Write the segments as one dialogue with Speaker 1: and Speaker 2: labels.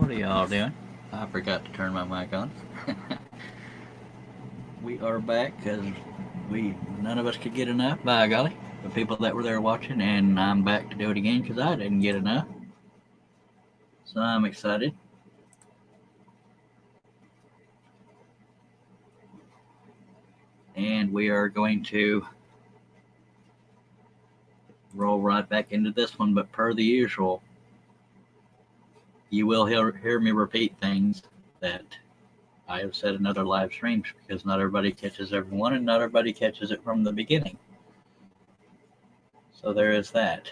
Speaker 1: What are y'all doing? I forgot to turn my mic on. We are back because none of us could get enough. By golly, the people that were there watching, and I'm back to do it again because I didn't get enough. So I'm excited. And we are going to roll right back into this one, but per the usual, you will hear me repeat things that I have said in other live streams because not everybody catches everyone and not everybody catches it from the beginning. So there is that.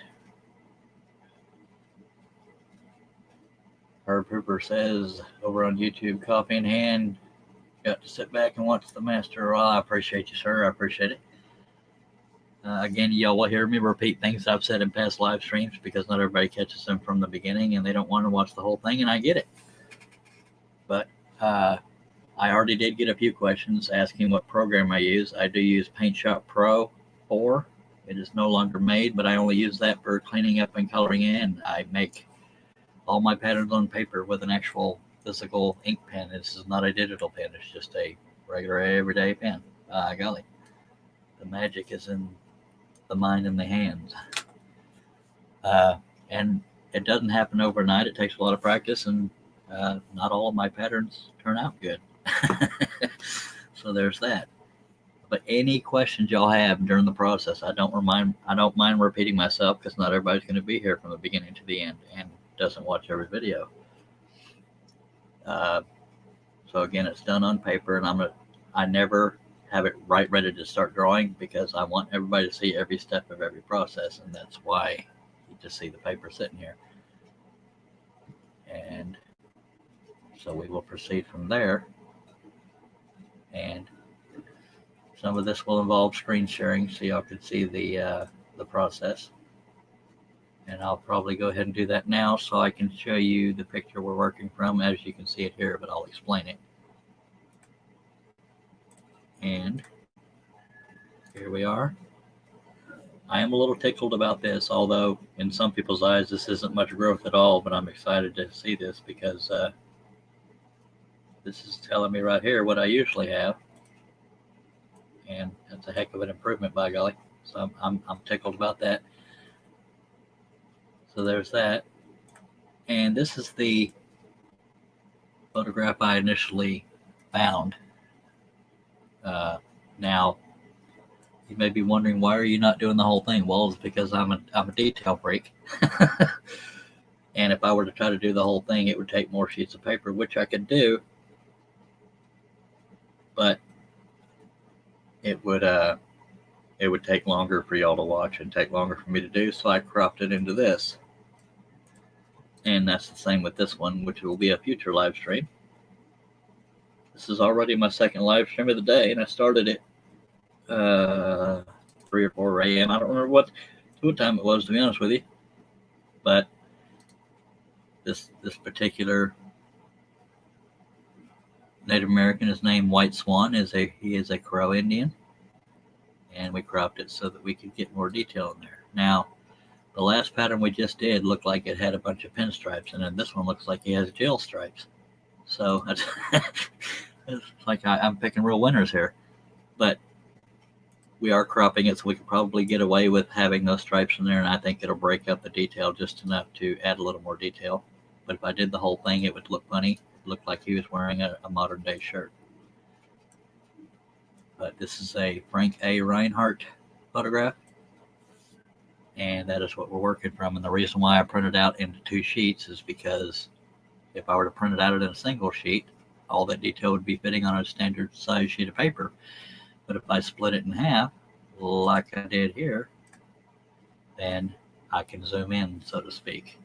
Speaker 1: Herb Hooper says over on YouTube, coffee in hand, got to sit back and watch the master. Well, I appreciate you, sir. I appreciate it. Again, y'all will hear me repeat things I've said in past live streams because not everybody catches them from the beginning and they don't want to watch the whole thing, and I get it. But I already did get a few questions asking what program I use. I do use Paint Shop Pro 4. It is no longer made, but I only use that for cleaning up and coloring in. I make all my patterns on paper with an actual physical ink pen. This is not a digital pen. It's just a regular everyday pen. Golly, the magic is in the mind and the hands. And it doesn't happen overnight. It takes a lot of practice, and not all of my patterns turn out good. So there's that. But any questions y'all have during the process, I don't mind repeating myself because not everybody's going to be here from the beginning to the end and doesn't watch every video. So again, it's done on paper, and I never have it ready to start drawing because I want everybody to see every step of every process, and that's why you just see the paper sitting here. And so we will proceed from there. And some of this will involve screen sharing so y'all can see the process. And I'll probably go ahead and do that now so I can show you the picture we're working from as you can see it here, but I'll explain it. And here we are. I am a little tickled about this, although in some people's eyes this isn't much growth at all, but I'm excited to see this because this is telling me right here what I usually have. And that's a heck of an improvement, by golly. So I'm tickled about that. So there's that. And this is the photograph I initially found. Now, you may be wondering, why are you not doing the whole thing? Well, it's because I'm a detail freak. And if I were to try to do the whole thing, it would take more sheets of paper, which I could do. But it would take longer for y'all to watch and take longer for me to do, so I cropped it into this. And that's the same with this one, which will be a future live stream. This is already my second live stream of the day, and I started it 3 or 4 a.m. I don't remember what time it was, to be honest with you. But this particular Native American is named White Swan. He is a Crow Indian, and we cropped it so that we could get more detail in there. Now, the last pattern we just did looked like it had a bunch of pinstripes, and then this one looks like he has gel stripes. So it's like I'm picking real winners here. But we are cropping it, so we could probably get away with having those stripes in there, and I think it'll break up the detail just enough to add a little more detail. But if I did the whole thing, it would look funny. It looked like he was wearing a modern-day shirt. But this is a Frank A. Reinhardt photograph, and that is what we're working from. And the reason why I printed out into 2 sheets is because if I were to print it out in a single sheet, all that detail would be fitting on a standard size sheet of paper. But if I split it in half, like I did here, then I can zoom in, so to speak.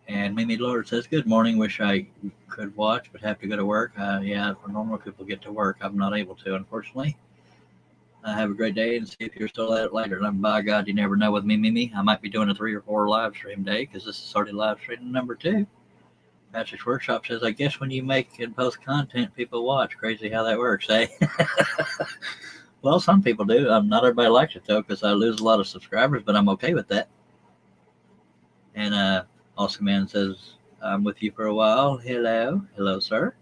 Speaker 1: And Mimi Lord says, good morning. Wish I could watch, but have to go to work. Yeah, for normal people get to work. I'm not able to, unfortunately. Have a great day and see if you're still at it later. And by God, you never know with me, Mimi. I might be doing a 3 or 4 live stream day because this is already live stream number 2. Patrick's Workshop says, I guess when you make and post content, people watch. Crazy how that works, eh? Well, some people do. Not everybody likes it, though, because I lose a lot of subscribers, but I'm okay with that. And Awesome Man says, I'm with you for a while. Hello. Hello, sir.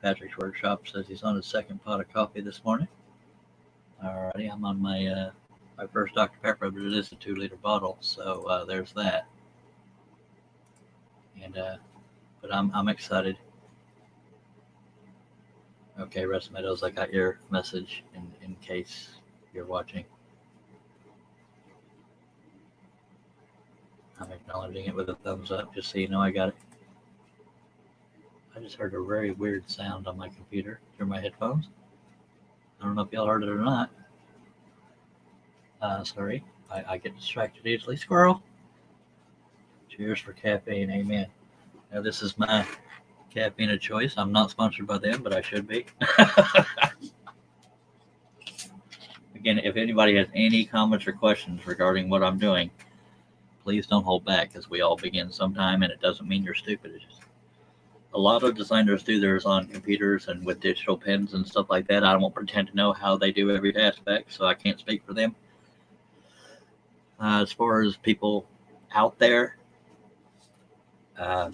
Speaker 1: Patrick's Workshop says he's on his second pot of coffee this morning. Alrighty, I'm on my first Dr. Pepper, but it is a 2-liter bottle, so there's that. And but I'm excited. Okay, Russ Meadows, I got your message in case you're watching. I'm acknowledging it with a thumbs up, just so you know I got it. I just heard a very weird sound on my computer through my headphones. I don't know if y'all heard it or not. Sorry, I get distracted easily. Squirrel. Cheers for caffeine. Amen. Now, this is my caffeine of choice. I'm not sponsored by them, but I should be. Again, if anybody has any comments or questions regarding what I'm doing, please don't hold back, because we all begin sometime, and it doesn't mean you're stupid. It's just a lot of designers do theirs on computers and with digital pens and stuff like that. I won't pretend to know how they do every aspect, so I can't speak for them. As far as people out there, I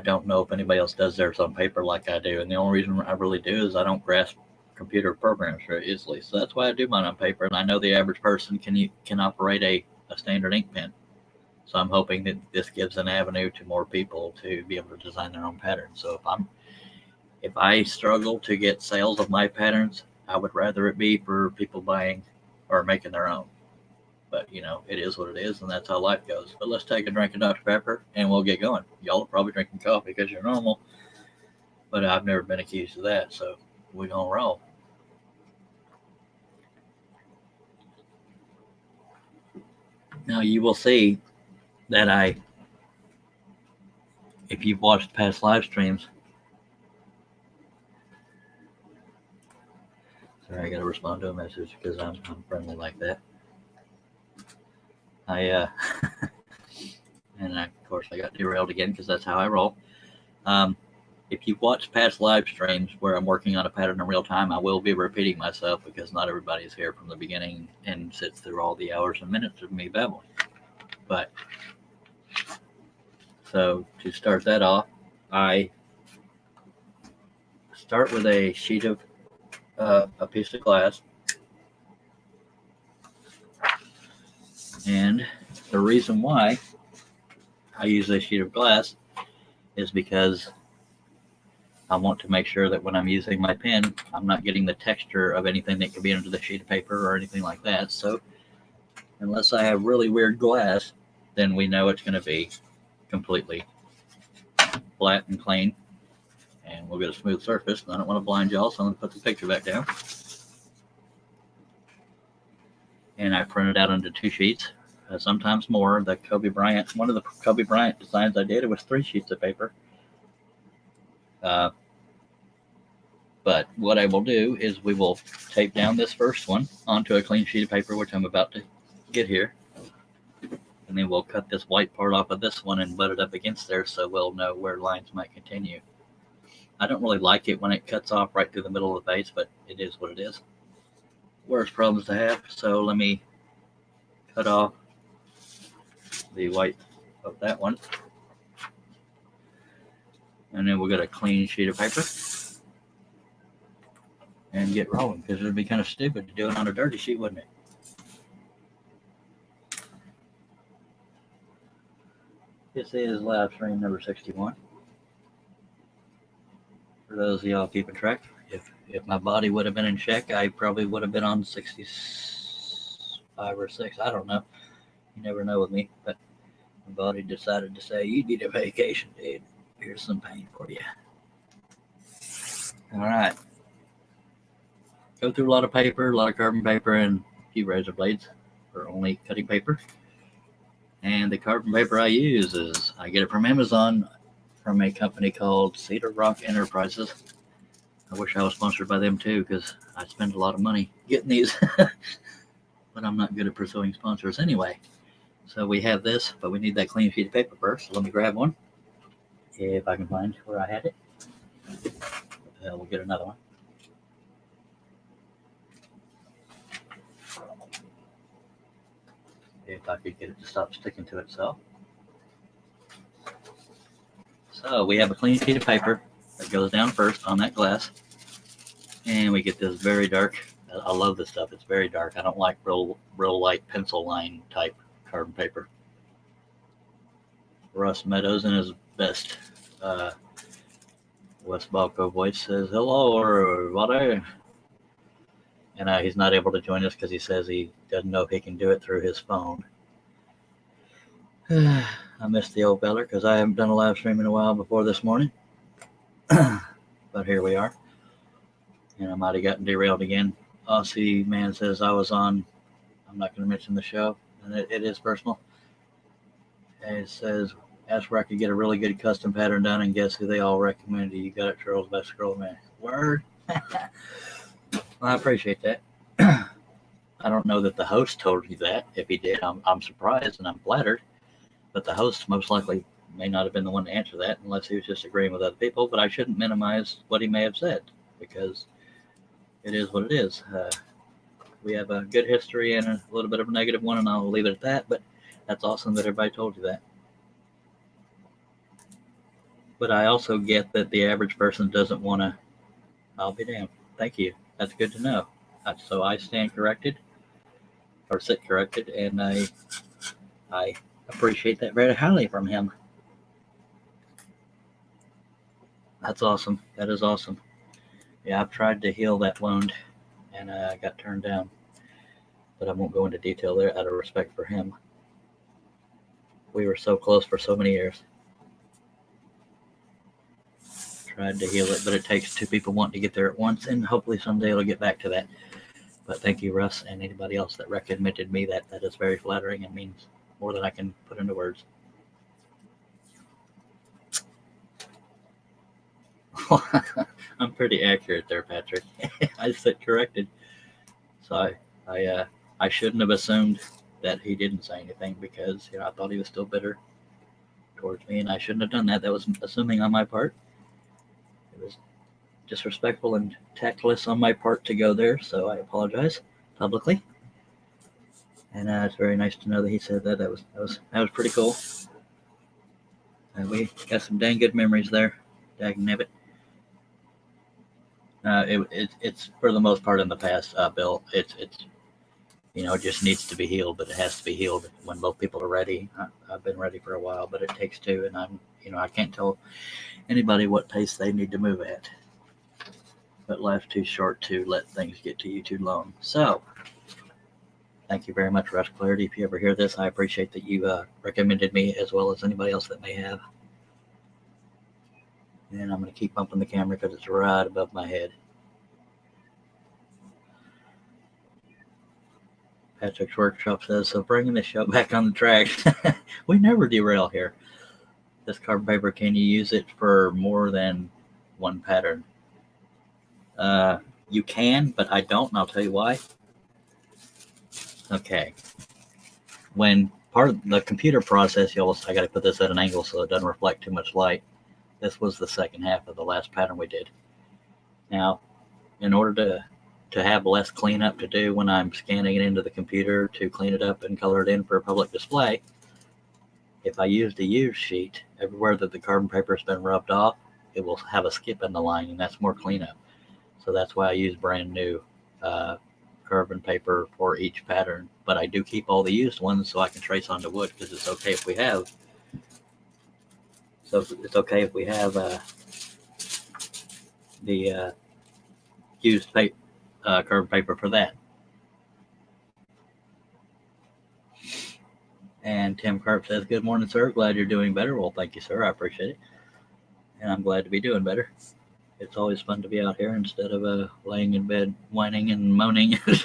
Speaker 1: don't know if anybody else does theirs on paper like I do, and the only reason I really do is I don't grasp computer programs very easily. So that's why I do mine on paper, and I know the average person can operate a standard ink pen. So I'm hoping that this gives an avenue to more people to be able to design their own patterns. So if I struggle to get sales of my patterns, I would rather it be for people buying or making their own. But, it is what it is, and that's how life goes. But let's take a drink of Dr. Pepper, and we'll get going. Y'all are probably drinking coffee because you're normal, but I've never been accused of that, so we're going to roll. Now, you will see that if you've watched past live streams, sorry, I got to respond to a message because I'm friendly like that. And of course I got derailed again because that's how I roll. If you've watched past live streams where I'm working on a pattern in real time, I will be repeating myself because not everybody's here from the beginning and sits through all the hours and minutes of me babbling. But so to start that off, I start with a sheet of a piece of glass. And the reason why I use a sheet of glass is because I want to make sure that when I'm using my pen, I'm not getting the texture of anything that could be under the sheet of paper or anything like that. So unless I have really weird glass, then we know it's going to be completely flat and clean. And we'll get a smooth surface. I don't want to blind y'all, so I'm going to put the picture back down. And I printed out onto 2 sheets, sometimes more. One of the Kobe Bryant designs I did, it was 3 sheets of paper. But what I will do is we will tape down this first one onto a clean sheet of paper, which I'm about to get here. And then we'll cut this white part off of this one and butt it up against there so we'll know where lines might continue. I don't really like it when it cuts off right through the middle of the face, but it is what it is. Worst problems to have. So let me cut off the white of that one. And then we'll get a clean sheet of paper and get rolling, because it would be kind of stupid to do it on a dirty sheet, wouldn't it? This is live stream number 61. For those of y'all keeping track, if my body would have been in check, I probably would have been on 65 or 6. I don't know. You never know with me. But my body decided to say, you need a vacation, dude. Here's some pain for you. All right. Go through a lot of paper, a lot of carbon paper, and a few razor blades for only cutting paper. And the carbon paper I use I get it from Amazon, from a company called Cedar Rock Enterprises. I wish I was sponsored by them too, because I spend a lot of money getting these, but I'm not good at pursuing sponsors anyway. So we have this, but we need that clean sheet of paper first. So let me grab one, if I can find where I had it. We'll get another one. If I could get it to stop sticking to itself. So we have a clean sheet of paper that goes down first on that glass. And we get this very dark. I love this stuff. It's very dark. I don't like real light pencil line type carbon paper. Russ Meadows in his best West Balco voice says, "Hello, everybody." And he's not able to join us because he says he doesn't know if he can do it through his phone. I missed the old feller because I haven't done a live stream in a while before this morning. But here we are. And I might have gotten derailed again. Aussie man says I was on, I'm not going to mention the show, and it is personal. And it says, ask where I could get a really good custom pattern done, and guess who they all recommended. You got it, Charles, best scroll man. Word. Well, I appreciate that. I don't know that the host told you that. If he did, I'm surprised and I'm flattered. But the host most likely may not have been the one to answer that unless he was just agreeing with other people. But I shouldn't minimize what he may have said because it is what it is. We have a good history and a little bit of a negative one, and I'll leave it at that. But that's awesome that everybody told you that. But I also get that the average person doesn't want to. I'll be damned. Thank you. That's good to know. So I stand corrected, or sit corrected, and I appreciate that very highly from him. That's awesome. That is awesome. Yeah, I've tried to heal that wound, and I got turned down. But I won't go into detail there out of respect for him. We were so close for so many years. Tried to heal it, but it takes two people wanting to get there at once, and hopefully someday it'll get back to that. But thank you, Russ, and anybody else that recommended me that. That is very flattering and means more than I can put into words. I'm pretty accurate there, Patrick. I said corrected. So I shouldn't have assumed that he didn't say anything because I thought he was still bitter towards me, and I shouldn't have done that. That was assuming on my part. It was disrespectful and tactless on my part to go there, so I apologize publicly. And it's very nice to know that he said that. That was pretty cool. We got some dang good memories there. Dagnabbit. It's for the most part in the past, Bill. It's just needs to be healed, but it has to be healed when both people are ready. I've been ready for a while, but it takes two, and I can't tell anybody what pace they need to move at. But life's too short to let things get to you too long. So, thank you very much, Rush Clarity. If you ever hear this, I appreciate that you recommended me as well as anybody else that may have. And I'm going to keep bumping the camera because it's right above my head. Patrick's Workshop says, so bringing the show back on the track. We never derail here. This carbon paper, can you use it for more than one pattern? You can, but I don't, and I'll tell you why. Okay. When part of the computer process, I got to put this at an angle so it doesn't reflect too much light. This was the second half of the last pattern we did. Now, in order to have less cleanup to do when I'm scanning it into the computer to clean it up and color it in for a public display, if I use the used sheet, everywhere that the carbon paper has been rubbed off, it will have a skip in the line, and that's more cleanup. So that's why I use brand new carbon paper for each pattern. But I do keep all the used ones so I can trace onto wood because it's okay if we have. So it's okay if we have the used carbon paper for that. And Tim Carp says, good morning, sir. Glad you're doing better. Well, thank you, sir. I appreciate it. And I'm glad to be doing better. It's always fun to be out here instead of laying in bed whining and moaning. And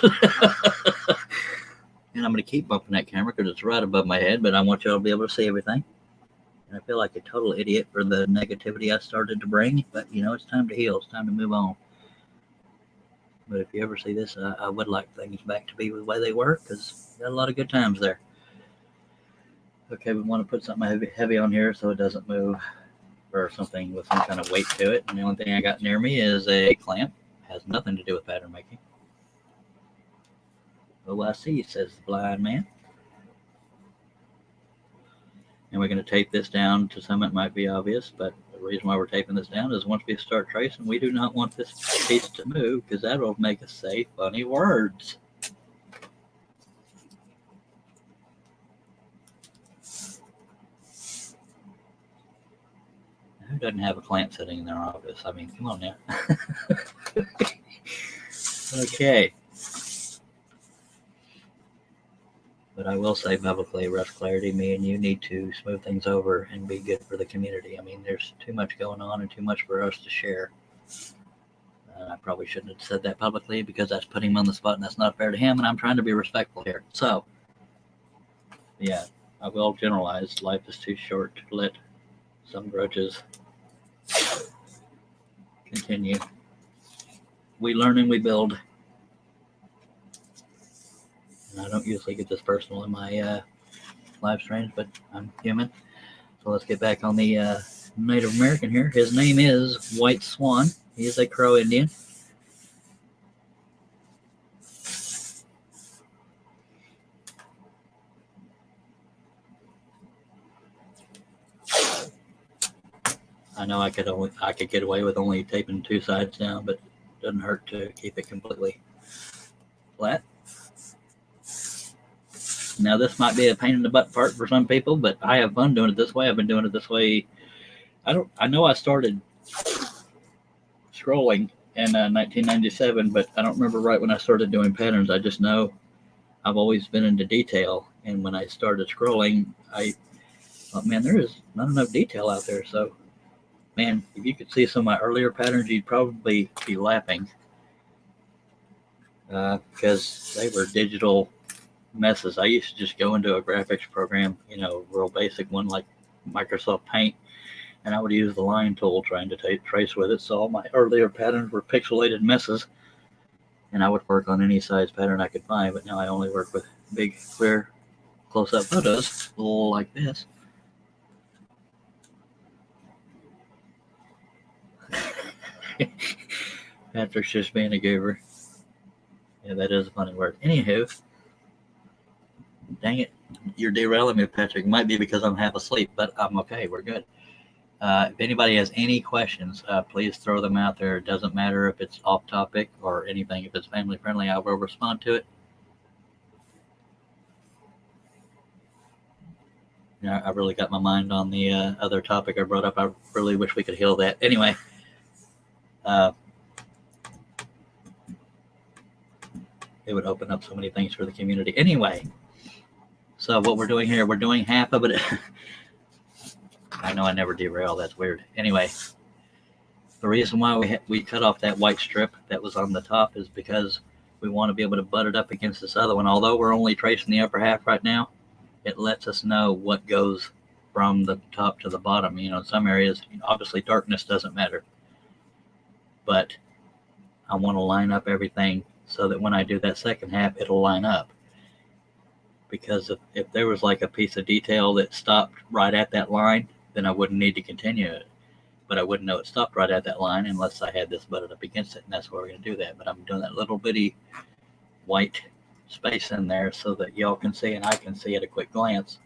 Speaker 1: I'm going to keep bumping that camera because it's right above my head, but I want y'all to be able to see everything. And I feel like a total idiot for the negativity I started to bring, but it's time to heal. It's time to move on. But if you ever see this, I would like things back to be the way they were because we got a lot of good times there. Okay, we want to put something heavy on here so it doesn't move, or something with some kind of weight to it. And the only thing I got near me is a clamp. It has nothing to do with pattern making. Oh, I see, says the blind man. And we're going to tape this down to some. It might be obvious, but The reason why we're taping this down is once we start tracing, we do not want this piece to move because that will make us say funny words. Who doesn't have a plant sitting in their office? I mean, come on now. Okay. But I will say publicly, Russ Clarity, me and you need to smooth things over and be good for the community. I mean, there's too much going on and too much for us to share. I probably shouldn't have said that publicly because that's putting him on the spot and that's not fair to him, and I'm trying to be respectful here. So, yeah, I will generalize. Life is too short to let some grudges continue. We learn and we build. And I don't usually get this personal in my live streams, but I'm human. So let's get back on the Native American here. His name is White Swan. He is a Crow Indian. I know I could get away with only taping two sides down, but it doesn't hurt to keep it completely flat. Now this might be a pain in the butt part for some people, but I have fun doing it this way. I've been doing it this way. I know I started scrolling in 1997, but I don't remember right when I started doing patterns. I just know I've always been into detail, and when I started scrolling, I thought, man, there is not enough detail out there. So, man, if you could see some of my earlier patterns, you'd probably be laughing because they were digital messes. I used to just go into a graphics program, real basic one like Microsoft Paint, and I would use the line tool trying to trace with it. So all my earlier patterns were pixelated messes, and I would work on any size pattern I could find. But now I only work with big, clear, close-up photos like this. Patrick's just being a goober. Yeah, that is a funny word. Anywho, dang it, you're derailing me, Patrick. It might be because I'm half asleep, but I'm okay. We're good. If anybody has any questions, please throw them out there. It doesn't matter if it's off topic or anything. If it's family friendly, I will respond to it. I really got my mind on the other topic I brought up. I really wish we could heal that. Anyway, it would open up so many things for the community. Anyway, so what we're doing here, we're doing half of it. I know I never derail. That's weird. Anyway, the reason why we cut off that white strip that was on the top is because we want to be able to butt it up against this other one. Although we're only tracing the upper half right now, it lets us know what goes from the top to the bottom. In some areas, obviously darkness doesn't matter, but I want to line up everything so that when I do that second half, it'll line up. Because if there was like a piece of detail that stopped right at that line, then I wouldn't need to continue it. But I wouldn't know it stopped right at that line unless I had this butted up against it, and that's where we're going to do that. But I'm doing that little bitty white space in there so that y'all can see and I can see at a quick glance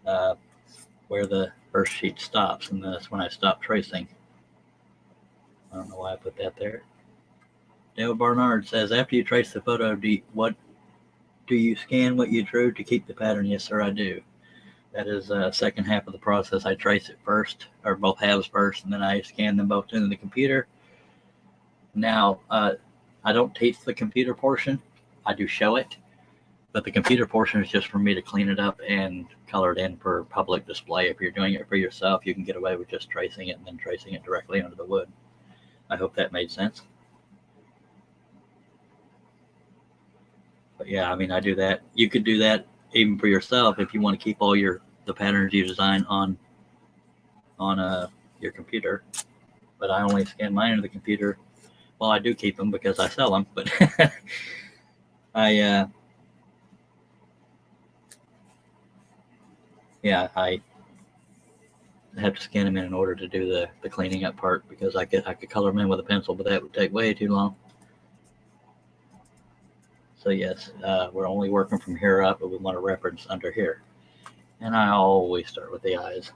Speaker 1: where the first sheet stops, and that's when I stop tracing. I don't know why I put that there. Dale Barnard says, after you trace the photo, do you scan what you drew to keep the pattern? Yes, sir, I do. That is the second half of the process. I trace it first, or both halves first, and then I scan them both into the computer. Now, I don't teach the computer portion. I do show it, but the computer portion is just for me to clean it up and color it in for public display. If you're doing it for yourself, you can get away with just tracing it and then tracing it directly onto the wood. I hope that made sense. But yeah, I mean, I do that. You could do that even for yourself if you want to keep all the patterns you design on your computer. But I only scan mine into the computer. Well, I do keep them because I sell them, but I have to scan them in order to do the cleaning up part, because I could color them in with a pencil, but that would take way too long. So yes, we're only working from here up, but we want to reference under here. And I always start with the eyes.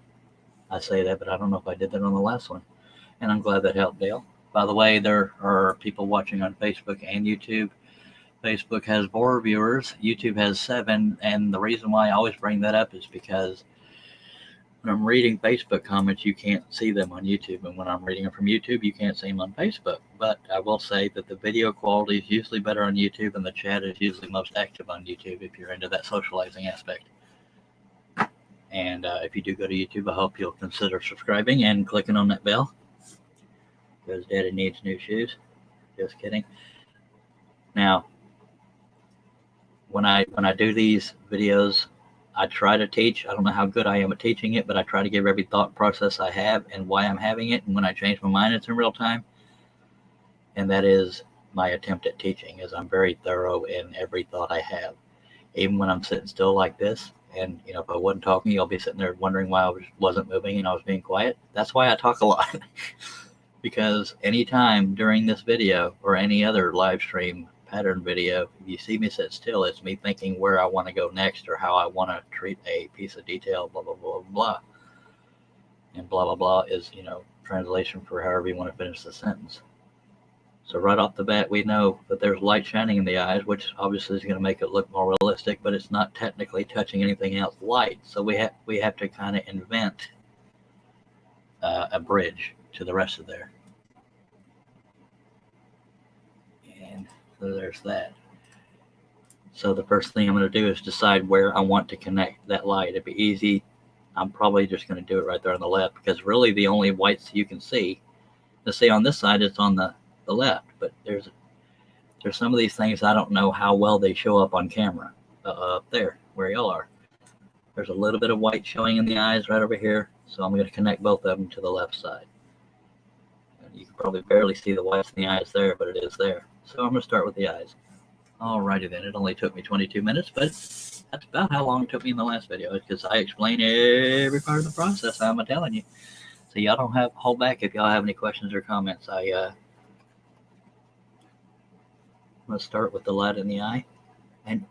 Speaker 1: I say that, but I don't know if I did that on the last one. And I'm glad that helped, Dale. By the way, there are people watching on Facebook and YouTube. Facebook has 4 viewers, YouTube has 7, and the reason why I always bring that up is because when I'm reading Facebook comments, you can't see them on YouTube, and when I'm reading them from YouTube, you can't see them on Facebook. But I will say that the video quality is usually better on YouTube, and the chat is usually most active on YouTube if you're into that socializing aspect. And if you do go to YouTube, I hope you'll consider subscribing and clicking on that bell, because Daddy needs new shoes. Just kidding. Now, when I do these videos, I try to teach. I don't know how good I am at teaching it, but I try to give every thought process I have and why I'm having it. And when I change my mind, it's in real time. And that is my attempt at teaching, is I'm very thorough in every thought I have. Even when I'm sitting still like this, and if I wasn't talking, you'll be sitting there wondering why I wasn't moving and I was being quiet. That's why I talk a lot. Because anytime during this video or any other live stream pattern video, if you see me sit still, it's me thinking where I want to go next or how I want to treat a piece of detail, blah, blah, blah, blah. And blah, blah, blah is, translation for however you want to finish the sentence. So right off the bat, we know that there's light shining in the eyes, which obviously is going to make it look more realistic, but it's not technically touching anything else light. So we have to kind of invent a bridge to the rest of there. And so there's that. So the first thing I'm going to do is decide where I want to connect that light. It'd be easy. I'm probably just going to do it right there on the left, because really the only whites you can see, let's say on this side, it's on the left, but there's some of these things I don't know how well they show up on camera. Up there where y'all are, there's a little bit of white showing in the eyes right over here, so I'm going to connect both of them to the left side. And you can probably barely see the whites in the eyes there, but it is there. So I'm going to start with the eyes. Alrighty then, it only took me 22 minutes, but that's about how long it took me in the last video, because I explain every part of the process I'm telling you. So y'all don't have hold back if y'all have any questions or comments. I'm going to start with the light in the eye. And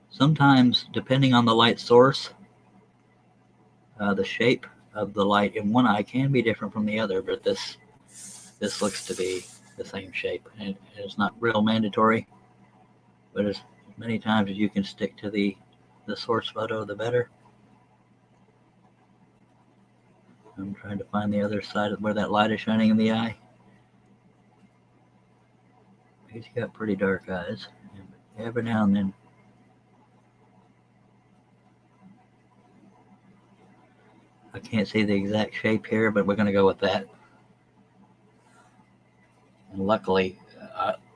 Speaker 1: sometimes, depending on the light source, the shape of the light in one eye can be different from the other, but this looks to be the same shape. And it's not real mandatory, but as many times as you can stick to the source photo, the better. I'm trying to find the other side of where that light is shining in the eye. He's got pretty dark eyes. Every now and then. I can't see the exact shape here, but we're going to go with that. And luckily,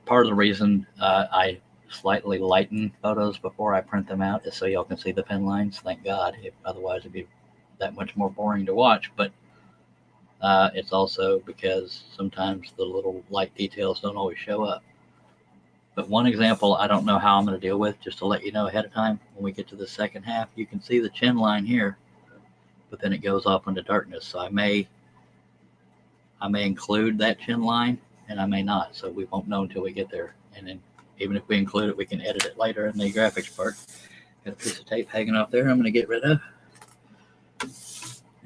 Speaker 1: part of the reason I slightly lighten photos before I print them out is so y'all can see the pen lines. Thank God. Otherwise, it'd be that much more boring to watch. But it's also because sometimes the little light details don't always show up. But one example I don't know how I'm going to deal with, just to let you know ahead of time, when we get to the second half, you can see the chin line here, but then it goes off into darkness. So I may include that chin line, and I may not. So we won't know until we get there. And then even if we include it, we can edit it later in the graphics part. Got a piece of tape hanging off there I'm going to get rid of.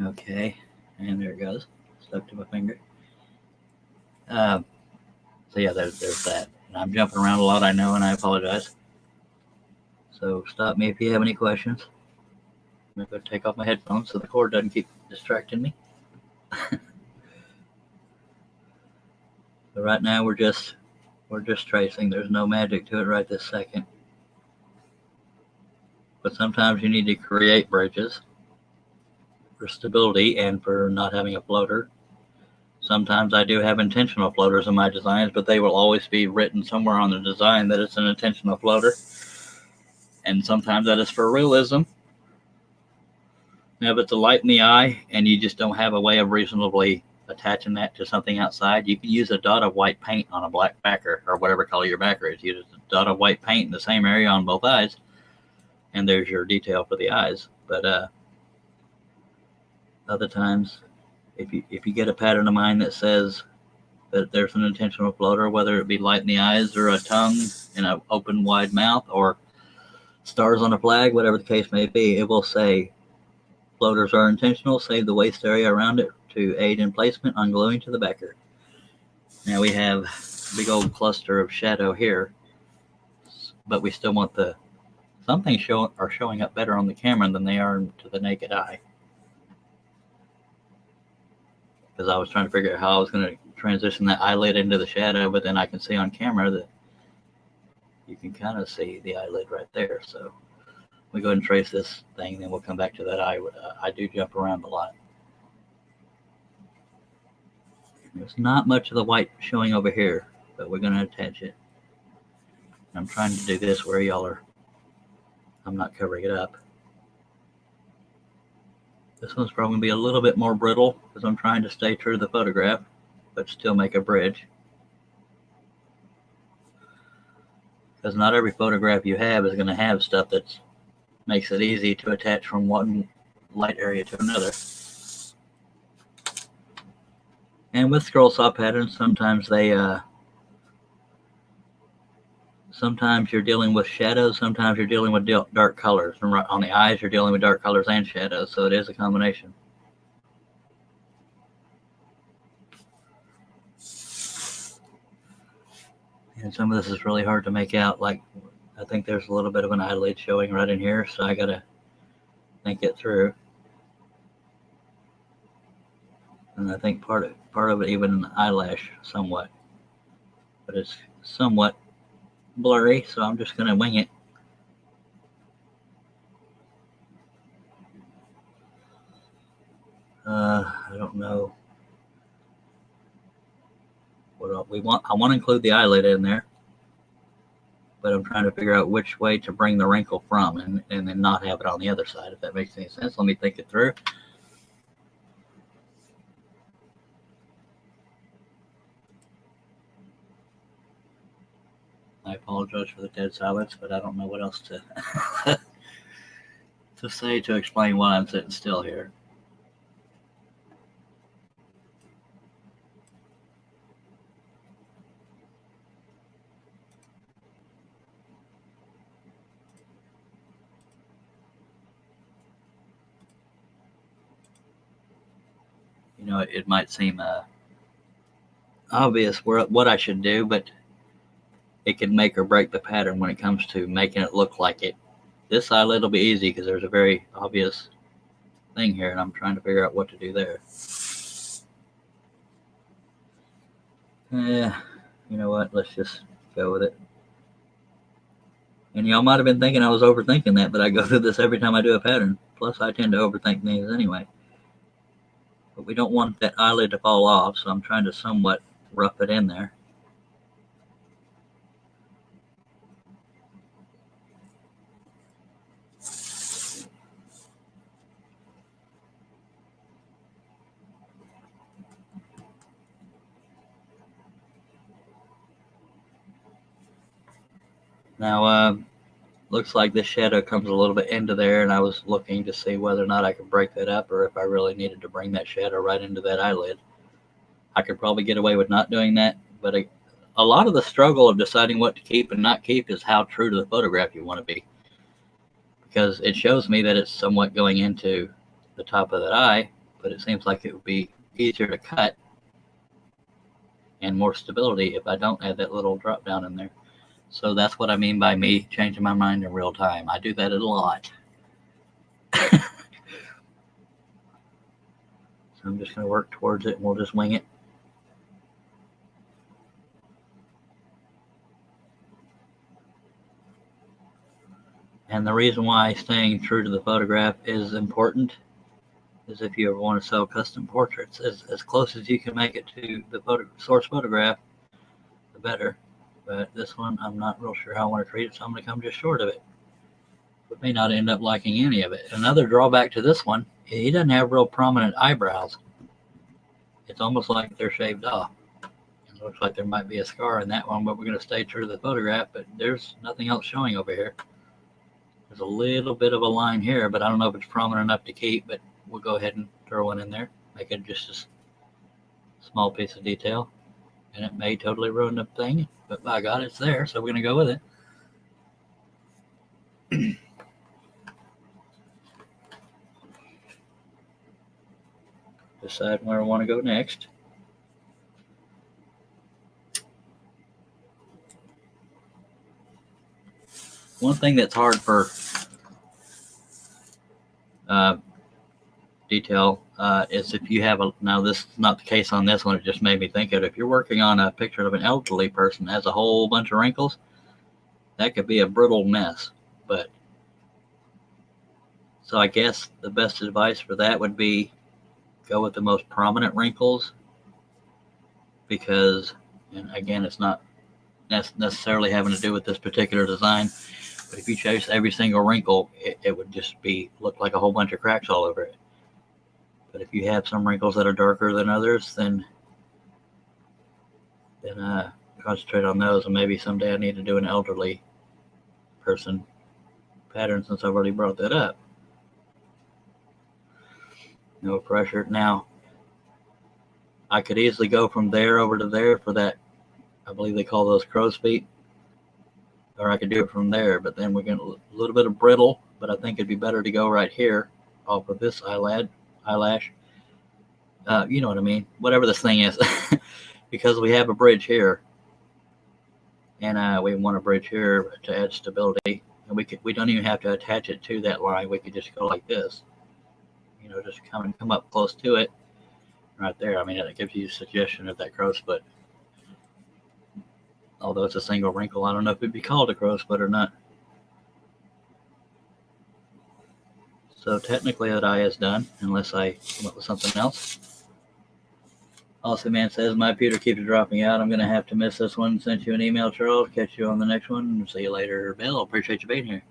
Speaker 1: Okay, and there it goes. Stuck to my finger. So yeah, there's that. And I'm jumping around a lot, I know, and I apologize. So stop me if you have any questions. I'm going to take off my headphones so the cord doesn't keep distracting me. So right now we're just tracing. There's no magic to it right this second. But sometimes you need to create bridges for stability and for not having a floater. Sometimes I do have intentional floaters in my designs, but they will always be written somewhere on the design that it's an intentional floater. And sometimes that is for realism. Now, if it's a light in the eye and you just don't have a way of reasonably attaching that to something outside, you can use a dot of white paint on a black backer or whatever color your backer is. Use a dot of white paint in the same area on both eyes, and there's your detail for the eyes. But other times, if you get a pattern of mine that says that there's an intentional floater, whether it be light in the eyes or a tongue in an open wide mouth or stars on a flag, whatever the case may be, it will say Floaters are intentional, save the waste area around it to aid in placement on gluing to the backer. Now we have a big old cluster of shadow here, but we still want some things are showing up better on the camera than they are to the naked eye. Because I was trying to figure out how I was going to transition that eyelid into the shadow, but then I can see on camera that you can kind of see the eyelid right there. So we go ahead and trace this thing, then we'll come back to that eye. I do jump around a lot. There's not much of the white showing over here, but we're going to attach it. I'm trying to do this where I'm not covering it up. This one's probably going to be a little bit more brittle because I'm trying to stay true to the photograph, but still make a bridge. Because not every photograph you have is going to have stuff that makes it easy to attach from one light area to another. And with scroll saw patterns, sometimes you're dealing with shadows, sometimes you're dealing with dark colors. And on the eyes, you're dealing with dark colors and shadows, so it is a combination. And some of this is really hard to make out. Like, I think there's a little bit of an eyelid showing right in here, so I gotta think it through. And I think part of it even an eyelash somewhat, but it's somewhat blurry, so I'm just gonna wing it. I don't know what we want. I want to include the eyelid in there, but I'm trying to figure out which way to bring the wrinkle from and then not have it on the other side, if that makes any sense. Let me think it through. I apologize for the dead silence, but I don't know what else to to say to explain why I'm sitting still here. You know, it might seem obvious what I should do, but it can make or break the pattern when it comes to making it look like it. This eyelid will be easy because there's a very obvious thing here, and I'm trying to figure out what to do there. Yeah, you know what? Let's just go with it. And y'all might have been thinking I was overthinking that, but I go through this every time I do a pattern. Plus, I tend to overthink things anyway. But we don't want that eyelid to fall off, so I'm trying to somewhat rough it in there. Now, looks like this shadow comes a little bit into there, and I was looking to see whether or not I could break that up or if I really needed to bring that shadow right into that eyelid. I could probably get away with not doing that, but a lot of the struggle of deciding what to keep and not keep is how true to the photograph you want to be. Because it shows me that it's somewhat going into the top of that eye, but it seems like it would be easier to cut and more stability if I don't add that little drop down in there. So that's what I mean by me changing my mind in real time. I do that a lot. So I'm just going to work towards it and we'll just wing it. And the reason why staying true to the photograph is important is if you ever want to sell custom portraits, as close as you can make it to the source photograph, the better. But this one, I'm not real sure how I want to treat it, so I'm going to come just short of it. But may not end up liking any of it. Another drawback to this one, he doesn't have real prominent eyebrows. It's almost like they're shaved off. It looks like there might be a scar in that one, but we're going to stay true to the photograph, but there's nothing else showing over here. There's a little bit of a line here, but I don't know if it's prominent enough to keep, but we'll go ahead and throw one in there. Make it just a small piece of detail. And it may totally ruin the thing, but by God, it's there, so we're going to go with it. decide where I want to go next. One thing that's hard for detail is if you have now this is not the case on this one, it just made me think of it. If you're working on a picture of an elderly person that has a whole bunch of wrinkles, that could be a brittle mess. But so I guess the best advice for that would be go with the most prominent wrinkles, because, and again, it's not necessarily having to do with this particular design, but if you chase every single wrinkle, it would just look like a whole bunch of cracks all over it. But if you have some wrinkles that are darker than others, then concentrate on those, and maybe someday I need to do an elderly person pattern since I've already brought that up. No pressure. Now, I could easily go from there over to there for that, I believe they call those crow's feet, or I could do it from there, but then we're getting a little bit of brittle, but I think it'd be better to go right here off of this eyelash. You know what I mean? Whatever this thing is, because we have a bridge here, and we want a bridge here to add stability, and we don't even have to attach it to that line. We could just go like this, you know, just come up close to it, right there. I mean, it gives you a suggestion of that crow's foot. Although it's a single wrinkle, I don't know if it'd be called a crow's foot or not. So technically that eye is done, unless I come up with something else. Awesome Man says, my computer keeps dropping out. I'm going to have to miss this one. Sent you an email, Charles. Catch you on the next one. See you later, Bill. Appreciate you being here.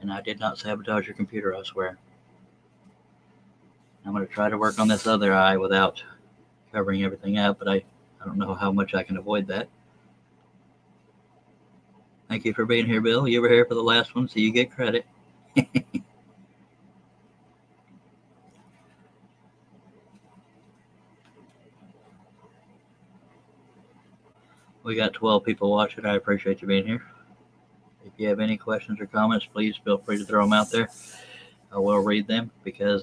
Speaker 1: And I did not sabotage your computer, I swear. I'm going to try to work on this other eye without covering everything up, but I don't know how much I can avoid that. Thank you for being here, Bill. You were here for the last one, so you get credit. We got 12 people watching. I appreciate you being here. If you have any questions or comments, please feel free to throw them out there. I will read them, because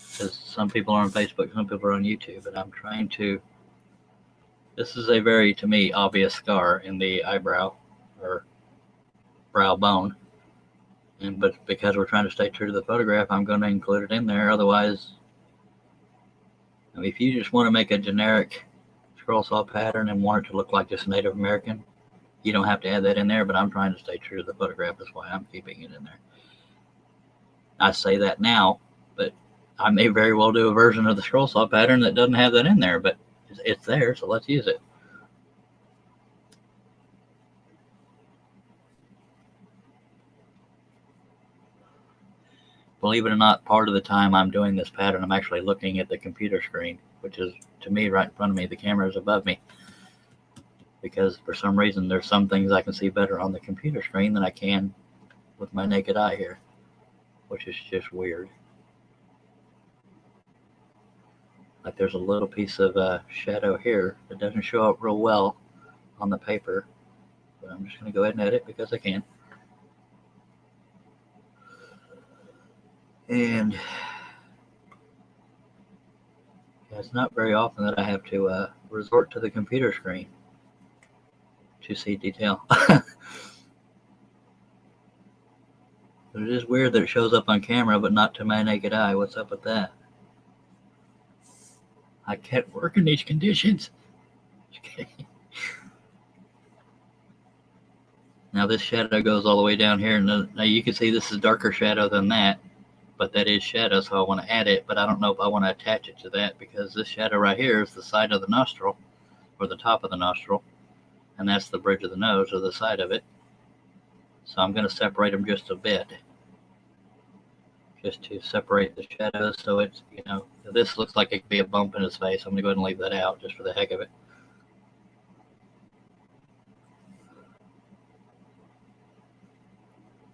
Speaker 1: some people are on Facebook, some people are on YouTube, and I'm trying to. This is a very, to me, obvious scar in the eyebrow or brow bone, but because we're trying to stay true to the photograph, I'm going to include it in there. Otherwise, I mean, if you just want to make a generic scroll saw pattern and want it to look like just Native American, you don't have to add that in there, but I'm trying to stay true to the photograph. That's why I'm keeping it in there. I say that now, but I may very well do a version of the scroll saw pattern that doesn't have that in there, but it's there, so let's use it. Believe it or not, part of the time I'm doing this pattern, I'm actually looking at the computer screen, which is, to me, right in front of me. The camera is above me, because for some reason there's some things I can see better on the computer screen than I can with my naked eye here, which is just weird. Like there's a little piece of shadow here that doesn't show up real well on the paper, but I'm just going to go ahead and edit because I can. And it's not very often that I have to resort to the computer screen to see detail. But it is weird that it shows up on camera, but not to my naked eye. What's up with that? I can't work in these conditions. Okay. Now this shadow goes all the way down here. Now you can see this is darker shadow than that, but that is shadow, so I want to add it, but I don't know if I want to attach it to that, because this shadow right here is the side of the nostril, or the top of the nostril, and that's the bridge of the nose, or the side of it. So I'm going to separate them just a bit, just to separate the shadows, so it's, you know, this looks like it could be a bump in his face. I'm going to go ahead and leave that out, just for the heck of it.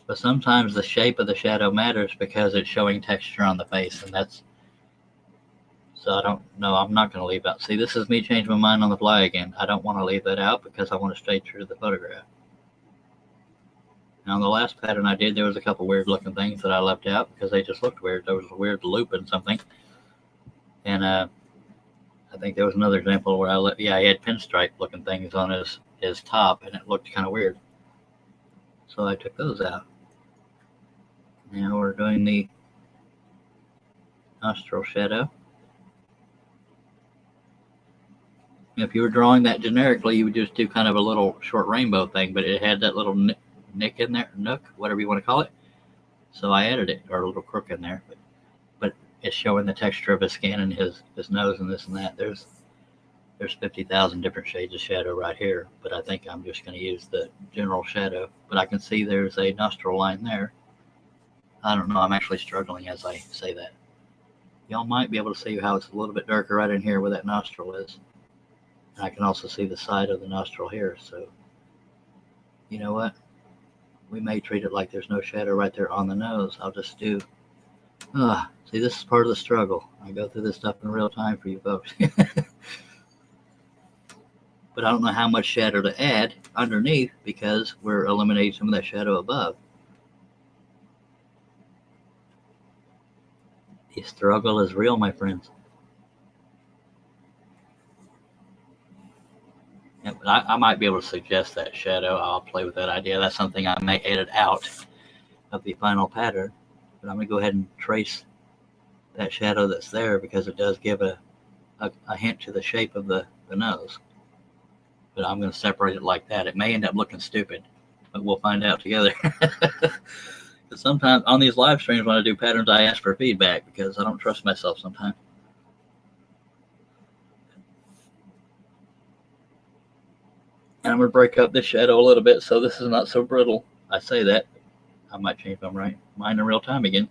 Speaker 1: But sometimes the shape of the shadow matters because it's showing texture on the face, and that's, so I don't know, I'm not going to leave out. See, this is me changing my mind on the fly again. I don't want to leave that out because I want to stay true to the photograph. Now, on the last pattern I did, there was a couple weird looking things that I left out because they just looked weird. There was a weird loop in something. And I think there was another example where he had pinstripe looking things on his top, and it looked kind of weird. So I took those out. Now we're doing the nostril shadow. If you were drawing that generically, you would just do kind of a little short rainbow thing, but it had that little nick in there, nook, whatever you want to call it. So I added it, or a little crook in there. But it's showing the texture of his skin and his nose and this and that. There's 50,000 different shades of shadow right here, but I think I'm just going to use the general shadow. But I can see there's a nostril line there. I don't know. I'm actually struggling as I say that. Y'all might be able to see how it's a little bit darker right in here where that nostril is. And I can also see the side of the nostril here. So, you know what? We may treat it like there's no shadow right there on the nose. I'll just do... see, this is part of the struggle. I go through this stuff in real time for you folks. But I don't know how much shadow to add underneath because we're eliminating some of that shadow above. The struggle is real, my friends. Yeah, but I might be able to suggest that shadow. I'll play with that idea. That's something I may edit out of the final pattern. But I'm going to go ahead and trace that shadow that's there because it does give a hint to the shape of the nose. But I'm going to separate it like that. It may end up looking stupid, but we'll find out together. Because sometimes on these live streams when I do patterns, I ask for feedback because I don't trust myself sometimes. And I'm going to break up this shadow a little bit so this is not so brittle. I say that. I might change if I'm right. Mine in real time again.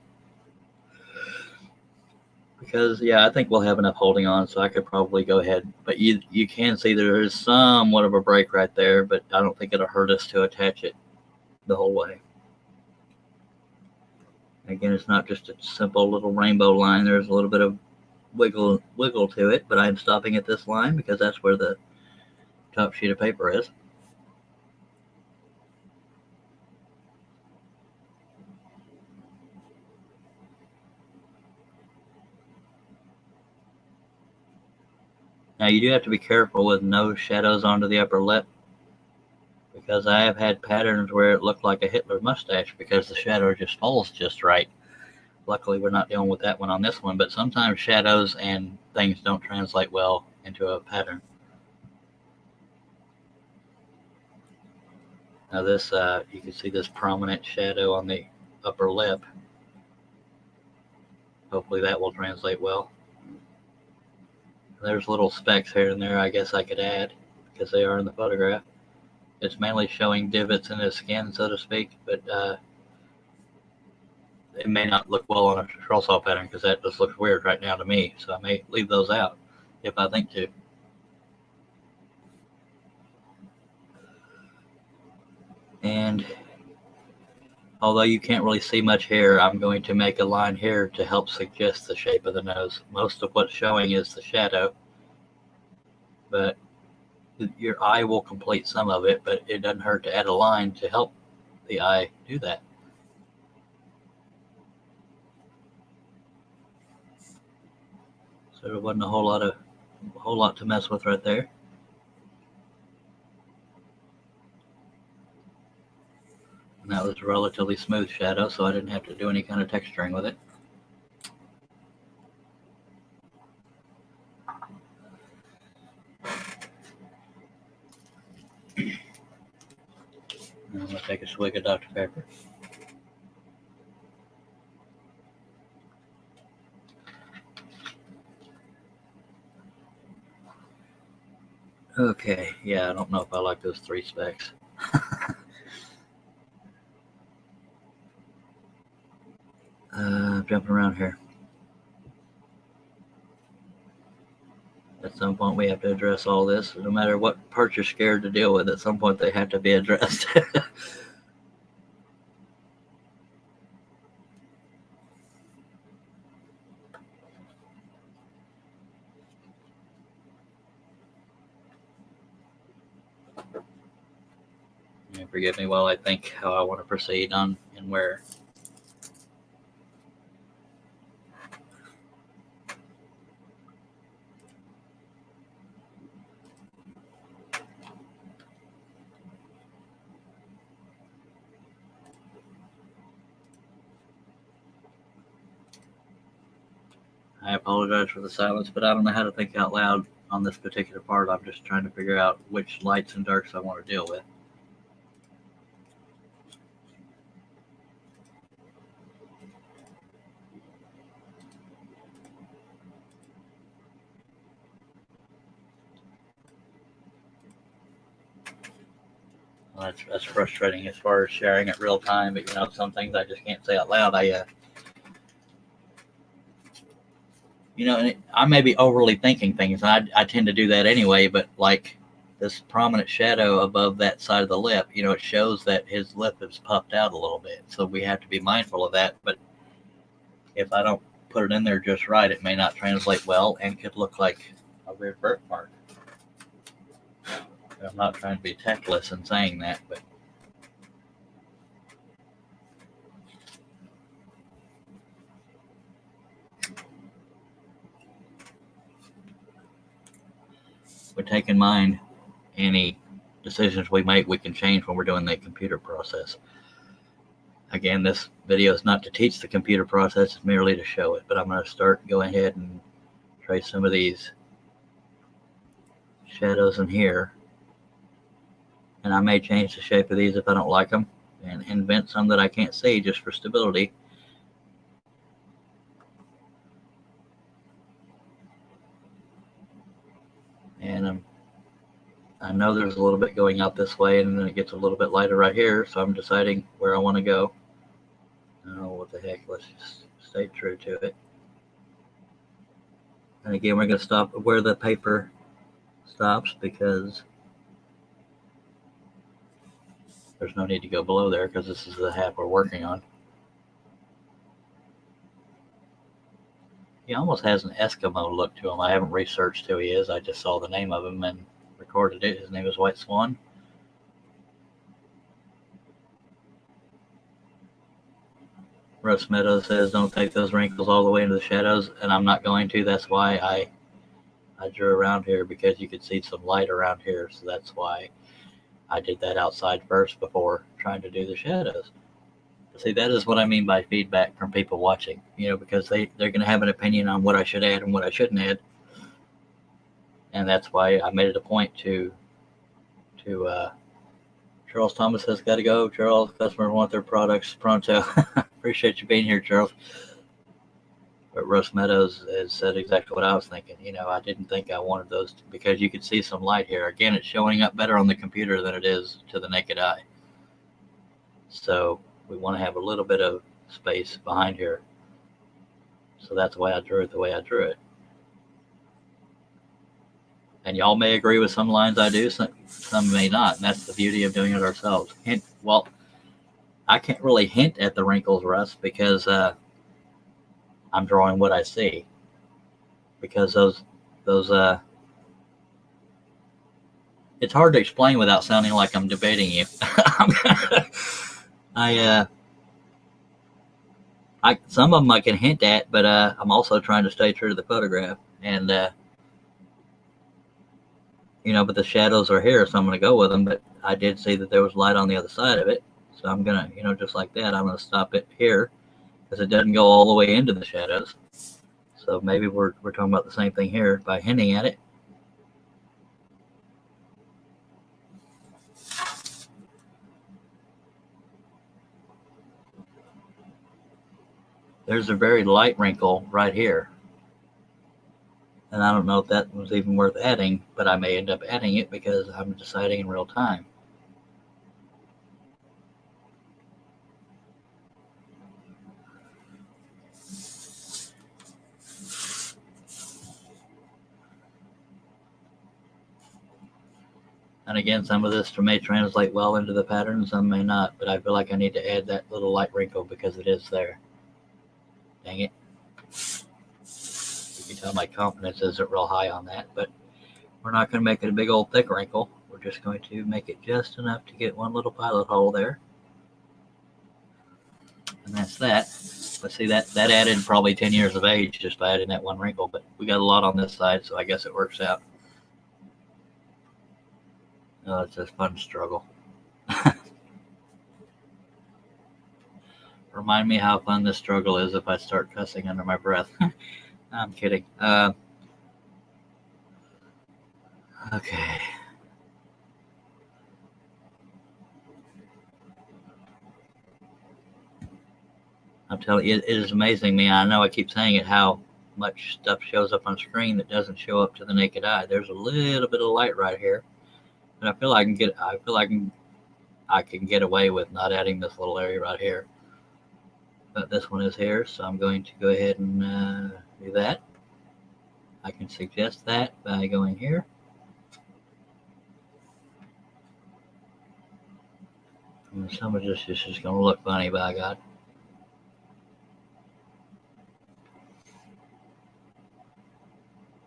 Speaker 1: Because, yeah, I think we'll have enough holding on, so I could probably go ahead. But you can see there is somewhat of a break right there, but I don't think it'll hurt us to attach it the whole way. Again, it's not just a simple little rainbow line. There's a little bit of wiggle to it, but I'm stopping at this line because that's where the top sheet of paper is. Now you do have to be careful with no shadows onto the upper lip because I have had patterns where it looked like a Hitler mustache because the shadow just falls just right. Luckily, we're not dealing with that one on this one, but sometimes shadows and things don't translate well into a pattern. Now this, you can see this prominent shadow on the upper lip. Hopefully that will translate well. There's little specks here and there I guess I could add because they are in the photograph. It's mainly showing divots in his skin, so to speak, but it may not look well on a scroll saw pattern because that just looks weird right now to me. So I may leave those out if I think to. And although you can't really see much here, I'm going to make a line here to help suggest the shape of the nose. Most of what's showing is the shadow, but your eye will complete some of it, but it doesn't hurt to add a line to help the eye do that. So there wasn't a whole lot to mess with right there. And that was a relatively smooth shadow, so I didn't have to do any kind of texturing with it. I'm going to take a swig of Dr. Pepper. Okay, yeah, I don't know if I like those 3 specks. Jumping around here. At some point we have to address all this. No matter what parts you're scared to deal with, at some point they have to be addressed. And forgive me while I think how I want to proceed on and where. I apologize for the silence, but I don't know how to think out loud on this particular part. I'm just trying to figure out which lights and darks I want to deal with. Well, that's frustrating as far as sharing it real time, but some things I just can't say out loud. And I may be overly thinking things, and I tend to do that anyway, but like this prominent shadow above that side of the lip, it shows that his lip is puffed out a little bit. So we have to be mindful of that. But if I don't put it in there just right, it may not translate well and could look like a weird birthmark. I'm not trying to be tactless in saying that, but we take in mind any decisions we make, we can change when we're doing the computer process. Again, this video is not to teach the computer process, it's merely to show it. But I'm going to go ahead and trace some of these shadows in here. And I may change the shape of these if I don't like them and invent some that I can't see just for stability. And I know there's a little bit going out this way, and then it gets a little bit lighter right here, so I'm deciding where I want to go. Oh, what the heck, let's just stay true to it. And again, we're going to stop where the paper stops because there's no need to go below there because this is the half we're working on. He almost has an Eskimo look to him. I haven't researched who he is. I just saw the name of him and recorded it. His name is White Swan. Russ Meadows says, don't take those wrinkles all the way into the shadows, and I'm not going to. That's why I drew around here, because you could see some light around here, so that's why I did that outside first before trying to do the shadows. See, that is what I mean by feedback from people watching, because they're going to have an opinion on what I should add and what I shouldn't add. And that's why I made it a point to Charles Thomas has got to go. Charles, customers want their products pronto. Appreciate you being here, Charles. But Russ Meadows has said exactly what I was thinking. I didn't think I wanted those because you could see some light here. Again, it's showing up better on the computer than it is to the naked eye. So we want to have a little bit of space behind here. So that's why I drew it the way I drew it. And y'all may agree with some lines I do, some may not. And that's the beauty of doing it ourselves. Well, I can't really hint at the wrinkles, Russ, because I'm drawing what I see. Because those it's hard to explain without sounding like I'm debating you. Some of them I can hint at, but I'm also trying to stay true to the photograph. And but the shadows are here, so I'm going to go with them. But I did see that there was light on the other side of it, so I'm going to, just like that, I'm going to stop it here because it doesn't go all the way into the shadows. So maybe we're talking about the same thing here by hinting at it. There's a very light wrinkle right here. And I don't know if that was even worth adding, but I may end up adding it because I'm deciding in real time. And again, some of this may translate well into the pattern, some may not, but I feel like I need to add that little light wrinkle because it is there. Dang it. You can tell my confidence isn't real high on that, but we're not going to make it a big old thick wrinkle. We're just going to make it just enough to get one little pilot hole there. And that's that. But see, that added probably 10 years of age just by adding that one wrinkle, but we got a lot on this side, so I guess it works out. Oh, it's a fun struggle. Remind me how fun this struggle is if I start cussing under my breath. I'm kidding. Okay. I'm telling you, it is amazing me. I know I keep saying it, how much stuff shows up on screen that doesn't show up to the naked eye. There's a little bit of light right here, but I can get away with not adding this little area right here. But this one is here, so I'm going to go ahead and do that. I can suggest that by going here. And some of this is just going to look funny, by God.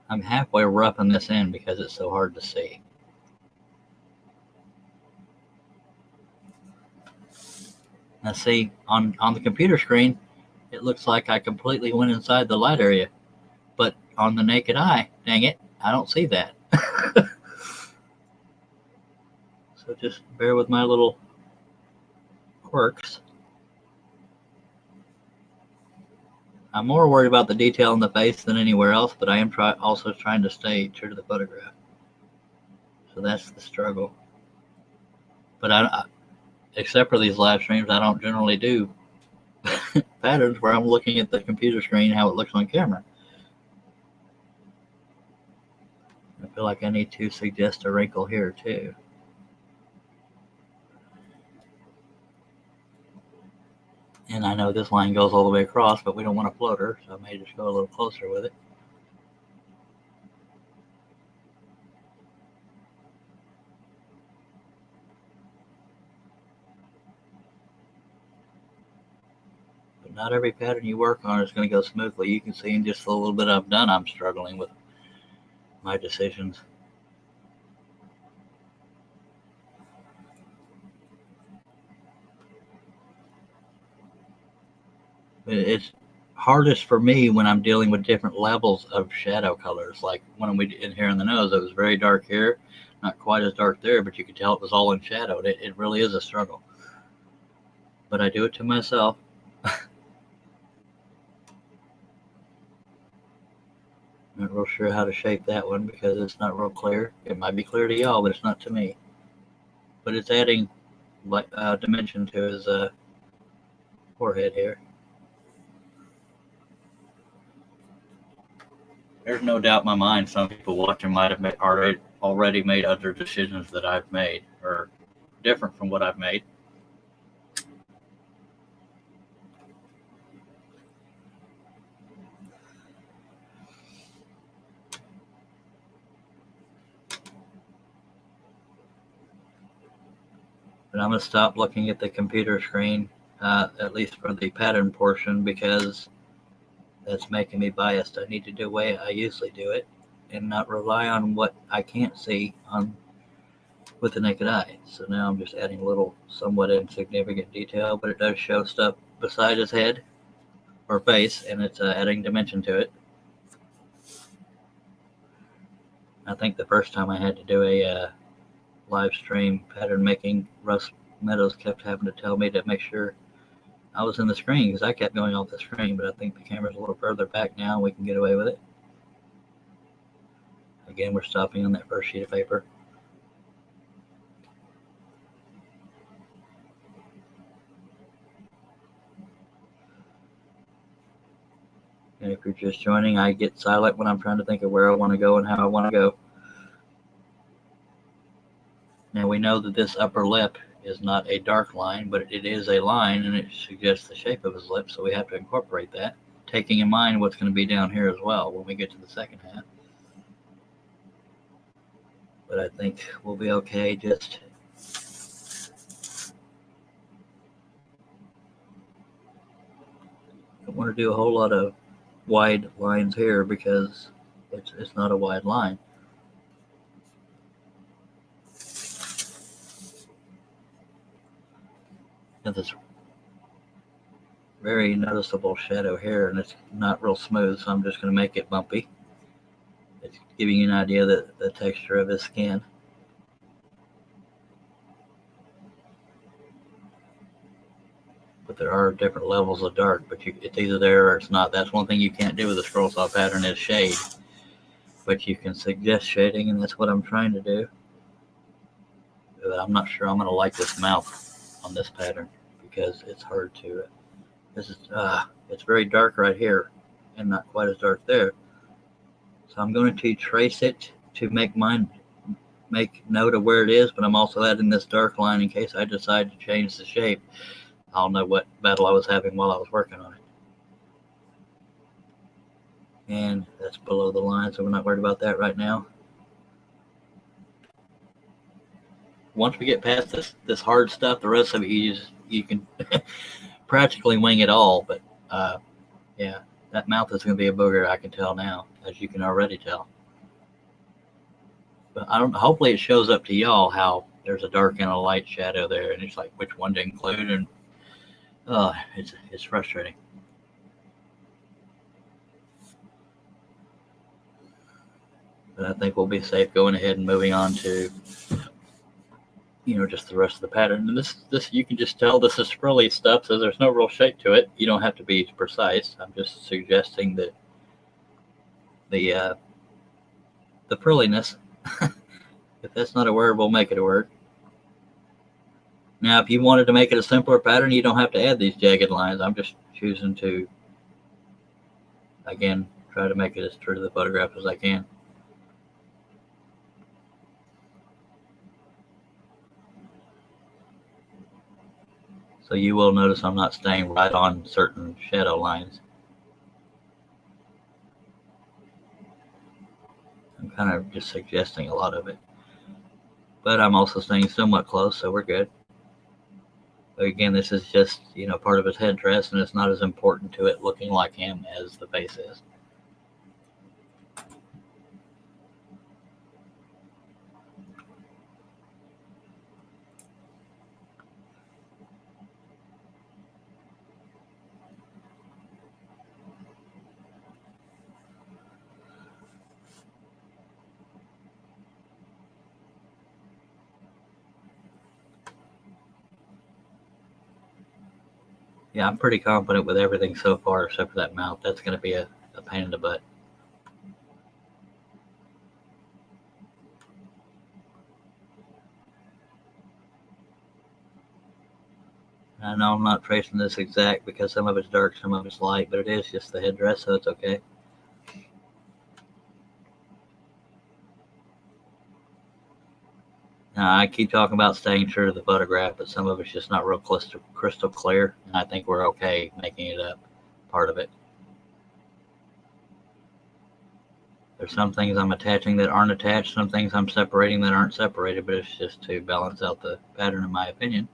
Speaker 1: I'm halfway roughing this in because it's so hard to see. Now see, on the computer screen, it looks like I completely went inside the light area. But on the naked eye, dang it, I don't see that. So just bear with my little quirks. I'm more worried about the detail in the face than anywhere else, but I am also trying to stay true to the photograph. So that's the struggle. But except for these live streams, I don't generally do patterns where I'm looking at the computer screen how it looks on camera. I feel like I need to suggest a wrinkle here too. And I know this line goes all the way across, but we don't want a floater, so I may just go a little closer with it. But not every pattern you work on is going to go smoothly. You can see in just a little bit I've done, I'm struggling with my decisions. It's hardest for me when I'm dealing with different levels of shadow colors. Like when we in here in the nose, it was very dark here, not quite as dark there, but you could tell it was all in shadow. It really is a struggle. But I do it to myself. Not real sure how to shape that one because it's not real clear. It might be clear to y'all, but it's not to me. But it's adding dimension to his forehead here. There's no doubt in my mind some people watching might have already made other decisions that I've made, or different from what I've made. But I'm going to stop looking at the computer screen, at least for the pattern portion, because that's making me biased. I need to do the way I usually do it and not rely on what I can't see with the naked eye. So now I'm just adding a little somewhat insignificant detail, but it does show stuff beside his head or face, and it's adding dimension to it. I think the first time I had to do a live stream pattern making, Russ Meadows kept having to tell me to make sure I was in the screen because I kept going off the screen, but I think the camera's a little further back now and we can get away with it. Again, we're stopping on that first sheet of paper. And if you're just joining, I get silent when I'm trying to think of where I want to go and how I want to go. Now we know that this upper lip is not a dark line, but it is a line and it suggests the shape of his lip, so we have to incorporate that, taking in mind what's going to be down here as well when we get to the second half. But I think we'll be okay. Just don't want to do a whole lot of wide lines here because it's not a wide line. And this very noticeable shadow here, and it's not real smooth, so I'm just going to make it bumpy. It's giving you an idea that the texture of his skin. But but there are different levels of dark, but it's either there or it's not. That's one thing you can't do with the scroll saw pattern is shade, but you can suggest shading, and that's what I'm trying to do. But I'm not sure I'm going to like this mouth on this pattern because it's hard to, it's very dark right here and not quite as dark there. So I'm going to trace it to make note of where it is, but I'm also adding this dark line in case I decide to change the shape. I'll know what battle I was having while I was working on it. And that's below the line, so we're not worried about that right now. Once we get past this hard stuff, the rest of it you can practically wing it all. But yeah, that mouth is going to be a booger. I can tell now, as you can already tell. But hopefully it shows up to y'all how there's a dark and a light shadow there, and it's like which one to include, and it's frustrating. But I think we'll be safe going ahead and moving on to, just the rest of the pattern. And this you can just tell this is frilly stuff, so there's no real shape to it. You don't have to be precise. I'm just suggesting that the frilliness, if that's not a word, we'll make it a word. Now, if you wanted to make it a simpler pattern, you don't have to add these jagged lines. I'm just choosing to, again, try to make it as true to the photograph as I can. So you will notice I'm not staying right on certain shadow lines. I'm kind of just suggesting a lot of it. But I'm also staying somewhat close, so we're good. But again, this is just, part of his headdress, and it's not as important to it looking like him as the face is. Yeah, I'm pretty confident with everything so far except for that mouth. That's going to be a pain in the butt. I know I'm not tracing this exact because some of it's dark, some of it's light, but it is just the headdress, so it's okay. Now, I keep talking about staying true to the photograph, but some of it's just not real crystal clear, and I think we're okay making it up part of it. There's some things I'm attaching that aren't attached, some things I'm separating that aren't separated, but it's just to balance out the pattern, in my opinion.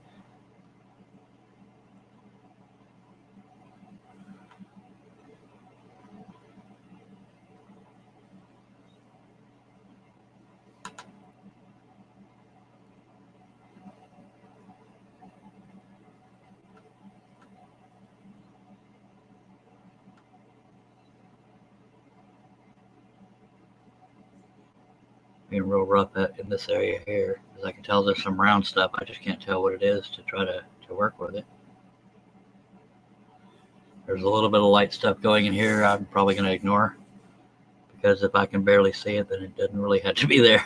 Speaker 1: Being real rough in this area here, because I can tell there's some round stuff. I just can't tell what it is to try to work with it. There's a little bit of light stuff going in here I'm probably going to ignore, because if I can barely see it, then it doesn't really have to be there.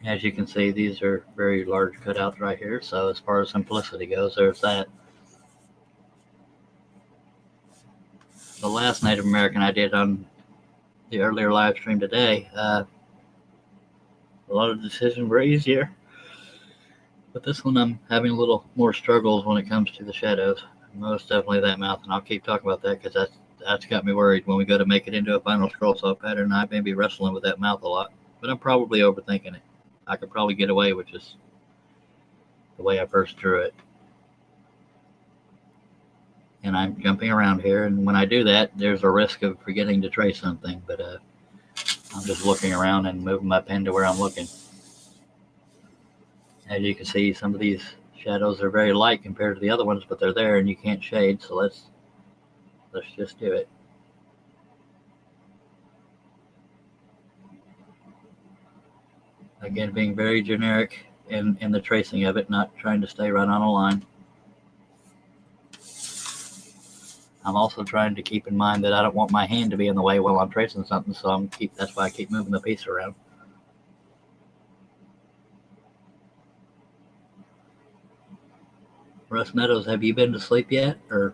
Speaker 1: As you can see, these are very large cutouts right here, so as far as simplicity goes, there's that. The last Native American I did on the earlier live stream today, a lot of decisions were easier, but this one I'm having a little more struggles when it comes to the shadows. Most definitely that mouth, and I'll keep talking about that because that's got me worried when we go to make it into a final scroll saw pattern. I may be wrestling with that mouth a lot, but I'm probably overthinking it. I could probably get away with just the way I first drew it. And I'm jumping around here, and when I do that, there's a risk of forgetting to trace something, but I'm just looking around and moving my pen to where I'm looking. As you can see, some of these shadows are very light compared to the other ones, but they're there and you can't shade, so let's just do it. Again, being very generic in the tracing of it, not trying to stay right on a line. I'm also trying to keep in mind that I don't want my hand to be in the way while I'm tracing something, so that's why I keep moving the piece around. Russ Meadows, have you been to sleep yet? Or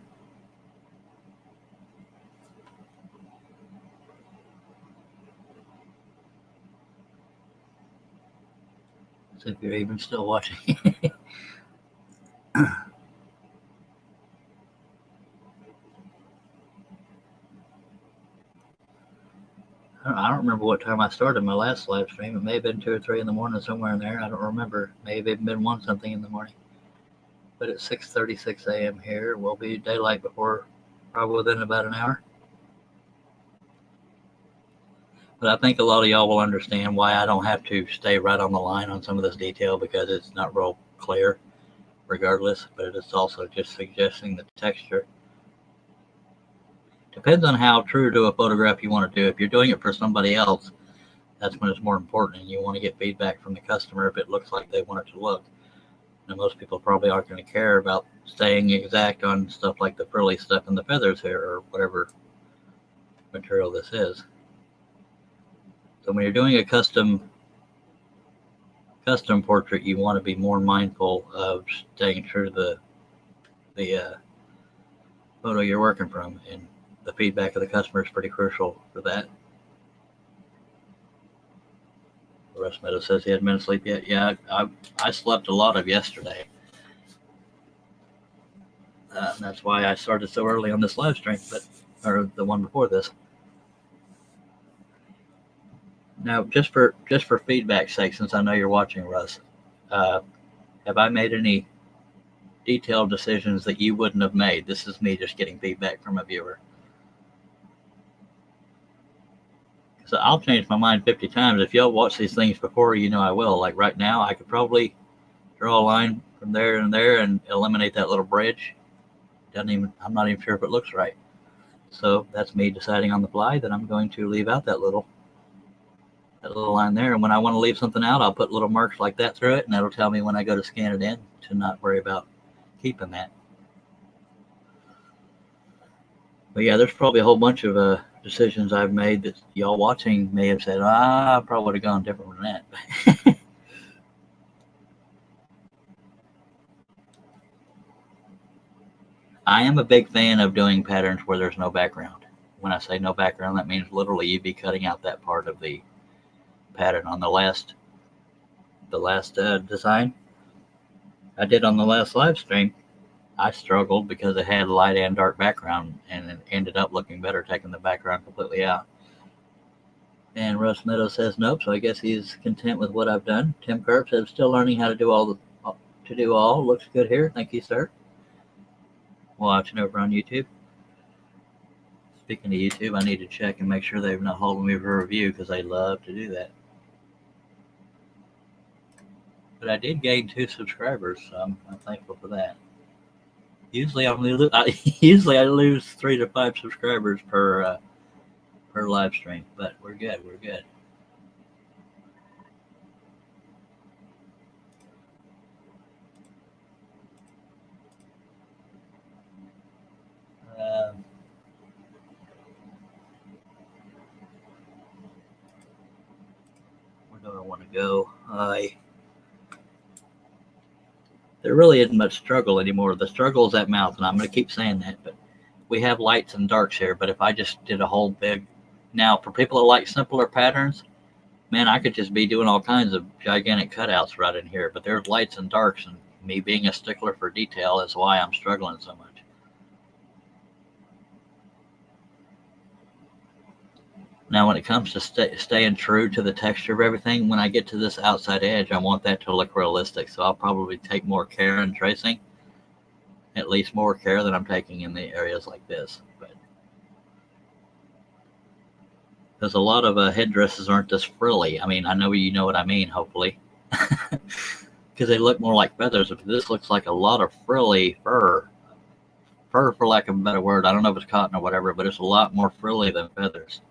Speaker 1: if you're even still watching. I don't remember what time I started my last live stream. It may have been 2 or 3 in the morning, somewhere in there. I don't remember. Maybe even been 1 something in the morning. But it's 6:36 a.m. here. We'll be daylight before, probably within about an hour. But I think a lot of y'all will understand why I don't have to stay right on the line on some of this detail, because it's not real clear regardless, but it's also just suggesting the texture. Depends on how true to a photograph you want to do. If you're doing it for somebody else, that's when it's more important, and you want to get feedback from the customer if it looks like they want it to look. Now, most people probably aren't going to care about staying exact on stuff like the frilly stuff and the feathers here, or whatever material this is. So when you're doing a custom portrait, you want to be more mindful of staying true to the photo you're working from, and the feedback of the customer is pretty crucial for that. Russ Meadows says he hadn't been asleep yet. Yeah, I slept a lot of yesterday. That's why I started so early on this live stream, or the one before this. Now, just for feedback's sake, since I know you're watching, Russ, have I made any detailed decisions that you wouldn't have made? This is me just getting feedback from a viewer. So I'll change my mind 50 times. If y'all watch these things before, you know I will. Like right now, I could probably draw a line from there and there and eliminate that little bridge. I'm not even sure if it looks right. So that's me deciding on the fly that I'm going to leave out that little line there. And when I want to leave something out, I'll put little marks like that through it, and that'll tell me when I go to scan it in to not worry about keeping that. But yeah, there's probably a whole bunch of decisions I've made that y'all watching may have said, I probably would have gone different than that. I am a big fan of doing patterns where there's no background. When I say no background, that means literally you'd be cutting out that part of the pattern. On the last design I did on the last live stream, I struggled because it had light and dark background, and it ended up looking better taking the background completely out. And Russ Meadows says nope, so I guess he's content with what I've done. Tim Kerp says still learning how to do all. Looks good here. Thank you, sir. Watching over on YouTube. Speaking of YouTube, I need to check and make sure they're not holding me for a review, because they love to do that. But I did gain 2 subscribers, so I'm thankful for that. Usually I lose 3 to 5 subscribers per live stream, but we're good. We're good. Where do I want to go? There really isn't much struggle anymore. The struggle is that mouth, and I'm going to keep saying that, but we have lights and darks here. But if I just did a whole big, now for people that like simpler patterns, man, I could just be doing all kinds of gigantic cutouts right in here. But there's lights and darks, and me being a stickler for detail is why I'm struggling so much. Now, when it comes to staying true to the texture of everything, when I get to this outside edge, I want that to look realistic. So I'll probably take more care in tracing, at least more care than I'm taking in the areas like this. But because a lot of headdresses aren't this frilly. I mean, I know you know what I mean, hopefully. because they look more like feathers. This looks like a lot of frilly fur. Fur, for lack of a better word. I don't know if it's cotton or whatever, but it's a lot more frilly than feathers.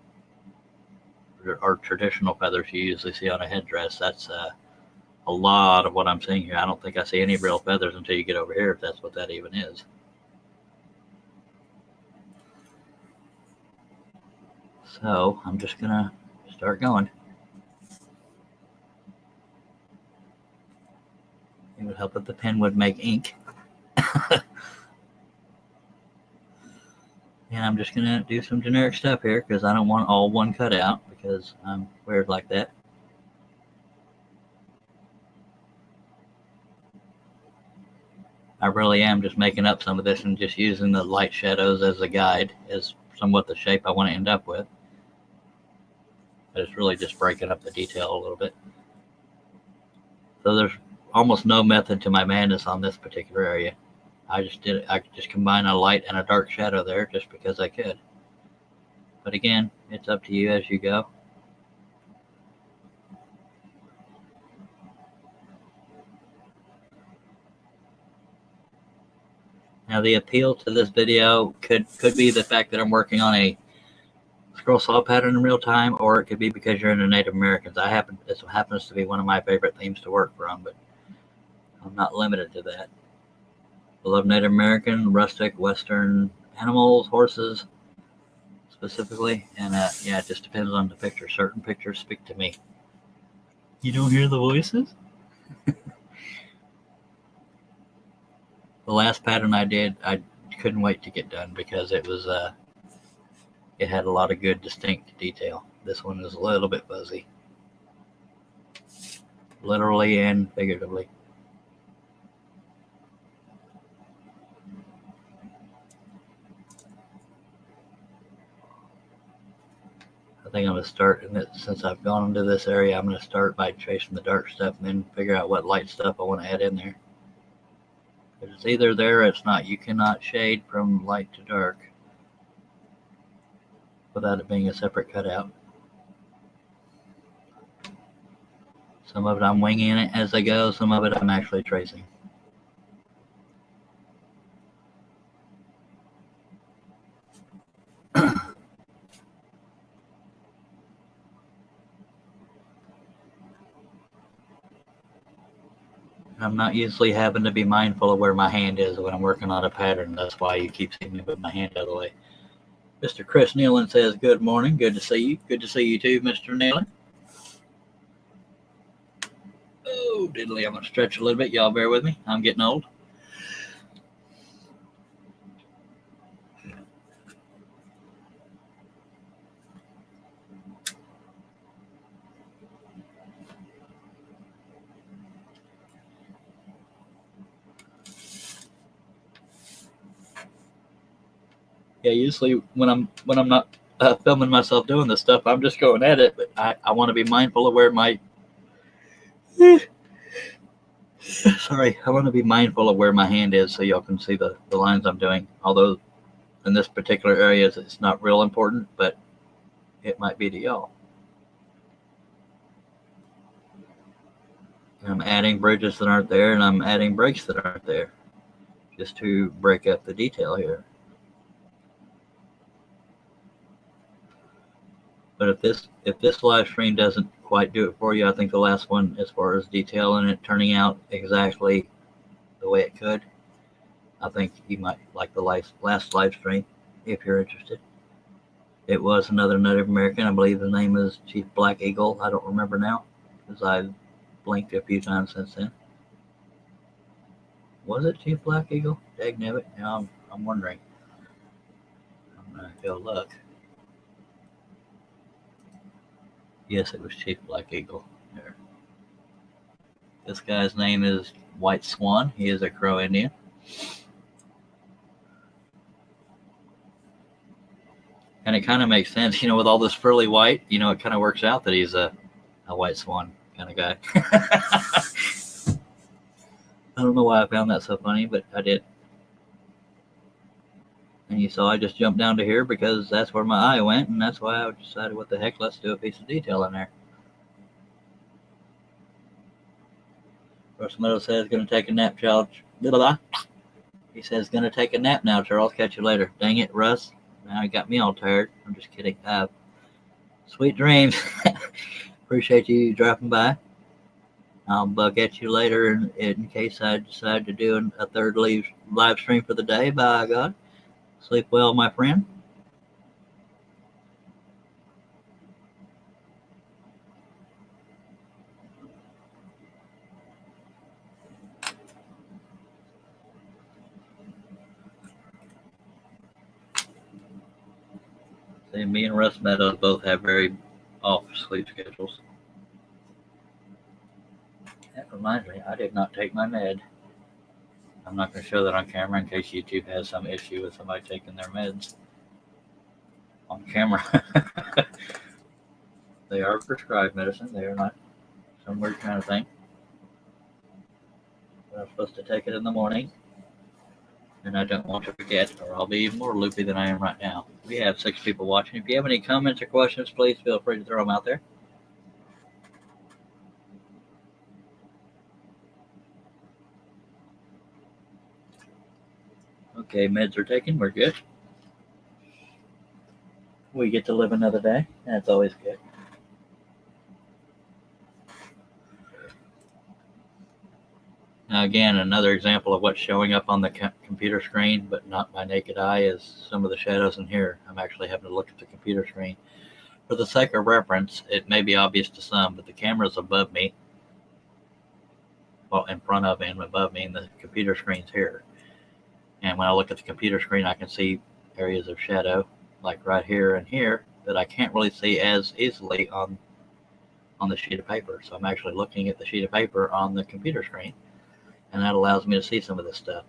Speaker 1: Or traditional feathers you usually see on a headdress. That's a lot of what I'm seeing here. I don't think I see any real feathers until you get over here, if that's what that even is. So I'm just going to start going. It would help if the pen would make ink. And I'm just going to do some generic stuff here because I don't want all one cut out because I'm weird like that. I really am just making up some of this and just using the light shadows as a guide, as somewhat the shape I want to end up with. But it's really just breaking up the detail a little bit. So there's almost no method to my madness on this particular area. I just did it. I could just combine a light and a dark shadow there just because I could. But again, it's up to you as you go. Now the appeal to this video could be the fact that I'm working on a scroll saw pattern in real time, or it could be because you're into Native Americans. This happens to be one of my favorite themes to work from, but I'm not limited to that. I love Native American, rustic, Western animals, horses specifically, and yeah, it just depends on the picture. Certain pictures speak to me. You don't hear the voices? The last pattern I did, I couldn't wait to get done because it was it had a lot of good distinct detail. This one is a little bit fuzzy, literally and figuratively. I think I'm going to start, since I've gone into this area, I'm going to start by tracing the dark stuff and then figure out what light stuff I want to add in there. If it's either there or it's not. You cannot shade from light to dark without it being a separate cutout. Some of it I'm winging it as I go, some of it I'm actually tracing. I'm not usually having to be mindful of where my hand is when I'm working on a pattern. That's why you keep seeing me put my hand out of the way. Mr. Chris Nealon says, good morning. Good to see you. Good to see you too, Mr. Nealon. Oh, diddly. I'm going to stretch a little bit. Y'all bear with me. I'm getting old. Yeah, usually when I'm not filming myself doing this stuff, I'm just going at it. But I want to be mindful of where my sorry, I want to be mindful of where my hand is so y'all can see the lines I'm doing. Although in this particular area, it's not real important, but it might be to y'all. And I'm adding bridges that aren't there, and I'm adding breaks that aren't there, just to break up the detail here. But if this live stream doesn't quite do it for you, I think the last one, as far as detail and it turning out exactly the way it could, I think you might like the last live stream if you're interested. It was another Native American. I believe the name is Chief Black Eagle. I don't remember now because I've blinked a few times since then. Was it Chief Black Eagle? Dagnabbit. Now I'm wondering. I'm gonna go look. Yes, it was Chief Black Eagle. There. This guy's name is White Swan. He is a Crow Indian. And it kind of makes sense, with all this frilly white, it kind of works out that he's a white swan kind of guy. I don't know why I found that so funny, but I did. And you saw I just jumped down to here because that's where my eye went, and that's why I decided, what the heck, let's do a piece of detail in there. Russ Meadows says, going to take a nap, Charles. Blah, blah, blah. He says, going to take a nap now, Charles. Catch you later. Dang it, Russ. Now you got me all tired. I'm just kidding. Sweet dreams. Appreciate you dropping by. I'll bug at you later in case I decide to do a third live stream for the day. By God. Sleep well, my friend. See, me and Russ Meadows both have very off sleep schedules. That reminds me, I did not take my med. I'm not going to show that on camera in case YouTube has some issue with somebody taking their meds on camera. They are prescribed medicine. They are not some weird kind of thing. But I'm supposed to take it in the morning. And I don't want to forget, or I'll be even more loopy than I am right now. We have 6 people watching. If you have any comments or questions, please feel free to throw them out there. Okay, meds are taken. We're good. We get to live another day. That's always good. Now, again, another example of what's showing up on the computer screen, but not my naked eye, is some of the shadows in here. I'm actually having to look at the computer screen. For the sake of reference, it may be obvious to some, but the camera's above me. Well, in front of me and above me, and the computer screen's here. And when I look at the computer screen, I can see areas of shadow, like right here and here, that I can't really see as easily on the sheet of paper. So I'm actually looking at the sheet of paper on the computer screen. And that allows me to see some of this stuff.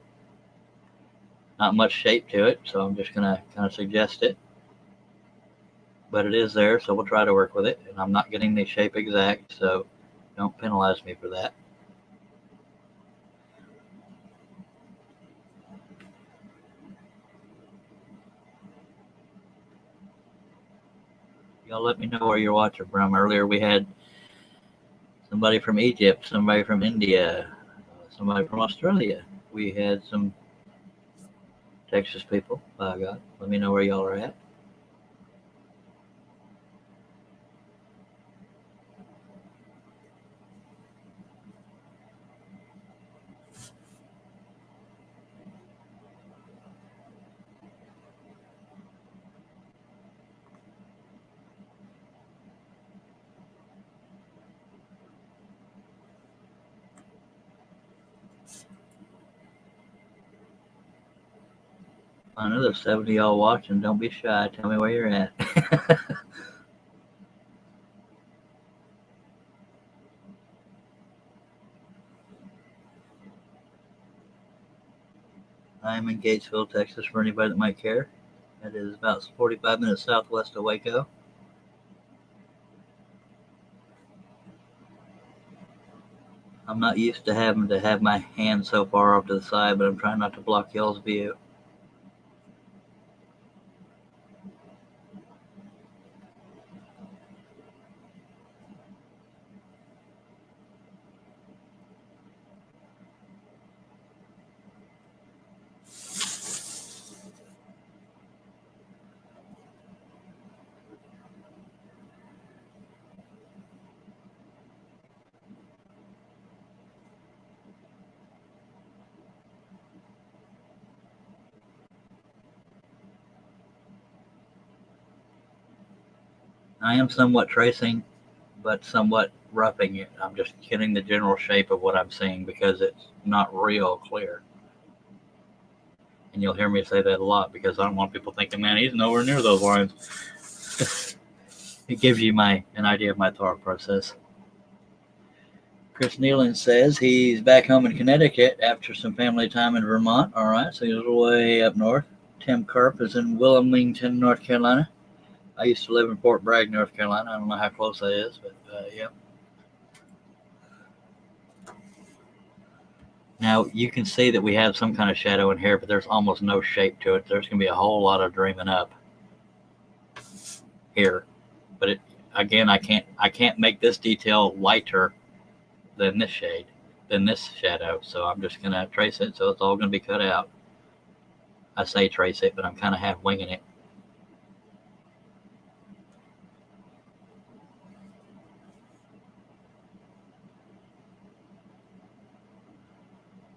Speaker 1: Not much shape to it, so I'm just going to kind of suggest it. But it is there, so we'll try to work with it. And I'm not getting the shape exact, so don't penalize me for that. Y'all let me know where you're watching from. Earlier we had somebody from Egypt, somebody from India, somebody from Australia. We had some Texas people. By God, let me know where y'all are at. I know there's 70 y'all watching. Don't be shy. Tell me where you're at. I'm in Gatesville, Texas, for anybody that might care. It is about 45 minutes southwest of Waco. I'm not used to having to have my hand so far off to the side, but I'm trying not to block y'all's view. I am somewhat tracing, but somewhat roughing it. I'm just getting the general shape of what I'm seeing because it's not real clear. And you'll hear me say that a lot because I don't want people thinking, man, he's nowhere near those lines. It gives you an idea of my thought process. Chris Nealon says he's back home in Connecticut after some family time in Vermont. All right, so he's way up north. Tim Karp is in Wilmington, North Carolina. I used to live in Fort Bragg, North Carolina. I don't know how close that is, but yeah. Now, you can see that we have some kind of shadow in here, but there's almost no shape to it. There's going to be a whole lot of dreaming up here. But again, I can't make this detail lighter than this shade. than this shadow. So I'm just going to trace it. So it's all going to be cut out. I say trace it, but I'm kind of half winging it.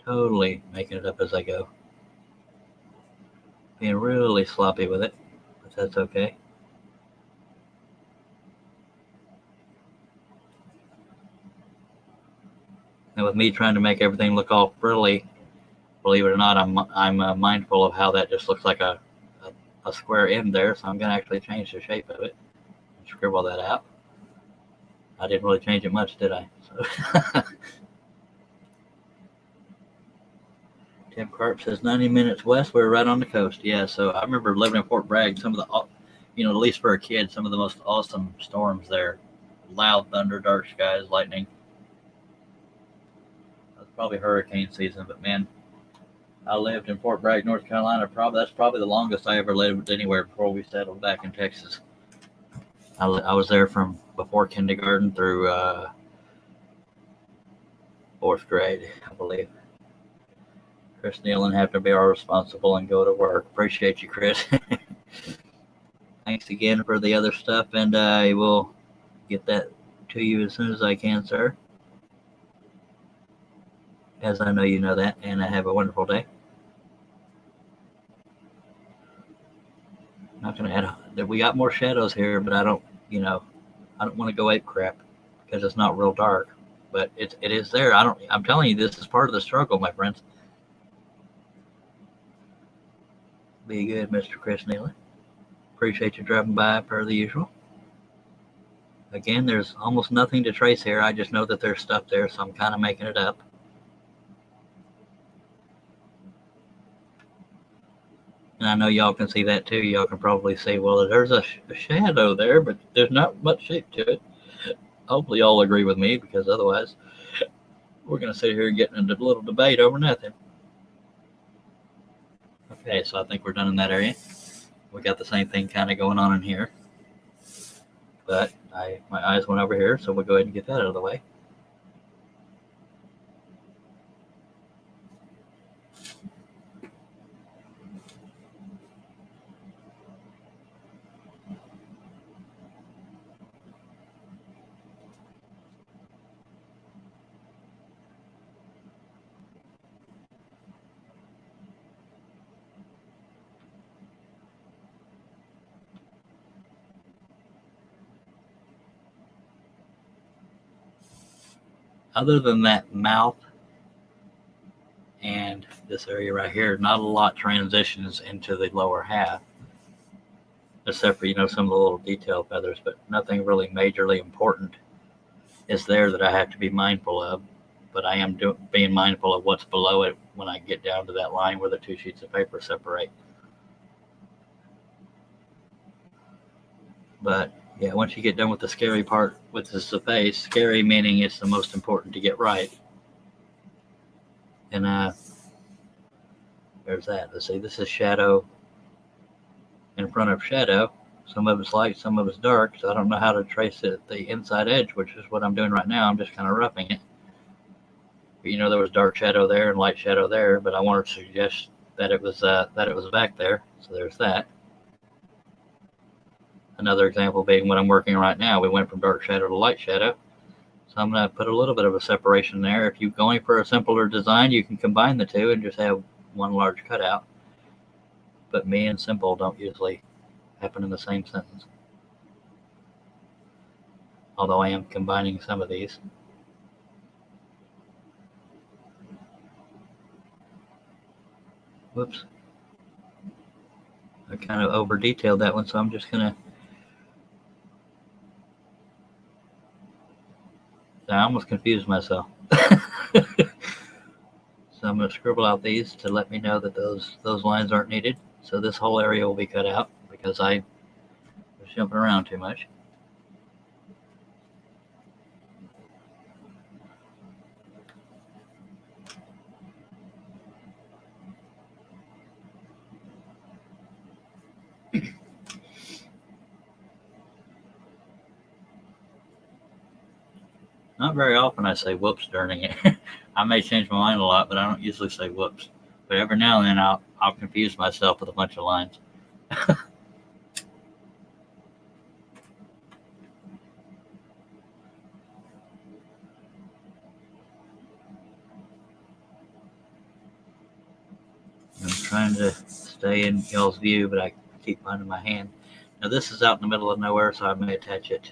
Speaker 1: Totally making it up as I go. Being really sloppy with it, but that's okay. And with me trying to make everything look all frilly, believe it or not, I'm mindful of how that just looks like a square end there. So I'm going to actually change the shape of it and scribble that out. I didn't really change it much, did I? So Tim Carp says 90 minutes west. We're right on the coast. Yeah, so I remember living in Fort Bragg. Some of the, at least for a kid, some of the most awesome storms there. Loud thunder, dark skies, lightning. That's probably hurricane season, but man, I lived in Fort Bragg, North Carolina. That's probably the longest I ever lived anywhere before we settled back in Texas. I was there from before kindergarten through 4th grade, I believe. Chris Nealon have to be our responsible and go to work. Appreciate you, Chris. Thanks again for the other stuff, and I will get that to you as soon as I can, sir. As I know you know that, and have a wonderful day. I'm not going to add that we got more shadows here, but I don't want to go ape crap because it's not real dark, but it is there. I'm telling you, this is part of the struggle, my friends. Be good, Mr. Chris Nealon. Appreciate you dropping by per the usual. Again, there's almost nothing to trace here. I just know that there's stuff there, so I'm kind of making it up. And I know y'all can see that too. Y'all can probably see, well, there's a shadow there, but there's not much shape to it. Hopefully y'all agree with me, because otherwise we're going to sit here and get into a little debate over nothing. Okay, so I think we're done in that area. We got the same thing kind of going on in here. But my eyes went over here, so we'll go ahead and get that out of the way. Other than that mouth and this area right here, not a lot transitions into the lower half, except for, some of the little detail feathers, but nothing really majorly important is there that I have to be mindful of. But I am being mindful of what's below it when I get down to that line where the two sheets of paper separate. But yeah, once you get done with the scary part, with the face, scary meaning it's the most important to get right. And there's that. Let's see, this is shadow in front of shadow. Some of it's light, some of it's dark, so I don't know how to trace it, the inside edge, which is what I'm doing right now. I'm just kind of roughing it. But, there was dark shadow there and light shadow there, but I wanted to suggest that it was back there. So there's that. Another example being what I'm working right now. We went from dark shadow to light shadow. So I'm going to put a little bit of a separation there. If you're going for a simpler design, you can combine the two and just have one large cutout. But me and simple don't usually happen in the same sentence. Although I am combining some of these. Whoops. I kind of over detailed that one, so I'm just going to. I almost confused myself. So I'm going to scribble out these to let me know that those lines aren't needed. So this whole area will be cut out because I was jumping around too much. Not very often I say whoops during it. I may change my mind a lot, but I don't usually say whoops. But every now and then I'll confuse myself with a bunch of lines. I'm trying to stay in y'all's view, but I keep finding my hand. Now this is out in the middle of nowhere, so I may attach it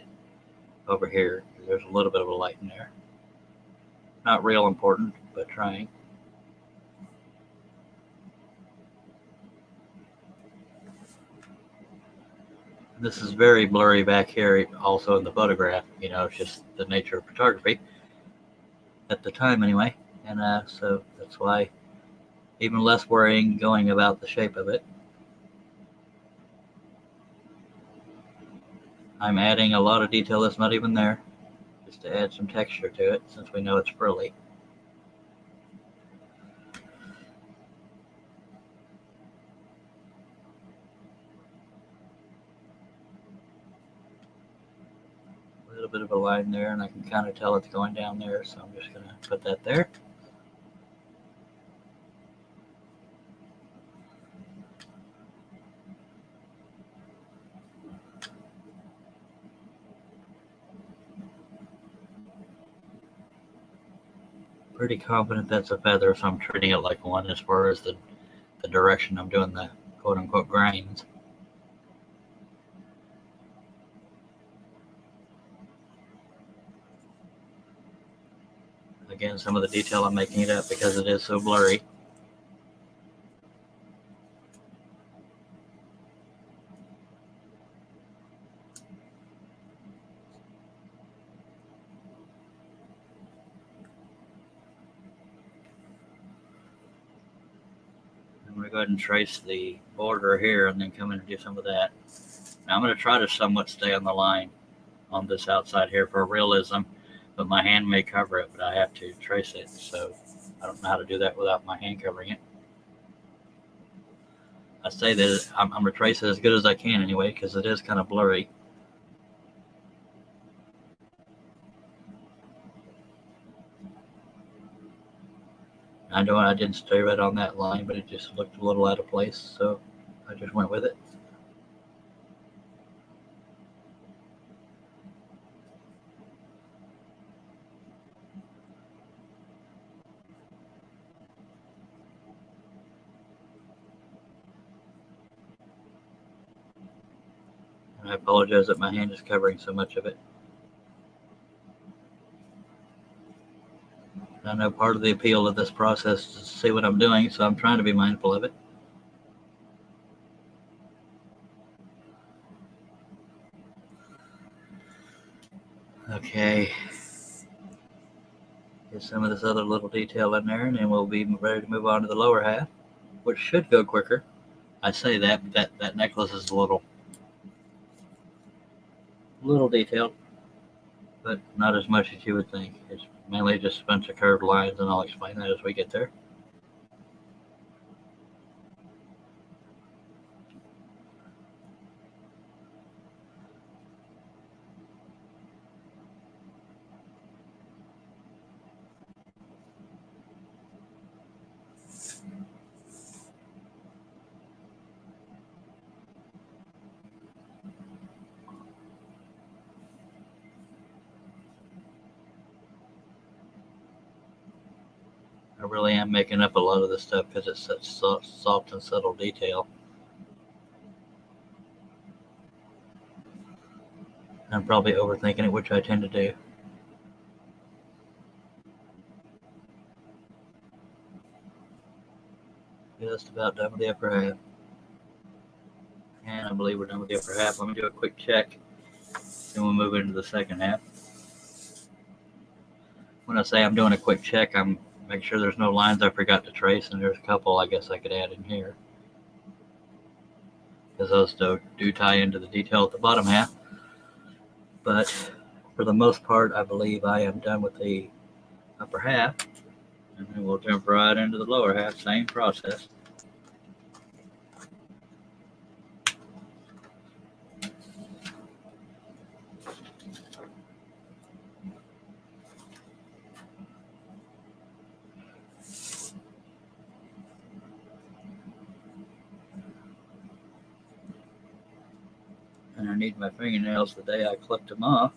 Speaker 1: over here. There's a little bit of a light in there. Not real important, but trying. This is very blurry back here, also in the photograph. It's just the nature of photography at the time, anyway. And so that's why even less worrying going about the shape of it. I'm adding a lot of detail that's not even there, just to add some texture to it, since we know it's frilly. A little bit of a line there, and I can kind of tell it's going down there, so I'm just going to put that there. Pretty confident that's a feather, so I'm treating it like one as far as the direction I'm doing the quote-unquote grains. Again, some of the detail I'm making it up because it is so blurry. I'm going to go ahead and trace the border here and then come in and do some of that. Now I'm going to try to somewhat stay on the line on this outside here for realism, but my hand may cover it, but I have to trace it, so I don't know how to do that without my hand covering it. I say that I'm going to trace it as good as I can anyway, because it is kind of blurry. I know I didn't stay right on that line, but it just looked a little out of place, so I just went with it. And I apologize that my hand is covering so much of it. I know part of the appeal of this process is to see what I'm doing, so I'm trying to be mindful of it. Okay. Get some of this other little detail in there, and then we'll be ready to move on to the lower half, which should go quicker. I say that, but that necklace is a little detailed, but not as much as you would think. It's mainly just a bunch of curved lines, and I'll explain that as we get there. I really am making up a lot of this stuff because it's such soft and subtle detail. I'm probably overthinking it, which I tend to do. Just about done with the upper half. And I believe we're done with the upper half. Let me do a quick check, then we'll move into the second half. When I say I'm doing a quick check, I'm making sure there's no lines I forgot to trace, and there's a couple I guess I could add in here, because those do tie into the detail at the bottom half. But for the most part, I believe I am done with the upper half, and then we'll jump right into the lower half, same process. need my fingernails the day I clipped them off.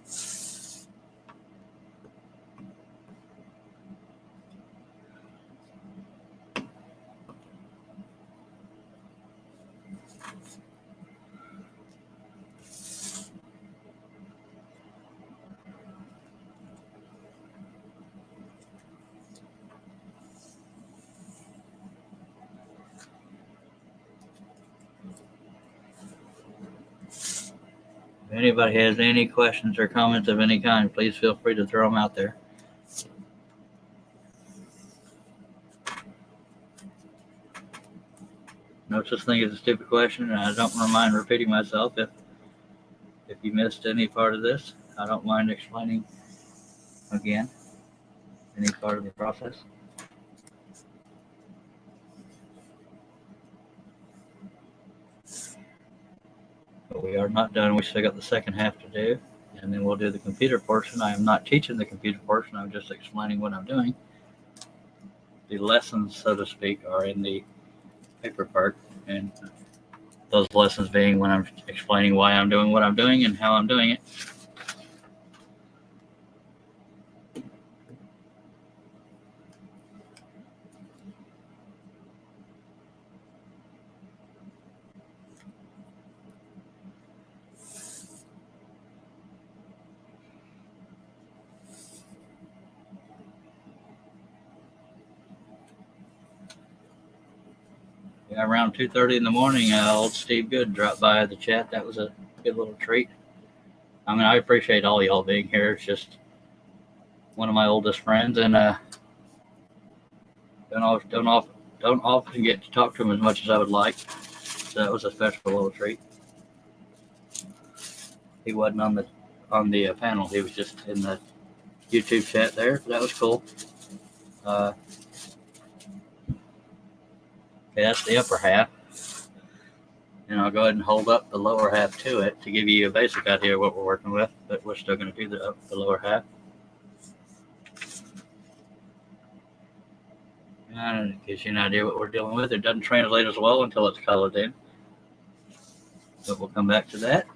Speaker 1: If anybody has any questions or comments of any kind, please feel free to throw them out there. No such thing as a stupid question, and I don't mind repeating myself if you missed any part of this. I don't mind explaining again any part of the process. But we are not done. We still got the second half to do, and then we'll do the computer portion. I am not teaching the computer portion. I'm just explaining what I'm doing. The lessons, so to speak, are in the paper part, and those lessons being when I'm explaining why I'm doing what I'm doing and how I'm doing it. Yeah, around 2:30 in the morning, old Steve Good dropped by the chat. That was a good little treat. I mean, I appreciate all y'all being here. It's just one of my oldest friends, and don't often get to talk to him as much as I would like. So that was a special little treat. He wasn't on the panel. He was just in the YouTube chat there. That was cool. Okay, that's the upper half. And I'll go ahead and hold up the lower half to it to give you a basic idea of what we're working with, but we're still going to do the lower half. And it gives you an idea what we're dealing with. It doesn't translate as well until it's colored in, but we'll come back to that.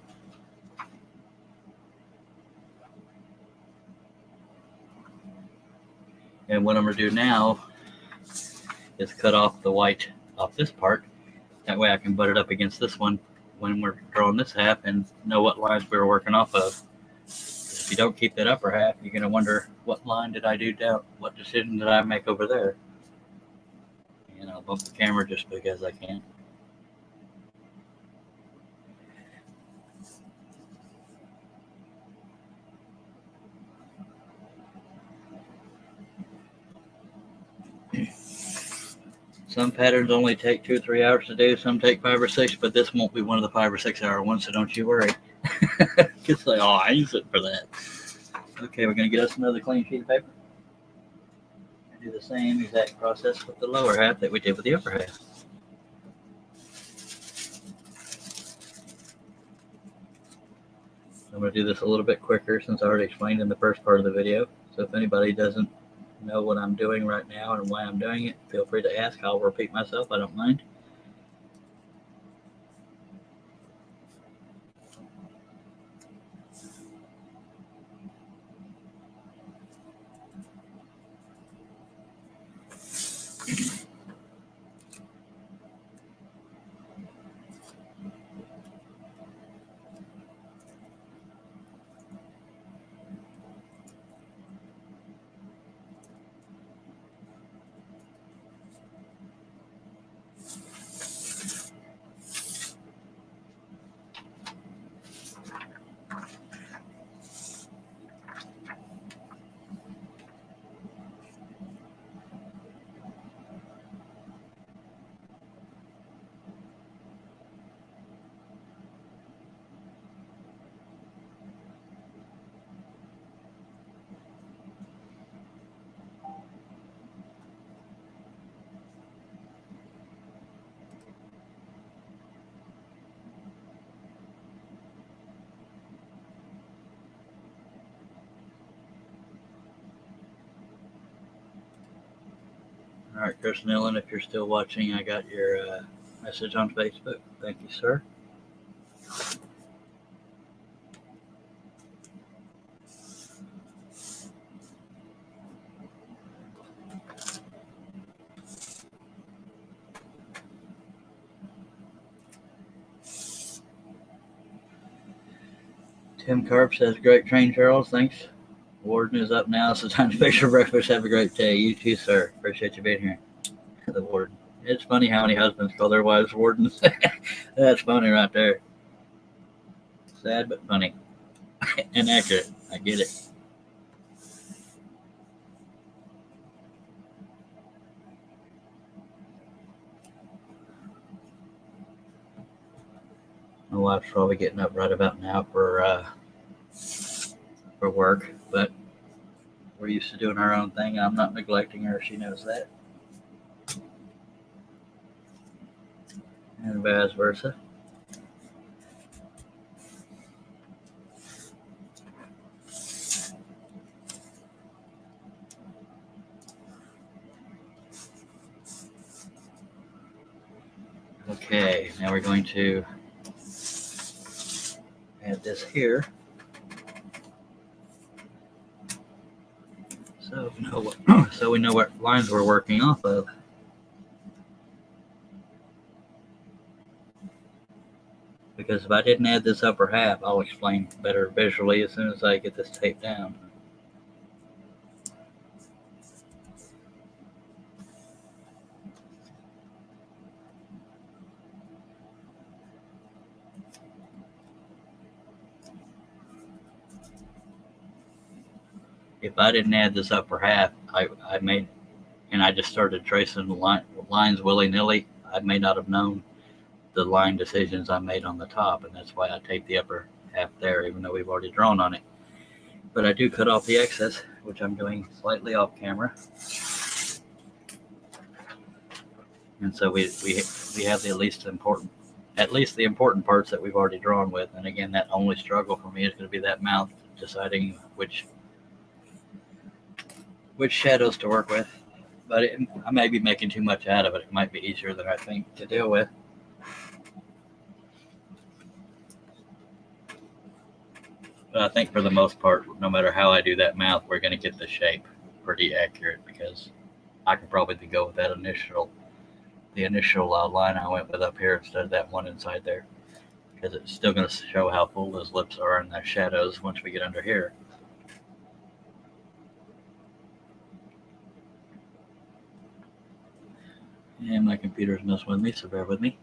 Speaker 1: And what I'm going to do now is cut off the white off this part. That way I can butt it up against this one when we're drawing this half and know what lines we were working off of. If you don't keep that upper half, you're going to wonder, what line did I do down? What decision did I make over there? And I'll bump the camera just because I can. Some patterns only take 2 or 3 hours to do. Some take 5 or 6, but this won't be one of the 5 or 6 hour ones, so don't you worry. It's like, oh, I use it for that. Okay, we're going to get us another clean sheet of paper. And do the same exact process with the lower half that we did with the upper half. I'm going to do this a little bit quicker since I already explained in the first part of the video. So if anybody doesn't know what I'm doing right now and why I'm doing it, feel free to ask. I'll repeat myself. I don't mind. All right, Chris Nillen, if you're still watching, I got your message on Facebook. Thank you, sir. Tim Carp says, great train, Charles. Thanks. Warden is up now, so time to fix your breakfast. Have a great day. You too, sir. Appreciate you being here. The warden. It's funny how many husbands call their wives wardens. That's funny right there. Sad but funny. And accurate. I get it. My wife's probably getting up right about now for work, but we're used to doing our own thing. I'm not neglecting her. She knows that. And vice versa. Okay, now we're going to add this here. So we know what lines we're working off of. Because if I didn't add this upper half, I'll explain better visually as soon as I get this tape down. If I didn't add this upper half, I made, and I just started tracing the lines willy-nilly, I may not have known the line decisions I made on the top, and that's why I taped the upper half there, even though we've already drawn on it. But I do cut off the excess, which I'm doing slightly off camera. And so we have the at least the important parts that we've already drawn with. And again, that only struggle for me is going to be that mouth, deciding which shadows to work with. But I may be making too much out of it. It might be easier than I think to deal with. But I think for the most part, no matter how I do that mouth, we're going to get the shape pretty accurate, because I can probably go with that initial line I went with up here instead of that one inside there, because it's still going to show how full those lips are and their shadows once we get under here. And my computer's messing with me, so bear with me.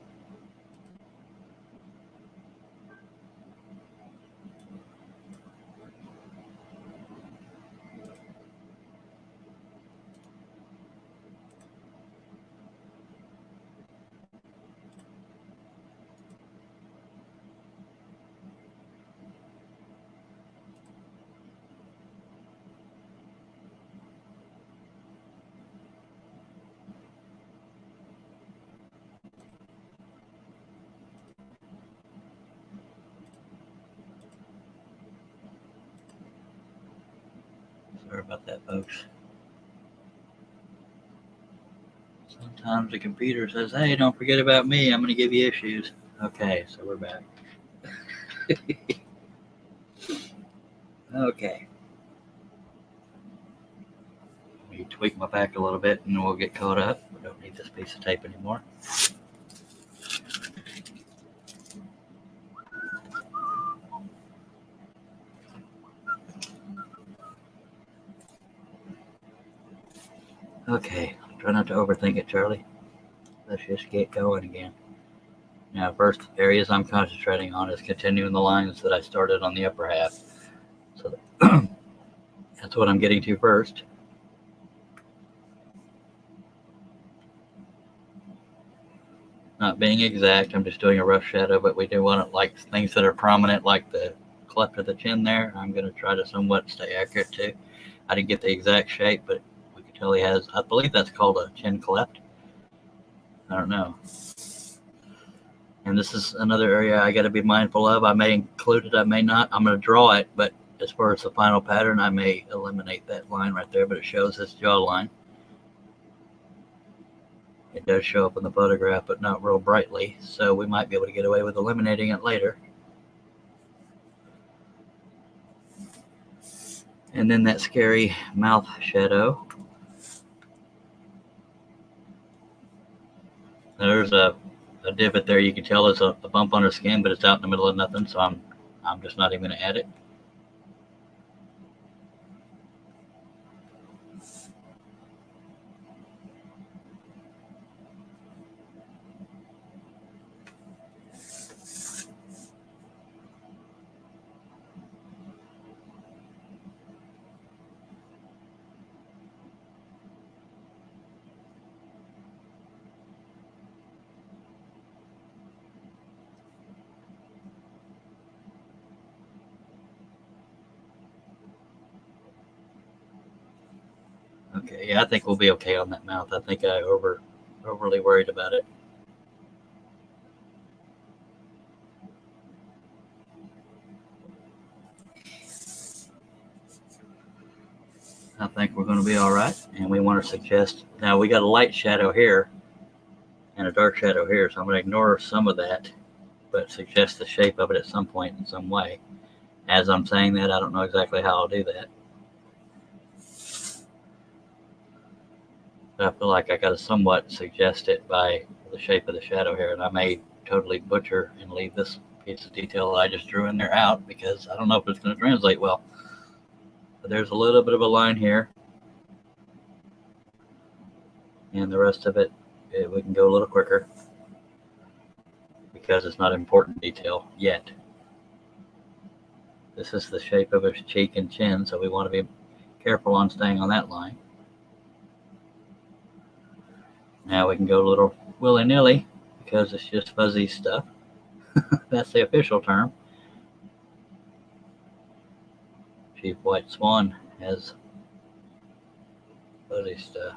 Speaker 1: Sorry about that, folks. Sometimes the computer says, hey, don't forget about me. I'm going to give you issues. Okay, so we're back. Okay. Let me tweak my back a little bit and we'll get caught up. We don't need this piece of tape anymore. Okay, try not to overthink it, Charlie. Let's just get going again. Now, first areas I'm concentrating on is continuing the lines that I started on the upper half. So that's what I'm getting to first. Not being exact, I'm just doing a rough shadow, but we do want it like things that are prominent, like the cleft of the chin there. I'm going to try to somewhat stay accurate too. I didn't get the exact shape, but we can tell he has, I believe that's called a chin cleft. I don't know. And this is another area I got to be mindful of. I may include it, I may not. I'm going to draw it, but as far as the final pattern, I may eliminate that line right there, but it shows this jawline. It does show up in the photograph, but not real brightly, so we might be able to get away with eliminating it later. And then that scary mouth shadow. There's a divot there. You can tell there's a bump on her skin, but it's out in the middle of nothing, so I'm I'm just not even going to add it. Okay, yeah, I think we'll be okay on that mouth. I think I overly worried about it. I think we're going to be all right. And we want to suggest, now we got a light shadow here and a dark shadow here, so I'm going to ignore some of that, but suggest the shape of it at some point in some way. As I'm saying that, I don't know exactly how I'll do that. But I feel like I got to somewhat suggest it by the shape of the shadow here, and I may totally butcher and leave this piece of detail that I just drew in there out because I don't know if it's going to translate well. But there's a little bit of a line here, and the rest of it, we can go a little quicker because it's not important detail yet. This is the shape of his cheek and chin, so we want to be careful on staying on that line. Now we can go a little willy-nilly because it's just fuzzy stuff. That's the official term. Chief White Swan has fuzzy stuff.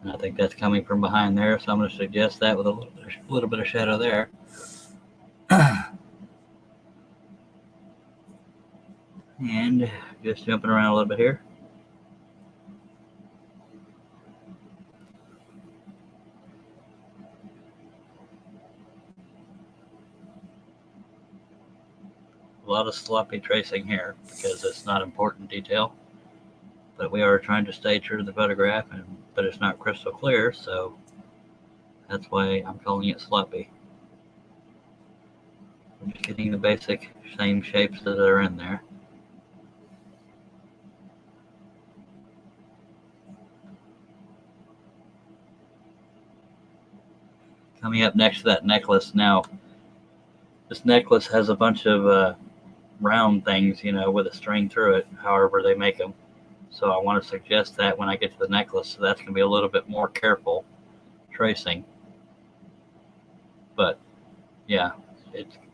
Speaker 1: And I think that's coming from behind there, so I'm going to suggest that with a little bit of shadow there. And just jumping around a little bit here. A lot of sloppy tracing here because it's not important detail, but we are trying to stay true to the photograph, but it's not crystal clear, so that's why I'm calling it sloppy. I'm just getting the basic same shapes that are in there. Coming up next to that necklace now, this necklace has a bunch of round things, with a string through it, however they make them. So I want to suggest that when I get to the necklace, so that's going to be a little bit more careful tracing. But yeah,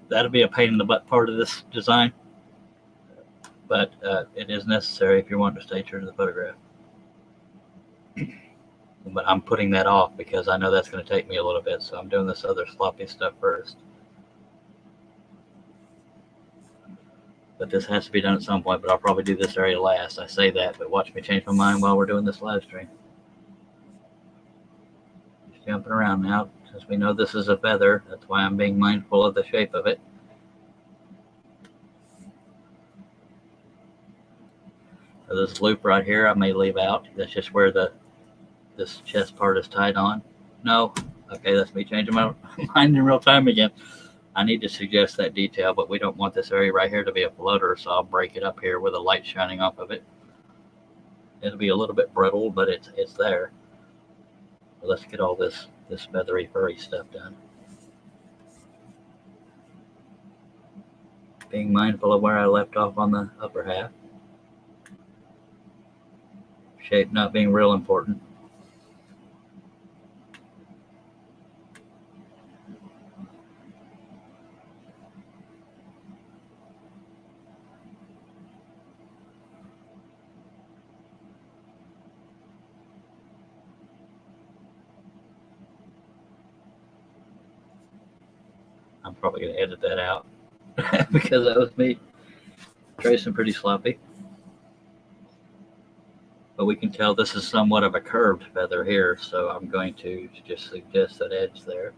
Speaker 1: that'll be a pain in the butt part of this design. But it is necessary if you want to stay true to the photograph. But I'm putting that off because I know that's going to take me a little bit, so I'm doing this other sloppy stuff first. But this has to be done at some point, but I'll probably do this area last. I say that, but watch me change my mind while we're doing this live stream. Just jumping around now, since we know this is a feather. That's why I'm being mindful of the shape of it. So this loop right here, I may leave out. That's just where this chest part is tied on. No, okay, that's me changing my mind in real time again. I need to suggest that detail, but we don't want this area right here to be a floater, so I'll break it up here with a light shining off of it. It'll be a little bit brittle, but it's there. So let's get all this feathery, furry stuff done. Being mindful of where I left off on the upper half. Shape not being real important. I'm probably going to edit that out because that was me tracing pretty sloppy. But we can tell this is somewhat of a curved feather here, so I'm going to just suggest that edge there.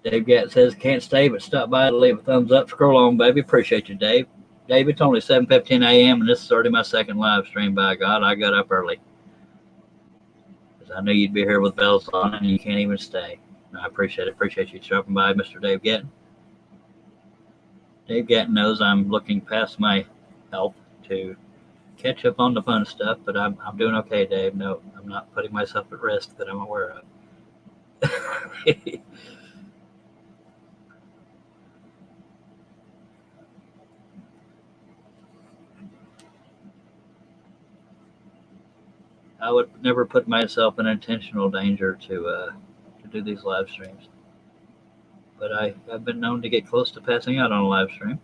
Speaker 1: Dave Gatt says, can't stay, but stop by to leave a thumbs up. Scroll on, baby. Appreciate you, Dave. Dave, it's only 7:15 a.m., and this is already my second live stream. By God, I got up early. Because I knew you'd be here with bells on, and you can't even stay. I appreciate it. Appreciate you stopping by, Mr. Dave Gatt. Dave Gatton knows I'm looking past my health to catch up on the fun stuff, but I'm doing okay, Dave. No, I'm not putting myself at risk that I'm aware of. I would never put myself in intentional danger to do these live streams, but I've been known to get close to passing out on a live stream.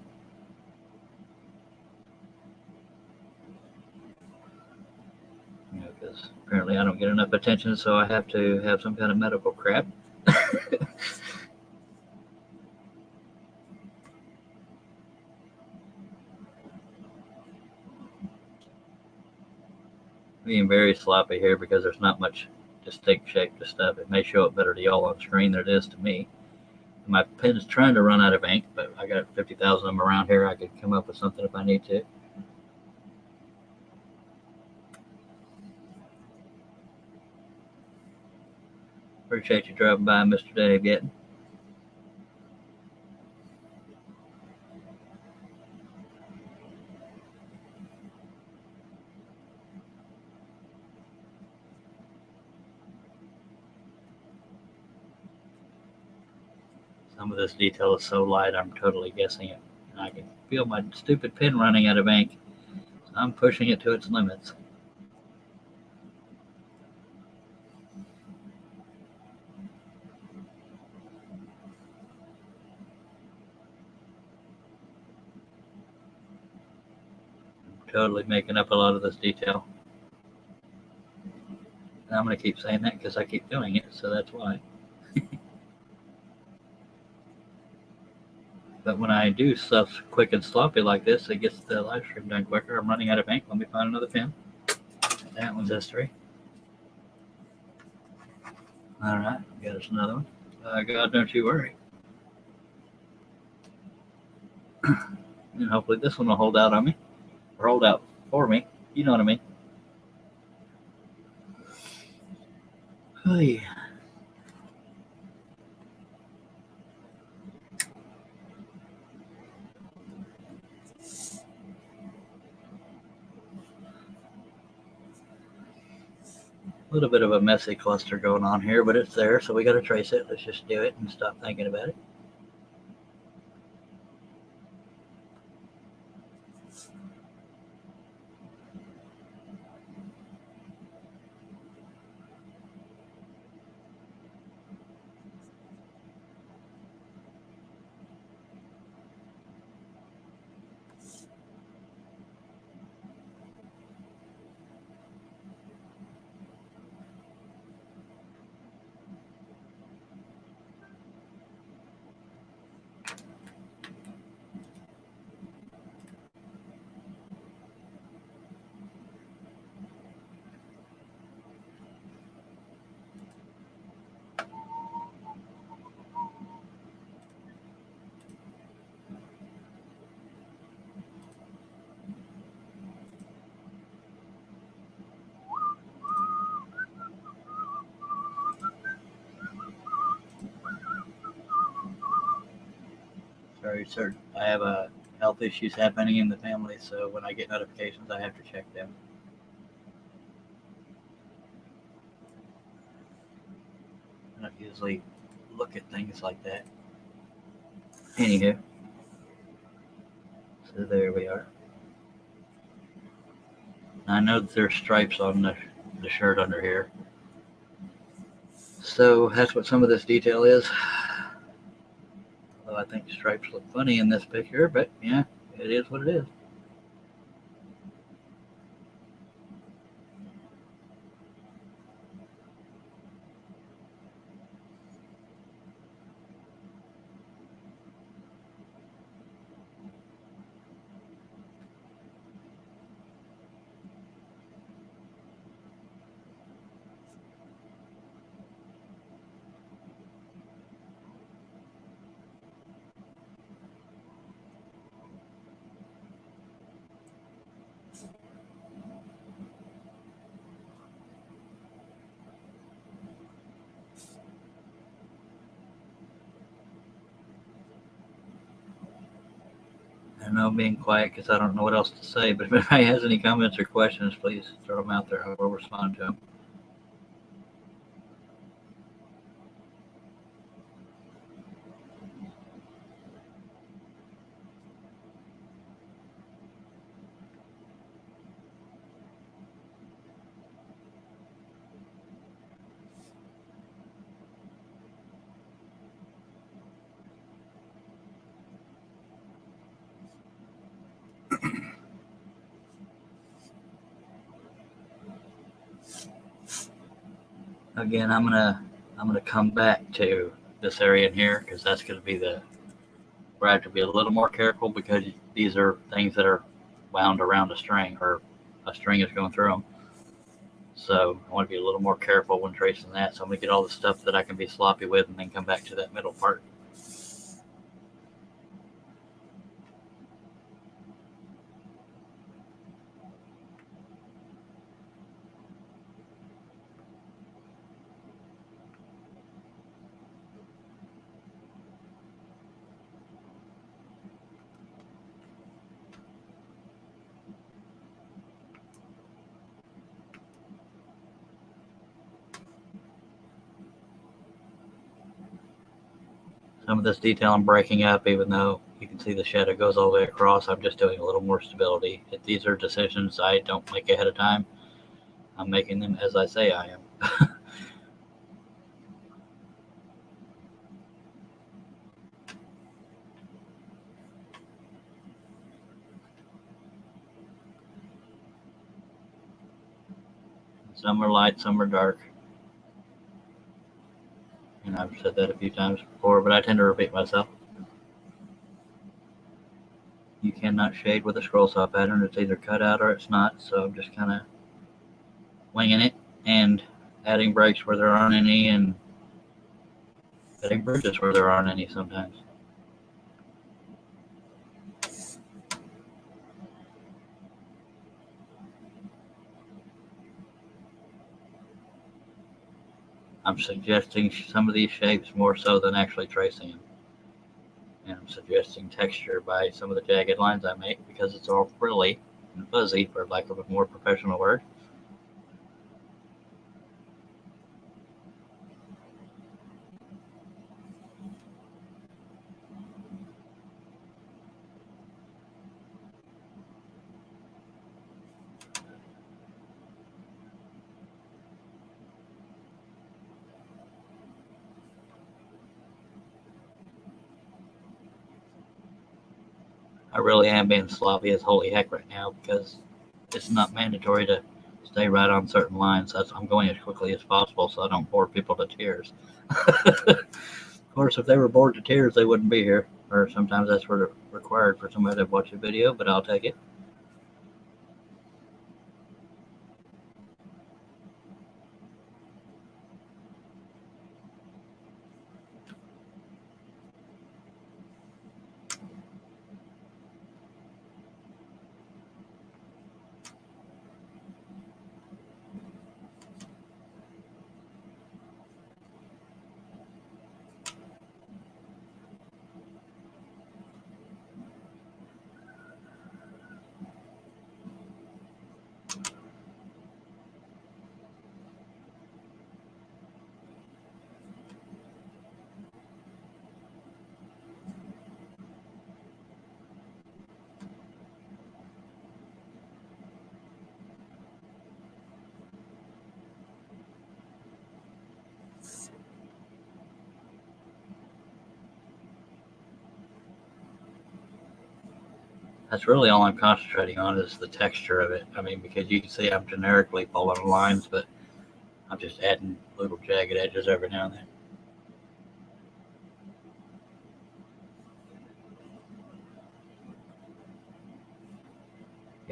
Speaker 1: Because apparently I don't get enough attention, so I have to have some kind of medical crap. Being very sloppy here because there's not much distinct shape to stuff. It may show up better to y'all on screen than it is to me. My pen's trying to run out of ink, but I got 50,000 of them around here. I could come up with something if I need to. Appreciate you driving by, Mr. Dave Gatton. Some of this detail is so light, I'm totally guessing it. And I can feel my stupid pen running out of ink. So I'm pushing it to its limits. I'm totally making up a lot of this detail. And I'm going to keep saying that because I keep doing it, so that's why. But when I do stuff quick and sloppy like this, it gets the live stream done quicker. I'm running out of ink. Let me find another pen. That one's history. All right, got us another one. God, don't you worry. And hopefully this one will hold out on me, or hold out for me. You know what I mean. Oh, yeah. A little bit of a messy cluster going on here, but it's there, so we got to trace it. Let's just do it and stop thinking about it. Sorry, sir. I have health issues happening in the family, so when I get notifications, I have to check them. I don't usually look at things like that. Anywho, so there we are. I know that there's stripes on the shirt under here. So that's what some of this detail is. Although I think stripes look funny in this picture, but yeah, it is what it is. I know I'm being quiet because I don't know what else to say, but if anybody has any comments or questions, please throw them out there. I will respond to them. Again, I'm gonna come back to this area in here because that's gonna be where I have to be a little more careful because these are things that are wound around a string or a string is going through them. So I want to be a little more careful when tracing that. So I'm gonna get all the stuff that I can be sloppy with and then come back to that middle part. Some of this detail I'm breaking up, even though you can see the shadow goes all the way across. I'm just doing a little more stability. If these are decisions I don't make ahead of time, I'm making them as I say I am. Some are light, some are dark. And I've said that a few times before, but I tend to repeat myself. You cannot shade with a scroll saw pattern. It's either cut out or it's not. So I'm just kind of winging it and adding breaks where there aren't any and adding bridges where there aren't any sometimes. I'm suggesting some of these shapes more so than actually tracing them. And I'm suggesting texture by some of the jagged lines I make because it's all frilly and fuzzy, for lack of a more professional word. I really am being sloppy as holy heck right now because it's not mandatory to stay right on certain lines. I'm going as quickly as possible so I don't bore people to tears. Of course, if they were bored to tears, they wouldn't be here. Or sometimes that's what required for somebody to watch a video, but I'll take it. That's really all I'm concentrating on is the texture of it. I mean, because you can see I'm generically following lines, but I'm just adding little jagged edges every now and then.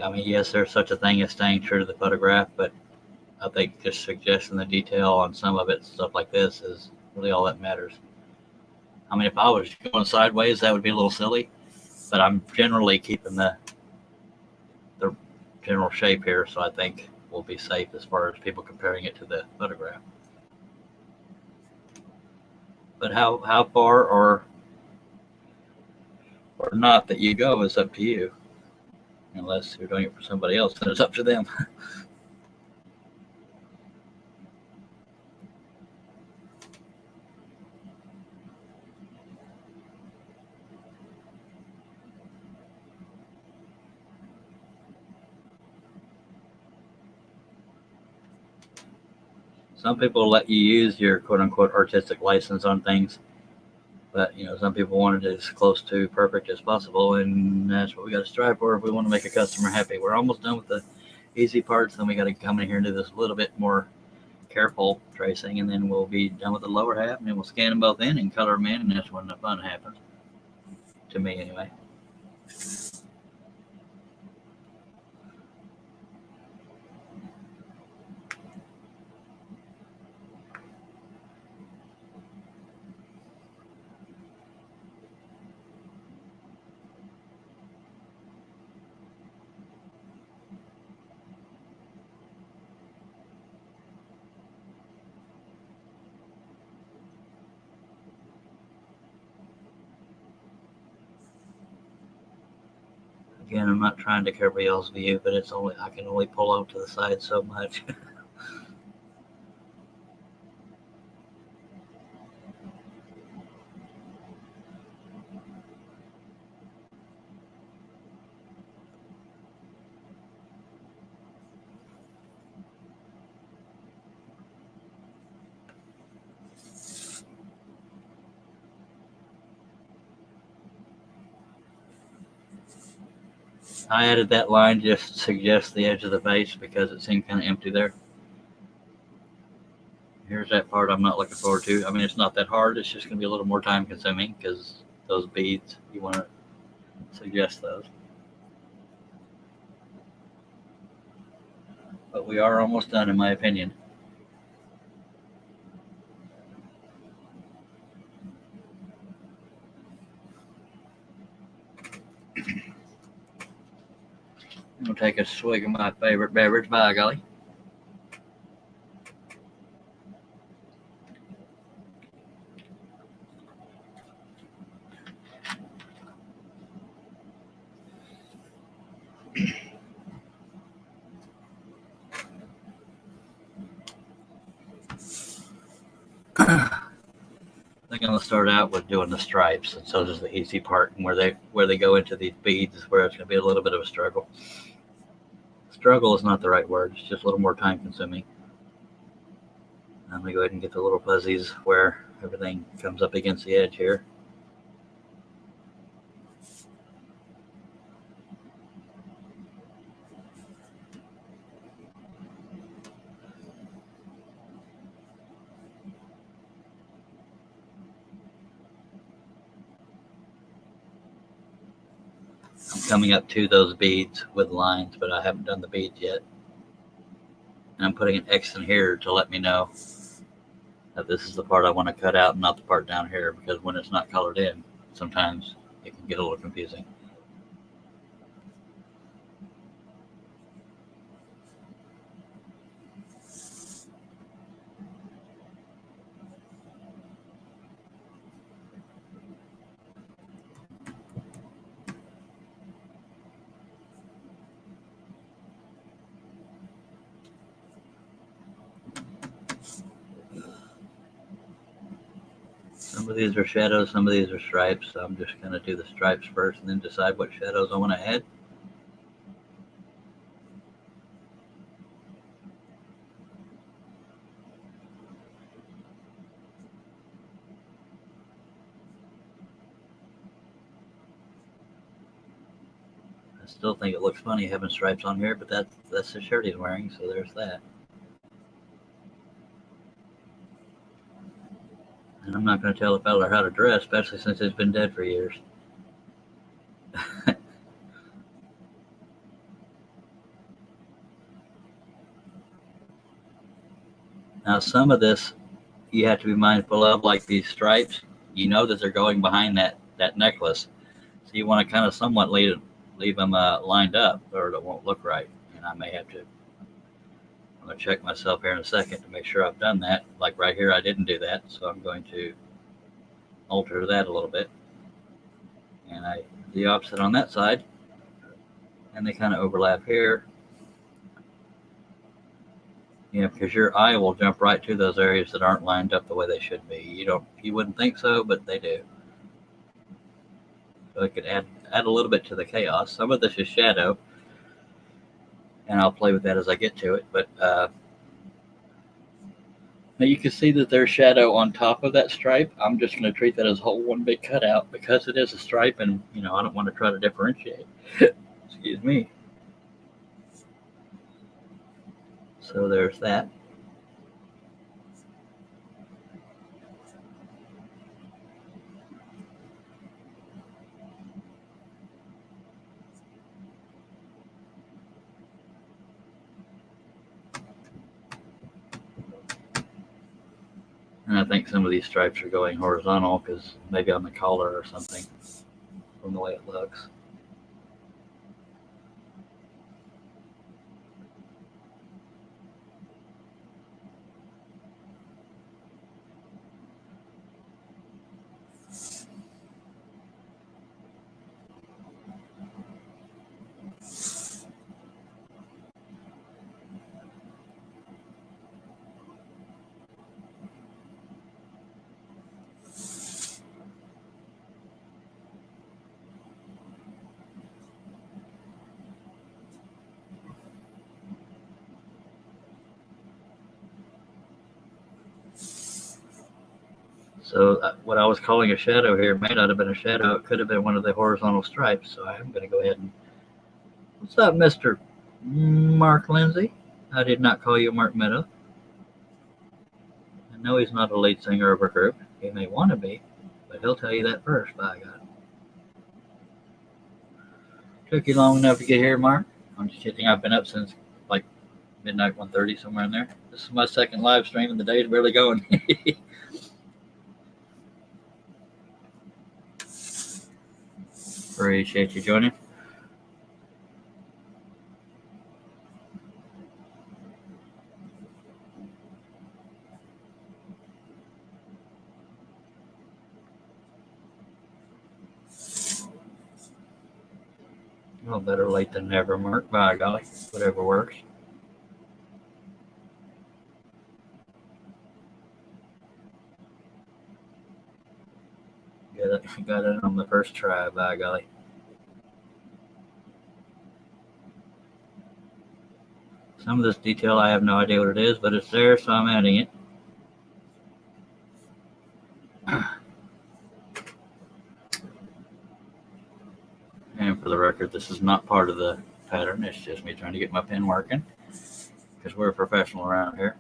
Speaker 1: I mean, yes, there's such a thing as staying true to the photograph, but I think just suggesting the detail on some of it, stuff like this, is really all that matters. I mean, if I was going sideways, that would be a little silly, but I'm generally keeping the general shape here, so I think we'll be safe as far as people comparing it to the photograph. But how far or or not that you go is up to you. Unless you're doing it for somebody else, then it's up to them. Some people let you use your quote unquote artistic license on things, but some people want it as close to perfect as possible, and that's what we got to strive for if we want to make a customer happy. We're almost done with the easy parts, then we got to come in here and do this a little bit more careful tracing, and then we'll be done with the lower half, and then we'll scan them both in and color them in, and that's when the fun happens. To me, anyway. Again, I'm not trying to cover y'all's view, but I can only pull out to the side so much. I added that line just to suggest the edge of the face because it seemed kind of empty there. Here's that part I'm not looking forward to. I mean, it's not that hard. It's just going to be a little more time consuming because those beads, you want to suggest those. But we are almost done, in my opinion. I'm going to take a swig of my favorite beverage, by golly. I think I'm going to start out with doing the stripes, and so does the easy part, and where they go into these beads is where it's going to be a little bit of a struggle. Struggle is not the right word. It's just a little more time consuming. I'm going to go ahead and get the little fuzzies where everything comes up against the edge here. I'm coming up to those beads with lines, but I haven't done the beads yet. And I'm putting an X in here to let me know that this is the part I want to cut out and not the part down here, because when it's not colored in, sometimes it can get a little confusing. Some of these are shadows, some of these are stripes. So I'm just going to do the stripes first and then decide what shadows I want to add. I still think it looks funny having stripes on here, but that's the shirt he's wearing, so there's that. And I'm not going to tell a fella how to dress, especially since he's been dead for years. Now, some of this you have to be mindful of, like these stripes. You know that they're going behind that necklace, so you want to kind of somewhat leave them lined up, or it won't look right. And I may have to. I'm going to check myself here in a second to make sure I've done that. Like right here, I didn't do that, so I'm going to alter that a little bit. And I the opposite on that side, and they kind of overlap here. Because your eye will jump right to those areas that aren't lined up the way they should be. You wouldn't think so, but they do. So it could add a little bit to the chaos. Some of this is shadow, and I'll play with that as I get to it. But now you can see that there's shadow on top of that stripe. I'm just going to treat that as a whole one big cutout because it is a stripe, and I don't want to try to differentiate. Excuse me. So there's that. And I think some of these stripes are going horizontal because maybe on the collar or something from the way it looks. So what I was calling a shadow here may not have been a shadow. It could have been one of the horizontal stripes. So I'm going to go ahead and... What's up, Mr. Mark Lindsay? I did not call you Mark Meadow. I know he's not a lead singer of a group. He may want to be, but he'll tell you that first, by God. Took you long enough to get here, Mark? I'm just kidding. I've been up since like midnight, 1:30, somewhere in there. This is my second live stream, and the day's barely going. Appreciate you joining. Well, better late than never, Mark. By golly, whatever works. Got it on the first try, by golly. Some of this detail, I have no idea what it is, but it's there, so I'm adding it. And for the record, this is not part of the pattern. It's just me trying to get my pen working because we're a professional around here.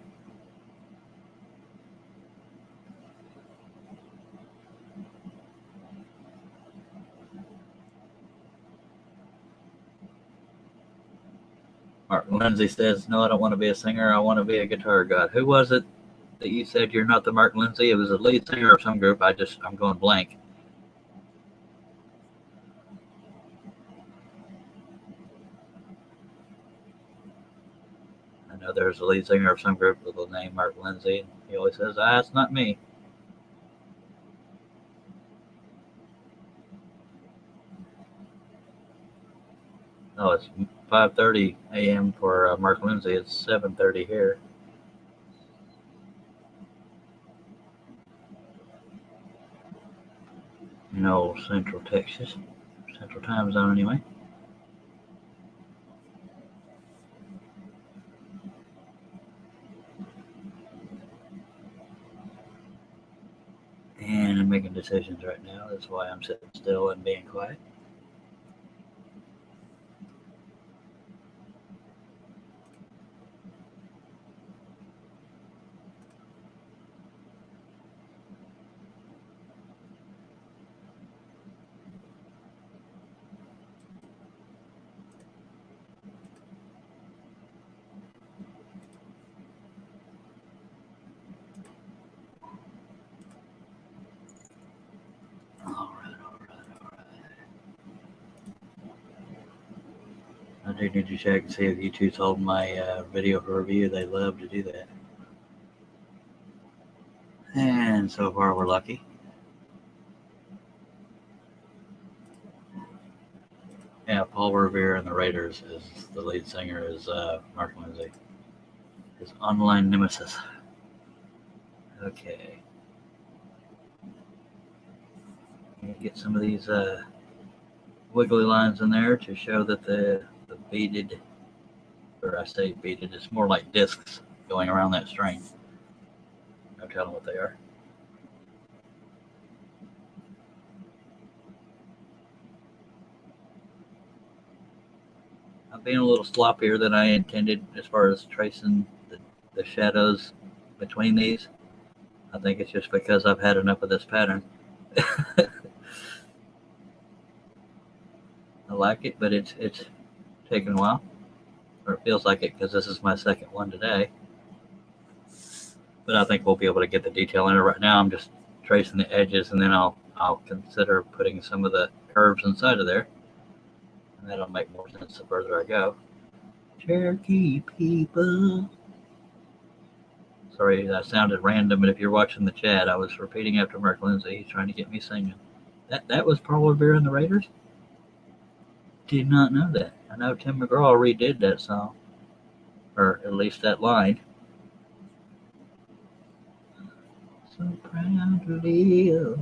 Speaker 1: Mark Lindsay says, no, I don't want to be a singer. I want to be a guitar god. Who was it that you said you're not the Mark Lindsay? It was a lead singer of some group. I'm going blank. I know there's a lead singer of some group with the name Mark Lindsay. He always says, it's not me. Oh, it's 5:30 a.m. for Mark Lindsay. It's 7:30 here. No, Central Texas. Central time zone, anyway. And I'm making decisions right now. That's why I'm sitting still and being quiet. I do need to check and see if YouTube's holding my video for review. They love to do that. And so far, we're lucky. Paul Revere and the Raiders is the lead singer is Mark Lindsay, his online nemesis. Okay. Get some of these wiggly lines in there to show that the beaded, or I say beaded, it's more like discs going around that string. No telling what they are. I'm being a little sloppier than I intended as far as tracing the shadows between these. I think it's just because I've had enough of this pattern. I like it, but it's taken a while, or it feels like it because this is my second one today. But I think we'll be able to get the detail in it. Right now I'm just tracing the edges, and then I'll consider putting some of the curves inside of there, and that'll make more sense the further I go. Cherokee people. Sorry, that sounded random, but if you're watching the chat, I was repeating after Mark Lindsay. He's trying to get me singing. That was Paul Revere and the Raiders? Did not know that. I know Tim McGraw redid that song, or at least that line. So proud to live.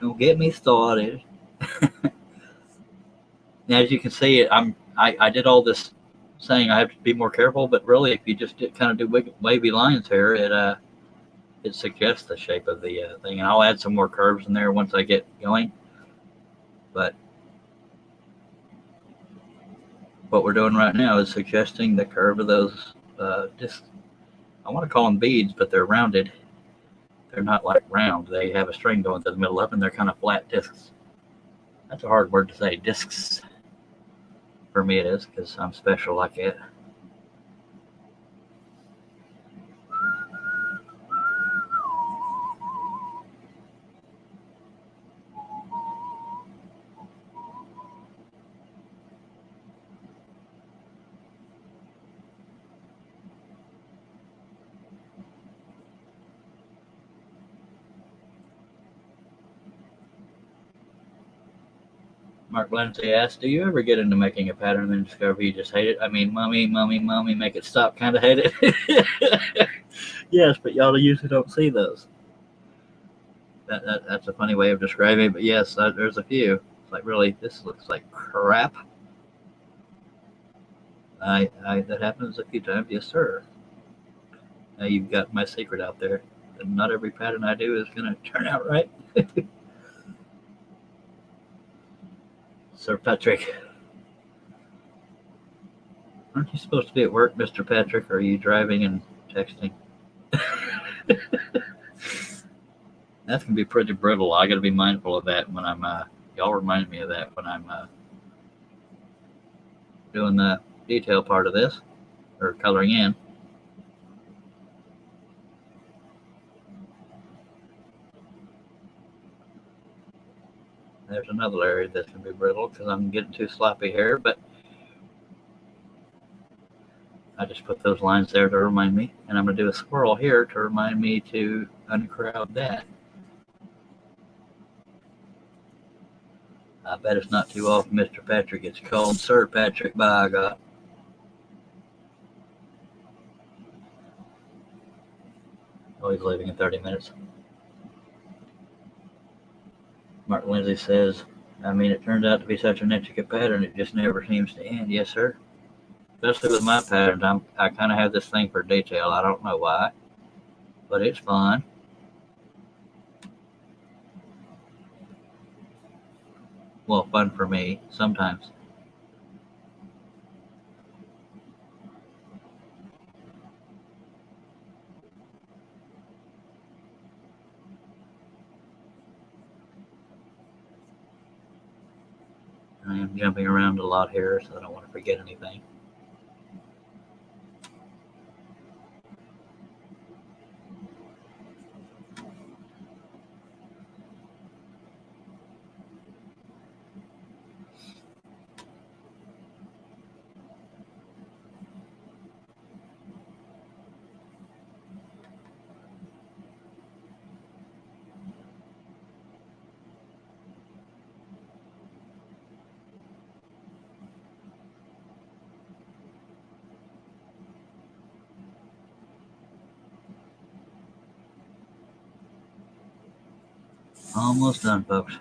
Speaker 1: Don't get me started. As you can see, I did all this saying I have to be more careful, but really, if you just kind of do wavy lines here, it suggests the shape of the thing. And I'll add some more curves in there once I get going. But what we're doing right now is suggesting the curve of those discs. I want to call them beads, but they're rounded. They're not like round. They have a string going through the middle of them, and they're kind of flat discs. That's a hard word to say, discs. For me it is, because I'm special like it. Mark Lindsay asked, do you ever get into making a pattern and then discover you just hate it? I mean, mommy, make it stop, kind of hate it. Yes, but y'all usually don't see those. That's a funny way of describing it, but yes, there's a few. It's like, really, this looks like crap. That happens a few times, yes, sir. Now you've got my secret out there. And not every pattern I do is going to turn out right. Sir Patrick. Aren't you supposed to be at work, Mr. Patrick? Or are you driving and texting? That's going to be pretty brittle. I got to be mindful of that when I'm, y'all remind me of that when I'm doing the detail part of this, or coloring in. There's another area that's going to be brittle because I'm getting too sloppy here, but I just put those lines there to remind me, and I'm going to do a swirl here to remind me to uncrowd that. I bet it's not too often Mr. Patrick gets called Sir Patrick, by God. Oh, he's leaving in 30 minutes. Mark Lindsay says, I mean, it turns out to be such an intricate pattern, it just never seems to end. Yes, sir. Especially with my patterns, I kind of have this thing for detail. I don't know why, but it's fun. Well, fun for me, sometimes. I am jumping around a lot here, so I don't want to forget anything. Almost done, folks.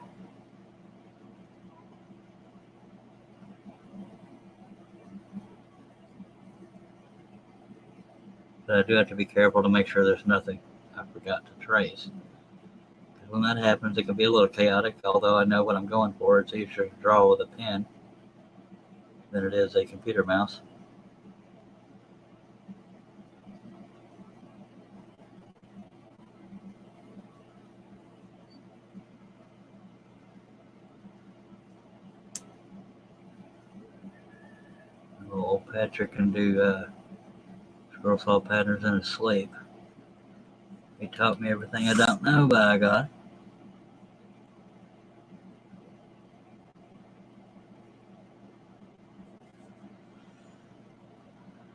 Speaker 1: But I do have to be careful to make sure there's nothing I forgot to trace. Because when that happens, it can be a little chaotic, although I know what I'm going for. It's easier to draw with a pen than it is a computer mouse. Little old Patrick can do scroll saw patterns in his sleep. He taught me everything I don't know, by God.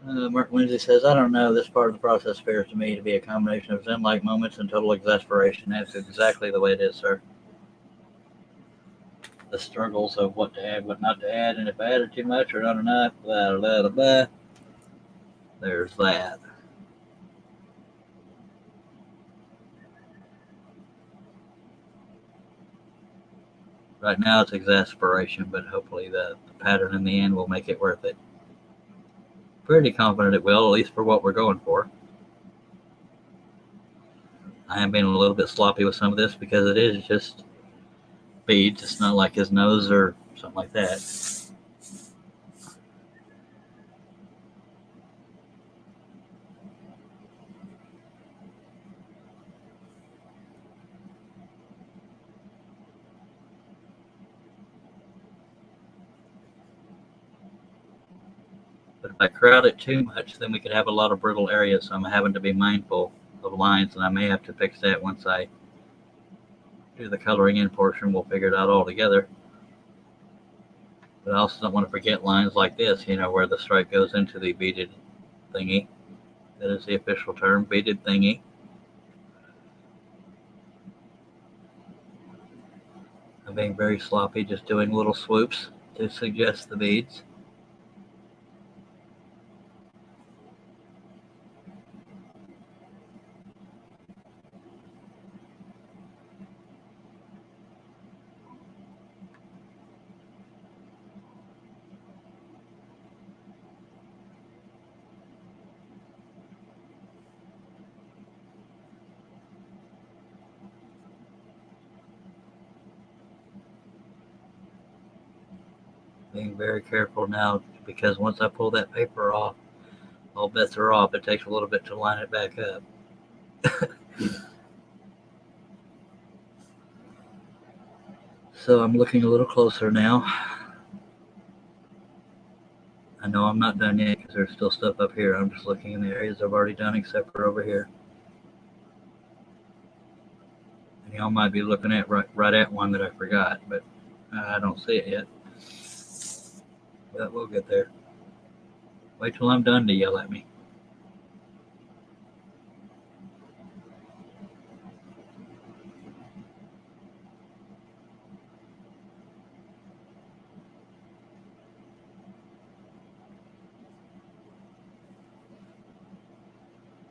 Speaker 1: Mark Lindsay says, I don't know. This part of the process appears to me to be a combination of zen-like moments and total exasperation. That's exactly the way it is, sir. The struggles of what to add, what not to add, and if I added too much or not enough, blah, blah, blah, blah. There's that. Right now it's exasperation, but hopefully the pattern in the end will make it worth it. Pretty confident it will, at least for what we're going for. I am being a little bit sloppy with some of this because it is just beads. It's not like his nose or something like that. But if I crowd it too much, then we could have a lot of brittle areas. So I'm having to be mindful of lines, and I may have to fix that once I do the coloring in portion. We'll figure it out all together. But I also don't want to forget lines like this, where the stripe goes into the beaded thingy. That is the official term, beaded thingy. I'm being very sloppy, just doing little swoops to suggest the beads. Being very careful now because once I pull that paper off, all bets are off. It takes a little bit to line it back up. So I'm looking a little closer now. I know I'm not done yet because there's still stuff up here. I'm just looking in the areas I've already done except for over here. And y'all might be looking at right at one that I forgot, but I don't see it yet. But we'll get there. Wait till I'm done to yell at me.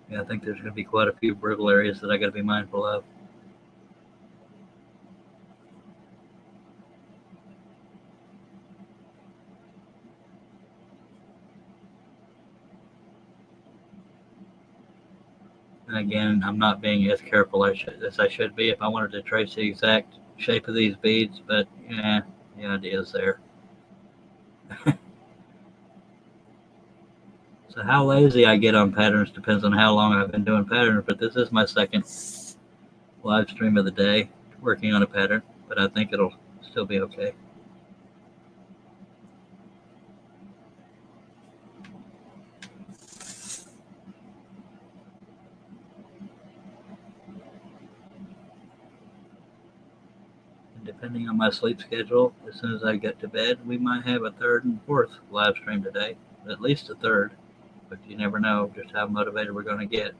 Speaker 1: Yeah, I think there's going to be quite a few brittle areas that I got to be mindful of. And again, I'm not being as careful as I should be if I wanted to trace the exact shape of these beads, but yeah, the idea is there. So how lazy I get on patterns depends on how long I've been doing patterns, but this is my second live stream of the day working on a pattern, but I think it'll still be okay. And depending on my sleep schedule, as soon as I get to bed, we might have a third and fourth live stream today, at least a third, but you never know just how motivated we're going to get.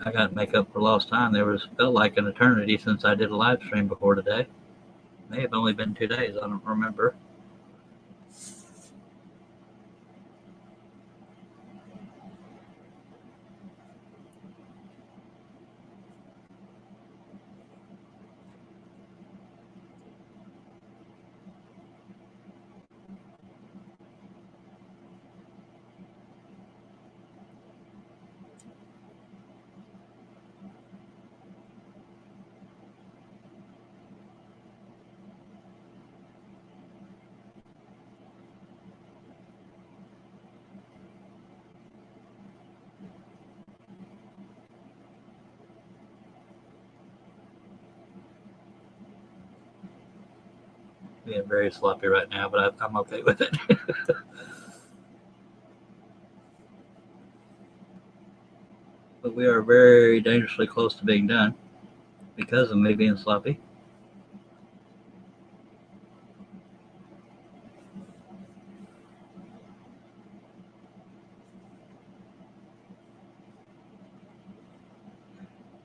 Speaker 1: I got to make up for lost time. Felt like an eternity since I did a live stream before today. May have only been 2 days. I don't remember. being very sloppy right now, but I'm okay with it. But we are very dangerously close to being done because of me being sloppy.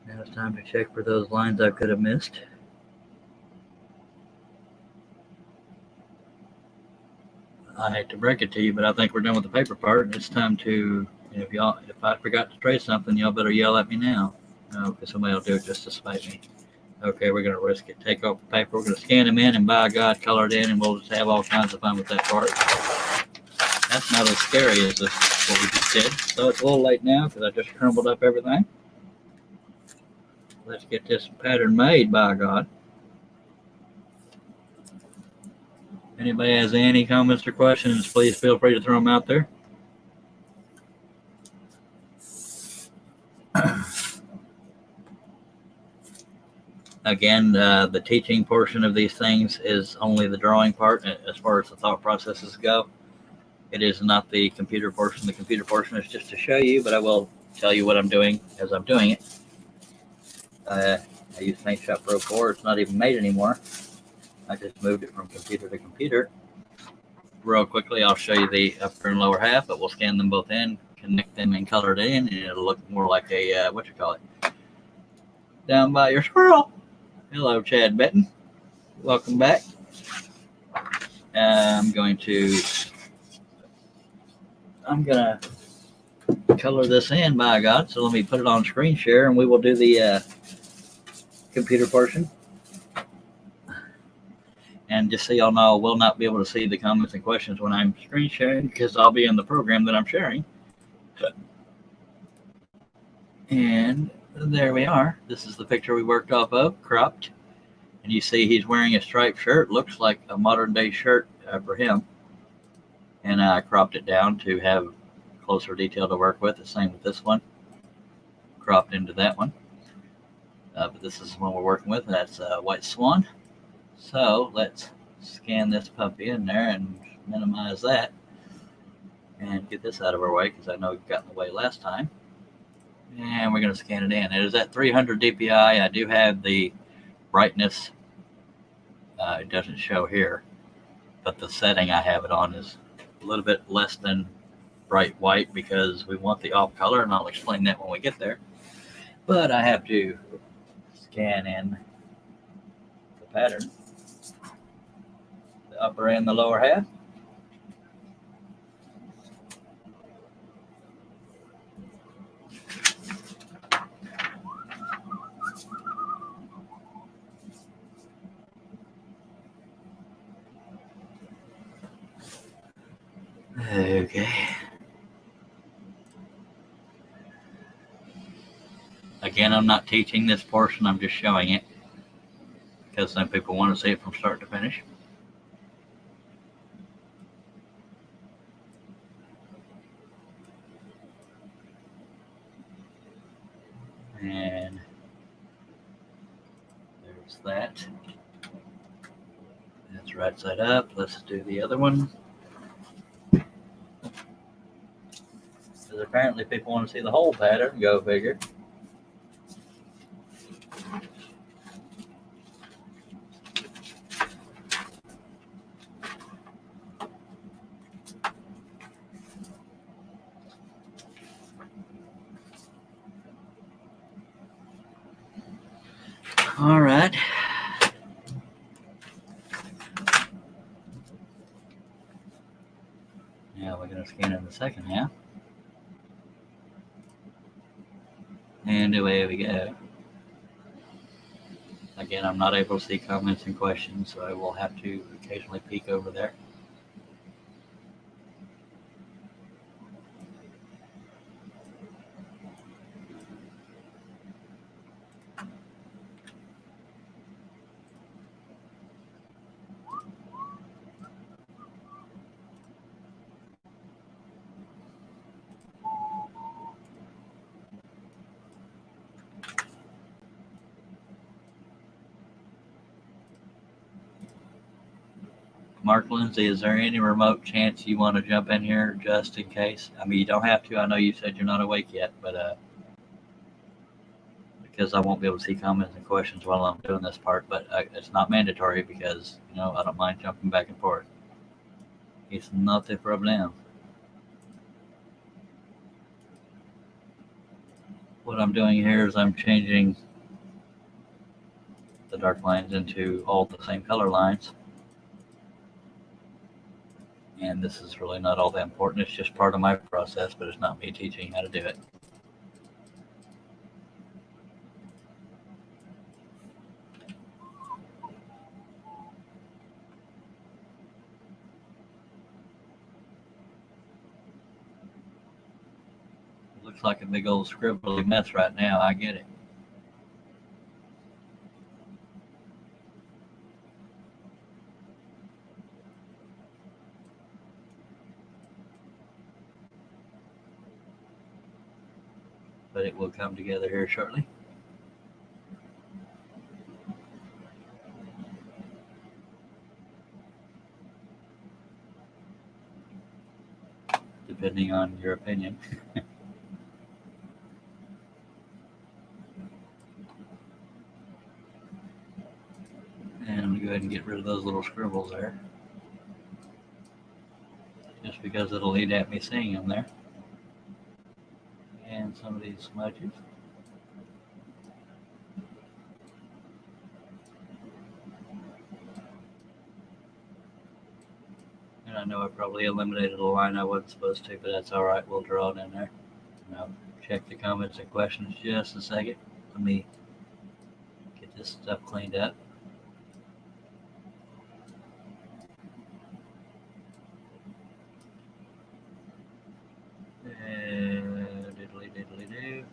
Speaker 1: Now it's time to check for those lines I could have missed. I hate to break it to you, but I think we're done with the paper part, and it's time to. If I forgot to trace something, y'all better yell at me now. No, because somebody will do it just to spite me. Okay, we're gonna risk it. Take off the paper. We're gonna scan them in, and by God, color it in, and we'll just have all kinds of fun with that part. That's not as scary as what we just did. So it's a little late now because I just crumbled up everything. Let's get this pattern made, by God. Anybody has any comments or questions, please feel free to throw them out there. Again, the teaching portion of these things is only the drawing part as far as the thought processes go. It is not the computer portion. The computer portion is just to show you, but I will tell you what I'm doing as I'm doing it. I use PaintShop Pro 4. It's not even made anymore. I just moved it from computer to computer. Real quickly, I'll show you the upper and lower half, but we'll scan them both in, connect them and color it in, and it'll look more like a, down by your squirrel. Hello, Chad Benton. Welcome back. I'm going to color this in, by God. So let me put it on screen share, and we will do the computer portion. And just so y'all know, I will not be able to see the comments and questions when I'm screen sharing because I'll be in the program that I'm sharing. And there we are. This is the picture we worked off of, cropped. And you see he's wearing a striped shirt. Looks like a modern day shirt for him. And I cropped it down to have closer detail to work with. The same with this one. Cropped into that one. But this is the one we're working with. And that's White Swan. So let's scan this puppy in there and minimize that. And get this out of our way because I know it got in the way last time. And we're going to scan it in. It is at 300 dpi. I do have the brightness. It doesn't show here, but the setting I have it on is a little bit less than bright white because we want the off color, and I'll explain that when we get there. But I have to scan in the pattern, the upper and the lower half. Okay. Again, I'm not teaching this portion, I'm just showing it because some people want to see it from start to finish. And there's that. That's right side up. Let's do the other one. Because apparently people want to see the whole pattern. Go figure. All right. Now we're going to scan in the second half. And away we go. Again, I'm not able to see comments and questions, so I will have to occasionally peek over there. Mark Lindsay, is there any remote chance you want to jump in here just in case? I mean, you don't have to. I know you said you're not awake yet, but because I won't be able to see comments and questions while I'm doing this part, but it's not mandatory because, I don't mind jumping back and forth. It's not a problem. What I'm doing here is I'm changing the dark lines into all the same color lines. And this is really not all that important. It's just part of my process, but it's not me teaching how to do it. It looks like a big old scribbly mess right now. I get it. But it will come together here shortly. Depending on your opinion. And I'm going to go ahead and get rid of those little scribbles there. Just because it'll eat at me seeing them there. And some of these smudges. And I know I probably eliminated a line I wasn't supposed to, but that's all right. We'll draw it in there. And I'll check the comments and questions just a second. Let me get this stuff cleaned up. Diddly-diddly-do.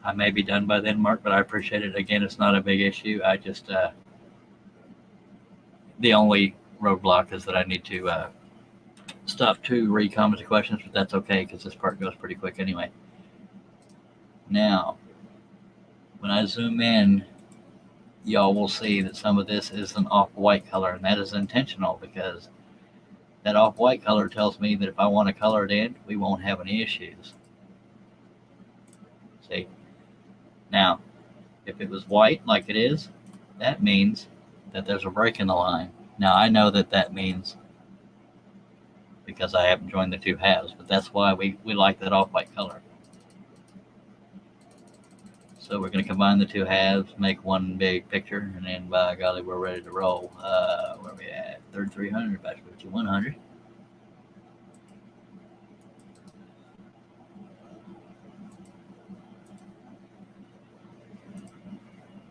Speaker 1: I may be done by then, Mark, but I appreciate it. Again, it's not a big issue. I just, the only roadblock is that I need to stop to read comments and questions, but that's okay because this part goes pretty quick anyway. Now, when I zoom in, y'all will see that some of this is an off-white color, and that is intentional because that off-white color tells me that if I want to color it in, we won't have any issues. See? Now, if it was white like it is, that means that there's a break in the line. Now, I know that that means because I haven't joined the two halves, but that's why we like that off-white color. So we're going to combine the two halves, make one big picture, and then by golly, we're ready to roll. Where are we at? 3300 by 5100.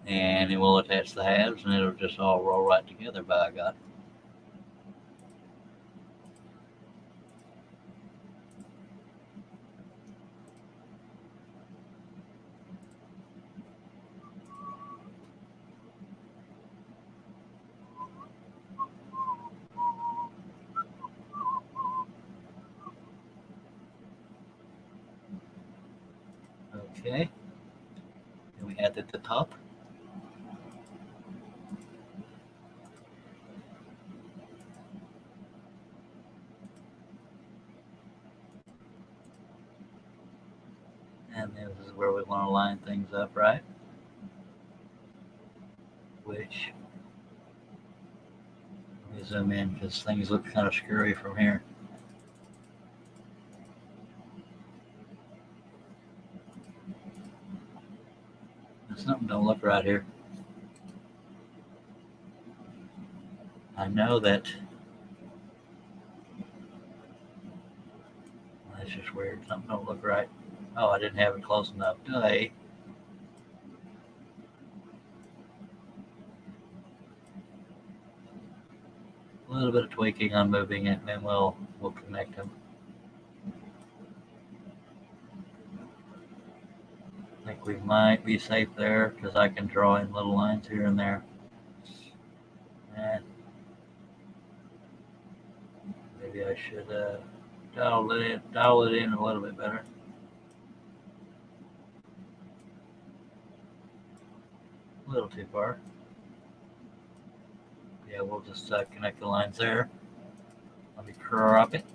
Speaker 1: And then we'll attach the halves, and it'll just all roll right together by God. Okay. And we add at the top. And this is where we want to line things up, right? Which, let me zoom in because things look kind of screwy from here. Something don't look right here. I know that. That's just weird. Something don't look right. Oh, I didn't have it close enough. A little bit of tweaking on moving it, and then we'll connect them. I think we might be safe there because I can draw in little lines here and there. And maybe I should dial it in a little bit better. A little too far. Yeah, we'll just connect the lines there. Let me crop it.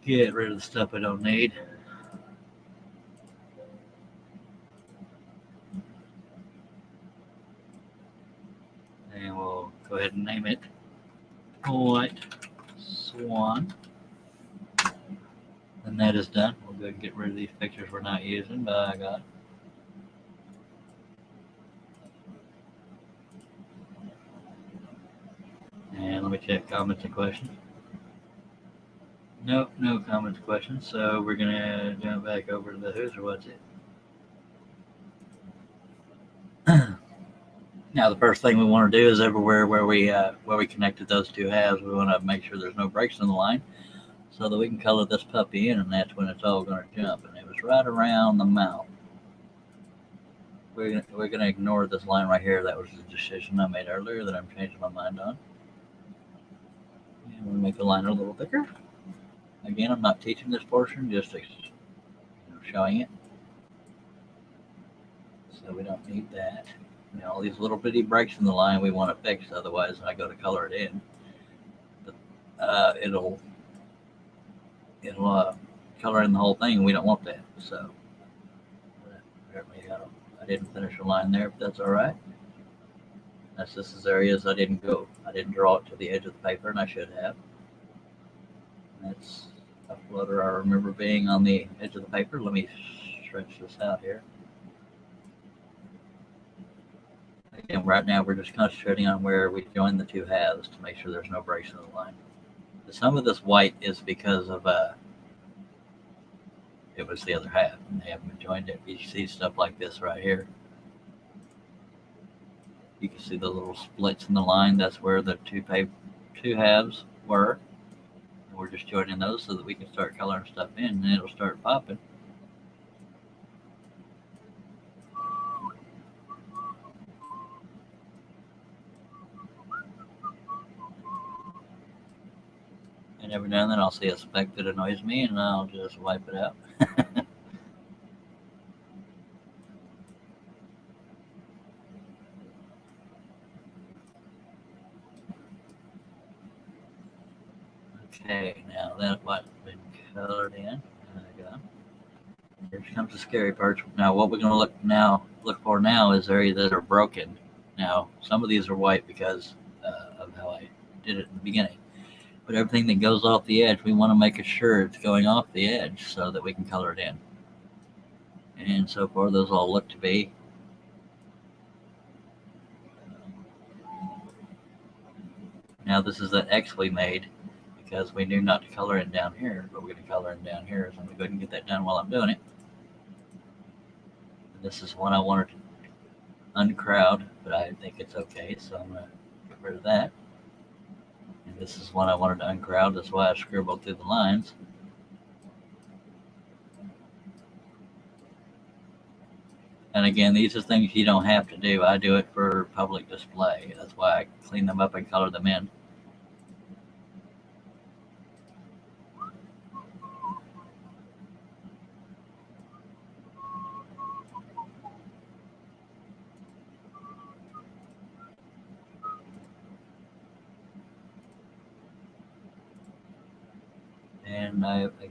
Speaker 1: Get rid of the stuff I don't need. And we'll go ahead and name it White Swan. And that is done. We'll go and get rid of these pictures we're not using. By God. And let me check comments and questions. Nope, no comments and questions. So we're going to jump back over to the who's or what's it. Now the first thing we want to do is everywhere where we connected those two halves, we want to make sure there's no breaks in the line so that we can color this puppy in, and that's when it's all going to jump. And it was right around the mouth. We're going to ignore this line right here. That was the decision I made earlier that I'm changing my mind on. And we'll make the line a little thicker. Again, I'm not teaching this portion, just showing it. So we don't need that. All these little bitty breaks in the line we want to fix, otherwise when I go to color it in, it'll color in the whole thing, and we don't want that. So apparently I didn't finish a line there, but that's all right. This is areas I didn't draw it to the edge of the paper, and I should have. That's a flutter I remember being on the edge of the paper. Let me stretch this out here. Again, right now we're just concentrating on where we join the two halves to make sure there's no breaks in the line. Some of this white is because of it was the other half, and they haven't joined it. You see stuff like this right here. You can see the little splits in the line. That's where the two halves were. And we're just joining those so that we can start coloring stuff in, and it'll start popping. And every now and then I'll see a speck that annoys me, and I'll just wipe it out. Okay, now that what's been colored in. Here comes the scary part. Now what we're going to look for now is areas that are broken. Now some of these are white because of how I did it in the beginning. But everything that goes off the edge, we want to make sure it's going off the edge so that we can color it in. And so far, those all look to be. Now this is that X we made because we knew not to color in down here, but we're going to color in down here. So I'm going to go ahead and get that done while I'm doing it. And this is one I wanted to uncrowd, but I think it's okay, so I'm going to get rid of that. And this is one I wanted to uncrowd. That's why I scribbled through the lines. And again, these are things you don't have to do. I do it for public display. That's why I clean them up and color them in.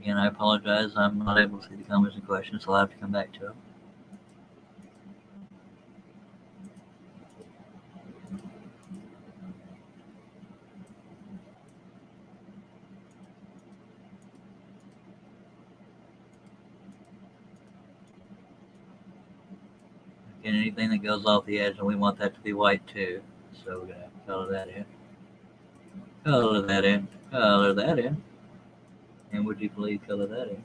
Speaker 1: And I apologize. I'm not able to see the comments and questions, so I'll have to come back to them. Again, anything that goes off the edge, and we want that to be white too. So we're going to color that in. Color that in. Color that in. And would you please color that in?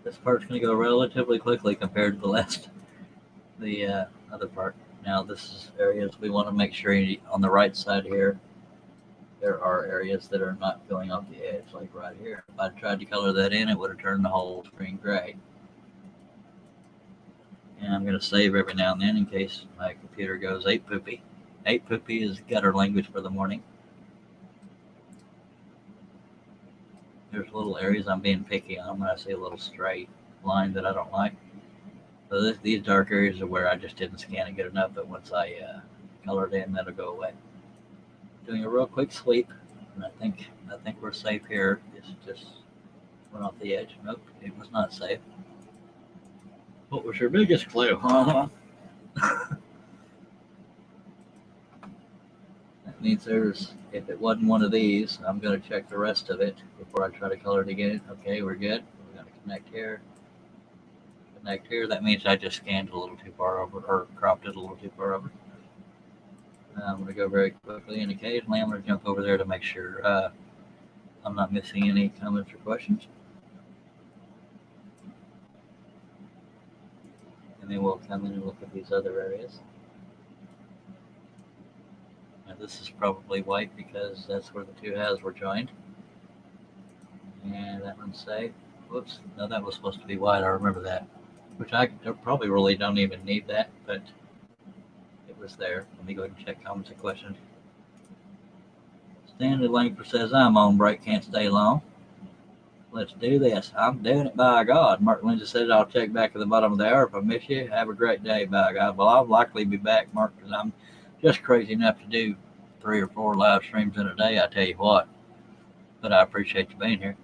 Speaker 1: This part's going to go relatively quickly compared to the other part. Now this is areas we want to make sure on the right side here, there are areas that are not going off the edge, like right here. If I tried to color that in, it would have turned the whole screen gray. And I'm going to save every now and then in case my computer goes 8 poopy. 8 poopy is gutter language for the morning. There's little areas I'm being picky on when I see a little straight line that I don't like. So these dark areas are where I just didn't scan it good enough, but once I color it in, that'll go away. Doing a real quick sweep, and I think we're safe here. It's just went off the edge. Nope, it was not safe. What was your biggest clue? That means if it wasn't one of these, I'm going to check the rest of it before I try to color it again. Okay, we're good. We're going to connect here. Connect here. That means I just scanned a little too far over, or cropped it a little too far over. I'm going to go very quickly, and occasionally I'm going to jump over there to make sure I'm not missing any comments or questions. And then we'll come in and look at these other areas. Now this is probably white because that's where the two halves were joined. And that one's safe. Whoops, no, that was supposed to be white. I remember that. Which I probably really don't even need that, but it was there. Let me go ahead and check comments and questions. Stanley Langford says, I'm on break, can't stay long. Let's do this. I'm doing it, by God. Mark Lindsay says, I'll check back at the bottom of the hour if I miss you. Have a great day, by God. Well, I'll likely be back, Mark, because I'm just crazy enough to do 3 or 4 live streams in a day, I tell you what. But I appreciate you being here.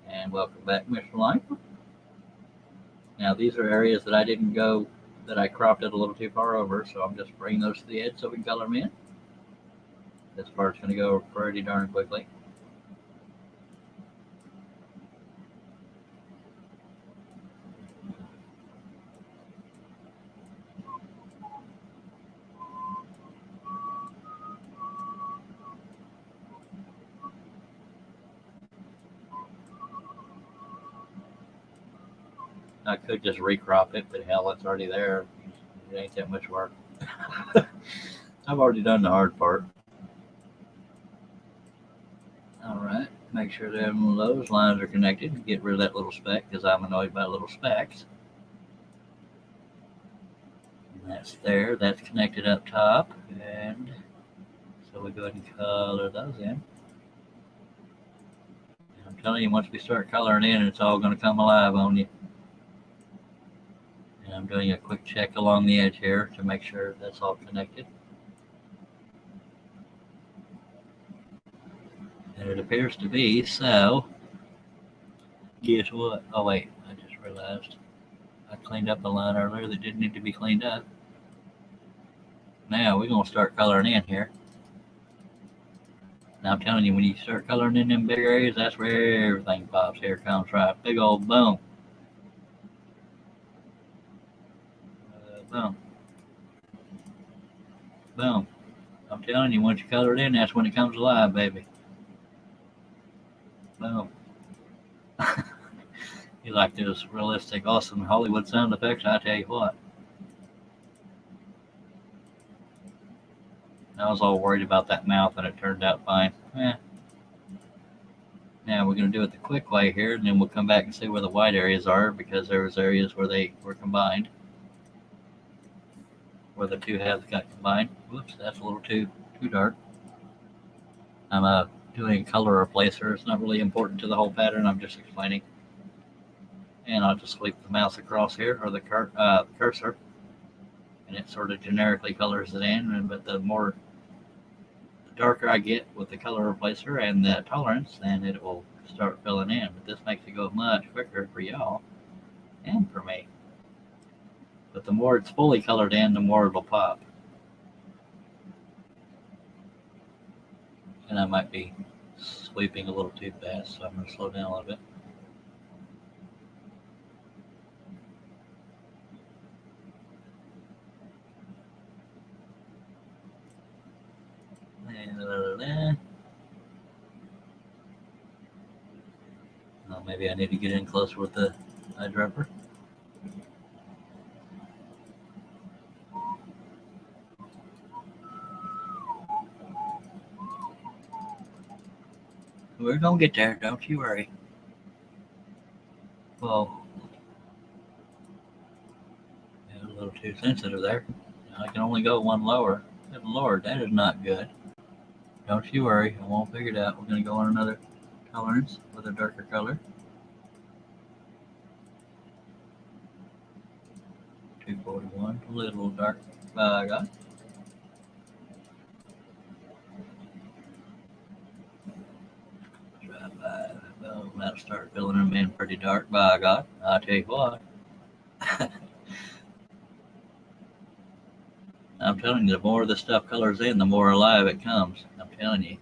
Speaker 1: And welcome back, Mr. Langford. Now, these are areas that I didn't go, that I cropped it a little too far over, so I'm just bringing those to the edge so we can color them in. This part's going to go pretty darn quickly. I could just recrop it, but hell, it's already there. It ain't that much work. I've already done the hard part. All right, make sure that those lines are connected and get rid of that little speck because I'm annoyed by little specks. And that's there. That's connected up top. And so we go ahead and color those in. And I'm telling you, once we start coloring in, it's all going to come alive on you. And I'm doing a quick check along the edge here to make sure that's all connected. And it appears to be, so guess what? Oh wait, I just realized I cleaned up a line earlier that didn't need to be cleaned up. Now we're going to start coloring in here. Now I'm telling you, when you start coloring in them big areas, that's where everything pops. Here it comes, right? Big old boom. Boom. Boom. I'm telling you, once you color it in, that's when it comes alive, baby. Boom. You like those realistic, awesome Hollywood sound effects? I tell you what. I was all worried about that mouth, and it turned out fine. Now we're going to do it the quick way here, and then we'll come back and see where the white areas are, because there was areas where they were combined, where the two halves got combined. Whoops, that's a little too dark. I'm doing color replacer. It's not really important to the whole pattern. I'm just explaining. And I'll just sweep the mouse across here, or the cursor, and it sort of generically colors it in. But the darker I get with the color replacer and the tolerance, then it will start filling in. But this makes it go much quicker for y'all and for me. But the more it's fully colored in, the more it'll pop. And I might be sweeping a little too fast, so I'm going to slow down a little bit. Oh, maybe I need to get in closer with the eyedropper. We're going to get there, don't you worry. Well, little too sensitive there. I can only go one lower. Good Lord, that is not good. Don't you worry, I won't figure it out. We're going to go on another tolerance with a darker color. 241, a little dark by God. Try 5. Well, that'll start filling them in pretty dark by God. I'll tell you what. I'm telling you, the more the stuff colors in, the more alive it comes. I'm telling you.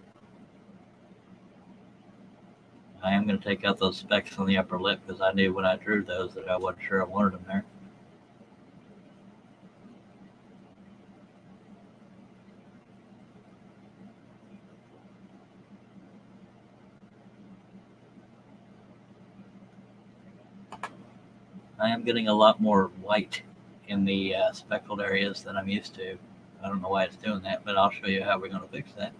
Speaker 1: I am going to take out those specks on the upper lip because I knew when I drew those that I wasn't sure I wanted them there. I am getting a lot more white in the speckled areas than I'm used to. I don't know why it's doing that, but I'll show you how we're going to fix that.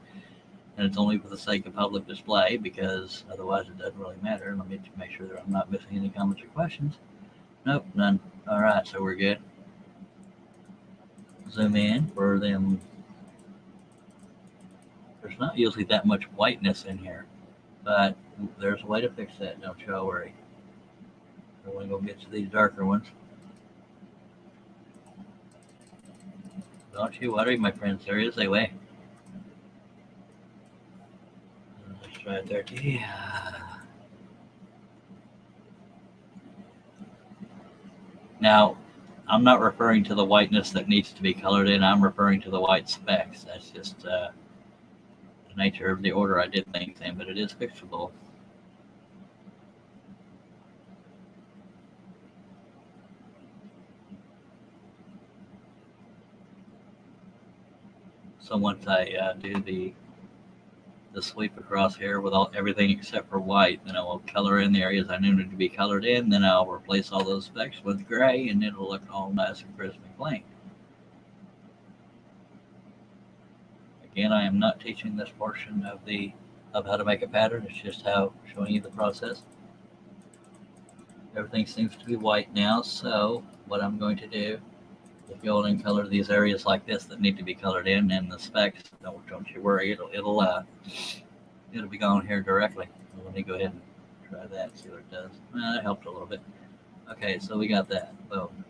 Speaker 1: And it's only for the sake of public display because otherwise it doesn't really matter. Let me make sure that I'm not missing any comments or questions. Nope, none. All right, so we're good. Zoom in for them. There's not usually that much whiteness in here, but there's a way to fix that. Don't you worry. We're going to go get to these darker ones. Don't you worry, my friends. There is a way. Let's try it there. Yeah. Now, I'm not referring to the whiteness that needs to be colored in. I'm referring to the white specks. That's just the nature of the order I did things in, but it is fixable. So once I do the sweep across here with everything except for white, then I will color in the areas I knew to be colored in. Then I'll replace all those specks with gray, and it'll look all nice and crisp and clean. Again, I am not teaching this portion of how to make a pattern. It's just how showing you the process. Everything seems to be white now, so what I'm going to do is go and color these areas like this that need to be colored in, and the specks, don't you worry, it'll be gone here directly. Let me go ahead and try that and see what it does. That helped a little bit. Okay, so we got that. Boom.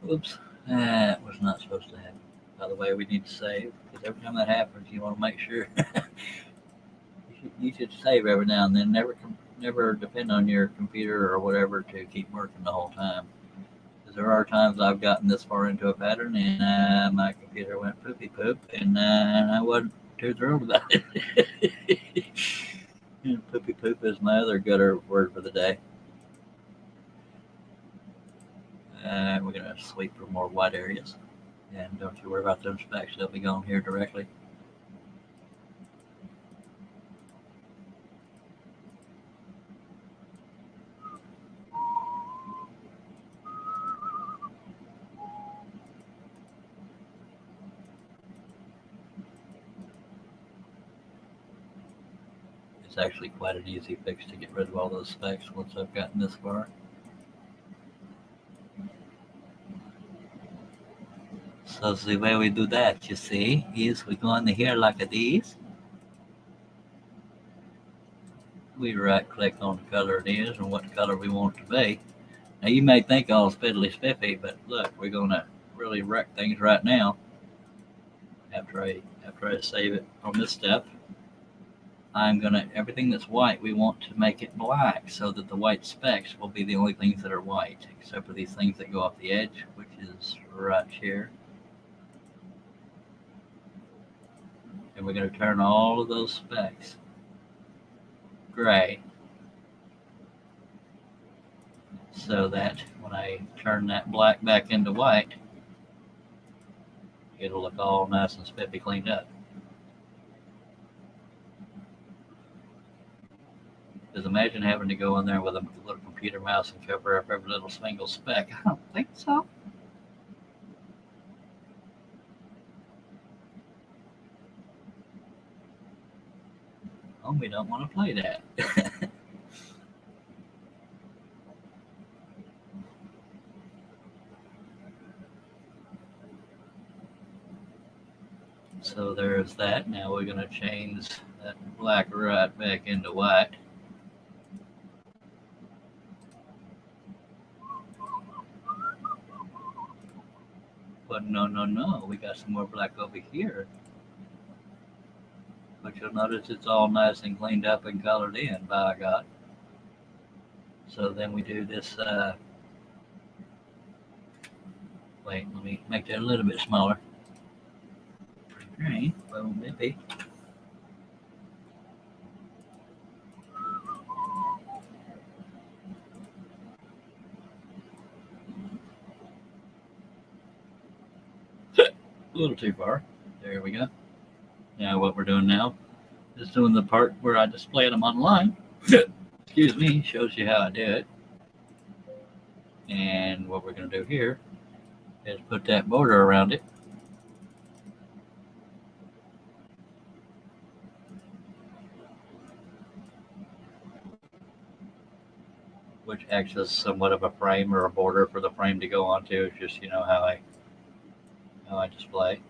Speaker 1: Oops, that was not supposed to happen. By the way, we need to save, because every time that happens, you want to make sure you should save every now and then. Never depend on your computer or whatever to keep working the whole time. Because there are times I've gotten this far into a pattern and my computer went poopy poop, and I wasn't too thrilled about it. Poopy poop is my other gutter word for the day. We're going to sweep for more white areas. And don't you worry about those specks. They'll be gone here directly. It's actually quite an easy fix to get rid of all those specks once I've gotten this far. So the way we do that, you see, is we go in here like this. We right click on the color it is and what color we want it to be. Now you may think all spiddly spiffy, but look, we're gonna really wreck things right now. After I save it on this step, I'm gonna, everything that's white, we want to make it black so that the white specks will be the only things that are white, except for these things that go off the edge, which is right here. And we're going to turn all of those specks gray so that when I turn that black back into white, it'll look all nice and spiffy cleaned up. Because imagine having to go in there with a little computer mouse and cover up every little single speck. I don't think so. Oh, we don't want to play that. So there's that. Now we're going to change that black right back into white. But no, we got some more black over here. But you'll notice it's all nice and cleaned up and colored in, by God. So then we do this, wait, let me make that a little bit smaller. Green, well, maybe. A little too far. There we go. Now what we're doing now is doing the part where I display them online. Excuse me, shows you how I do it. And what we're going to do here is put that border around it. Which acts as somewhat of a frame or a border for the frame to go onto. It's just, you know, how I display.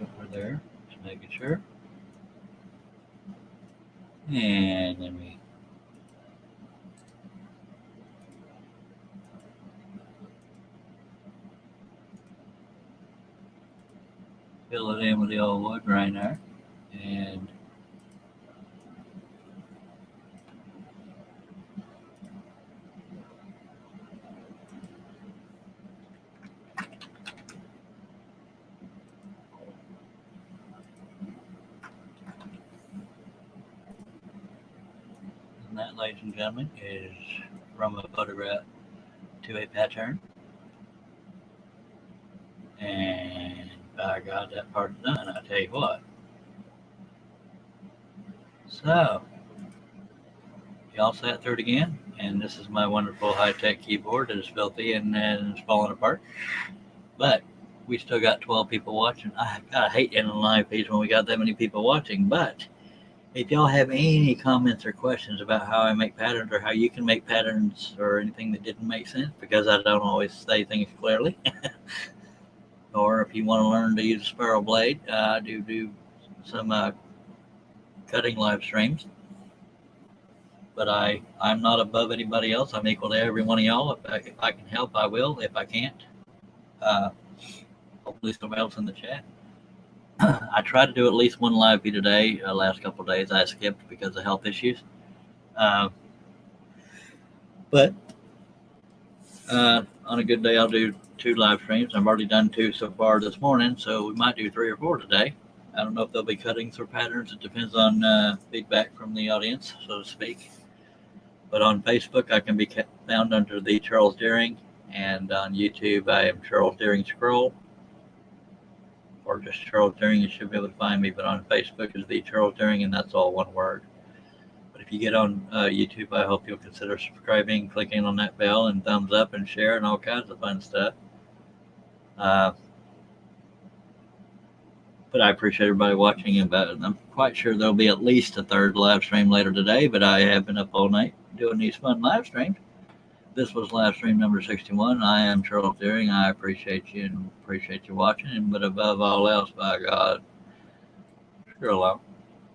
Speaker 1: Over there, just making sure. And then we fill it in with the old wood grinder, and that, ladies and gentlemen, is from a photograph to a pattern. And by God, that part's done, I tell you what. So, y'all sat through it again, and this is my wonderful high-tech keyboard that is filthy and it's falling apart. But we still got 12 people watching. I hate ending live feeds when we got that many people watching, but if y'all have any comments or questions about how I make patterns or how you can make patterns or anything that didn't make sense, because I don't always say things clearly, or if you want to learn to use a spiral blade, I do some cutting live streams. But I'm not above anybody else. I'm equal to every one of y'all. If I can help, I will. If I can't, hopefully somebody else in the chat. I tried to do at least one live feed a day. Last couple of days I skipped because of health issues. But on a good day, I'll do 2 live streams. I've already done 2 so far this morning, so we might do 3 or 4 today. I don't know if there'll be cuttings or patterns. It depends on feedback from the audience, so to speak. But on Facebook, I can be found under the Charles Deering, and on YouTube, I am Charles Deering Scroll, or just Charles Deering. You should be able to find me. But on Facebook is the Charles Deering, and that's all one word. But if you get on YouTube, I hope you'll consider subscribing, clicking on that bell, and thumbs up, and share, and all kinds of fun stuff. But I appreciate everybody watching, and I'm quite sure there'll be at least a 3rd live stream later today, but I have been up all night doing these fun live streams. This was live stream number 61. I am Charles Deering. I appreciate you and appreciate you watching, but above all else, by God, screw along.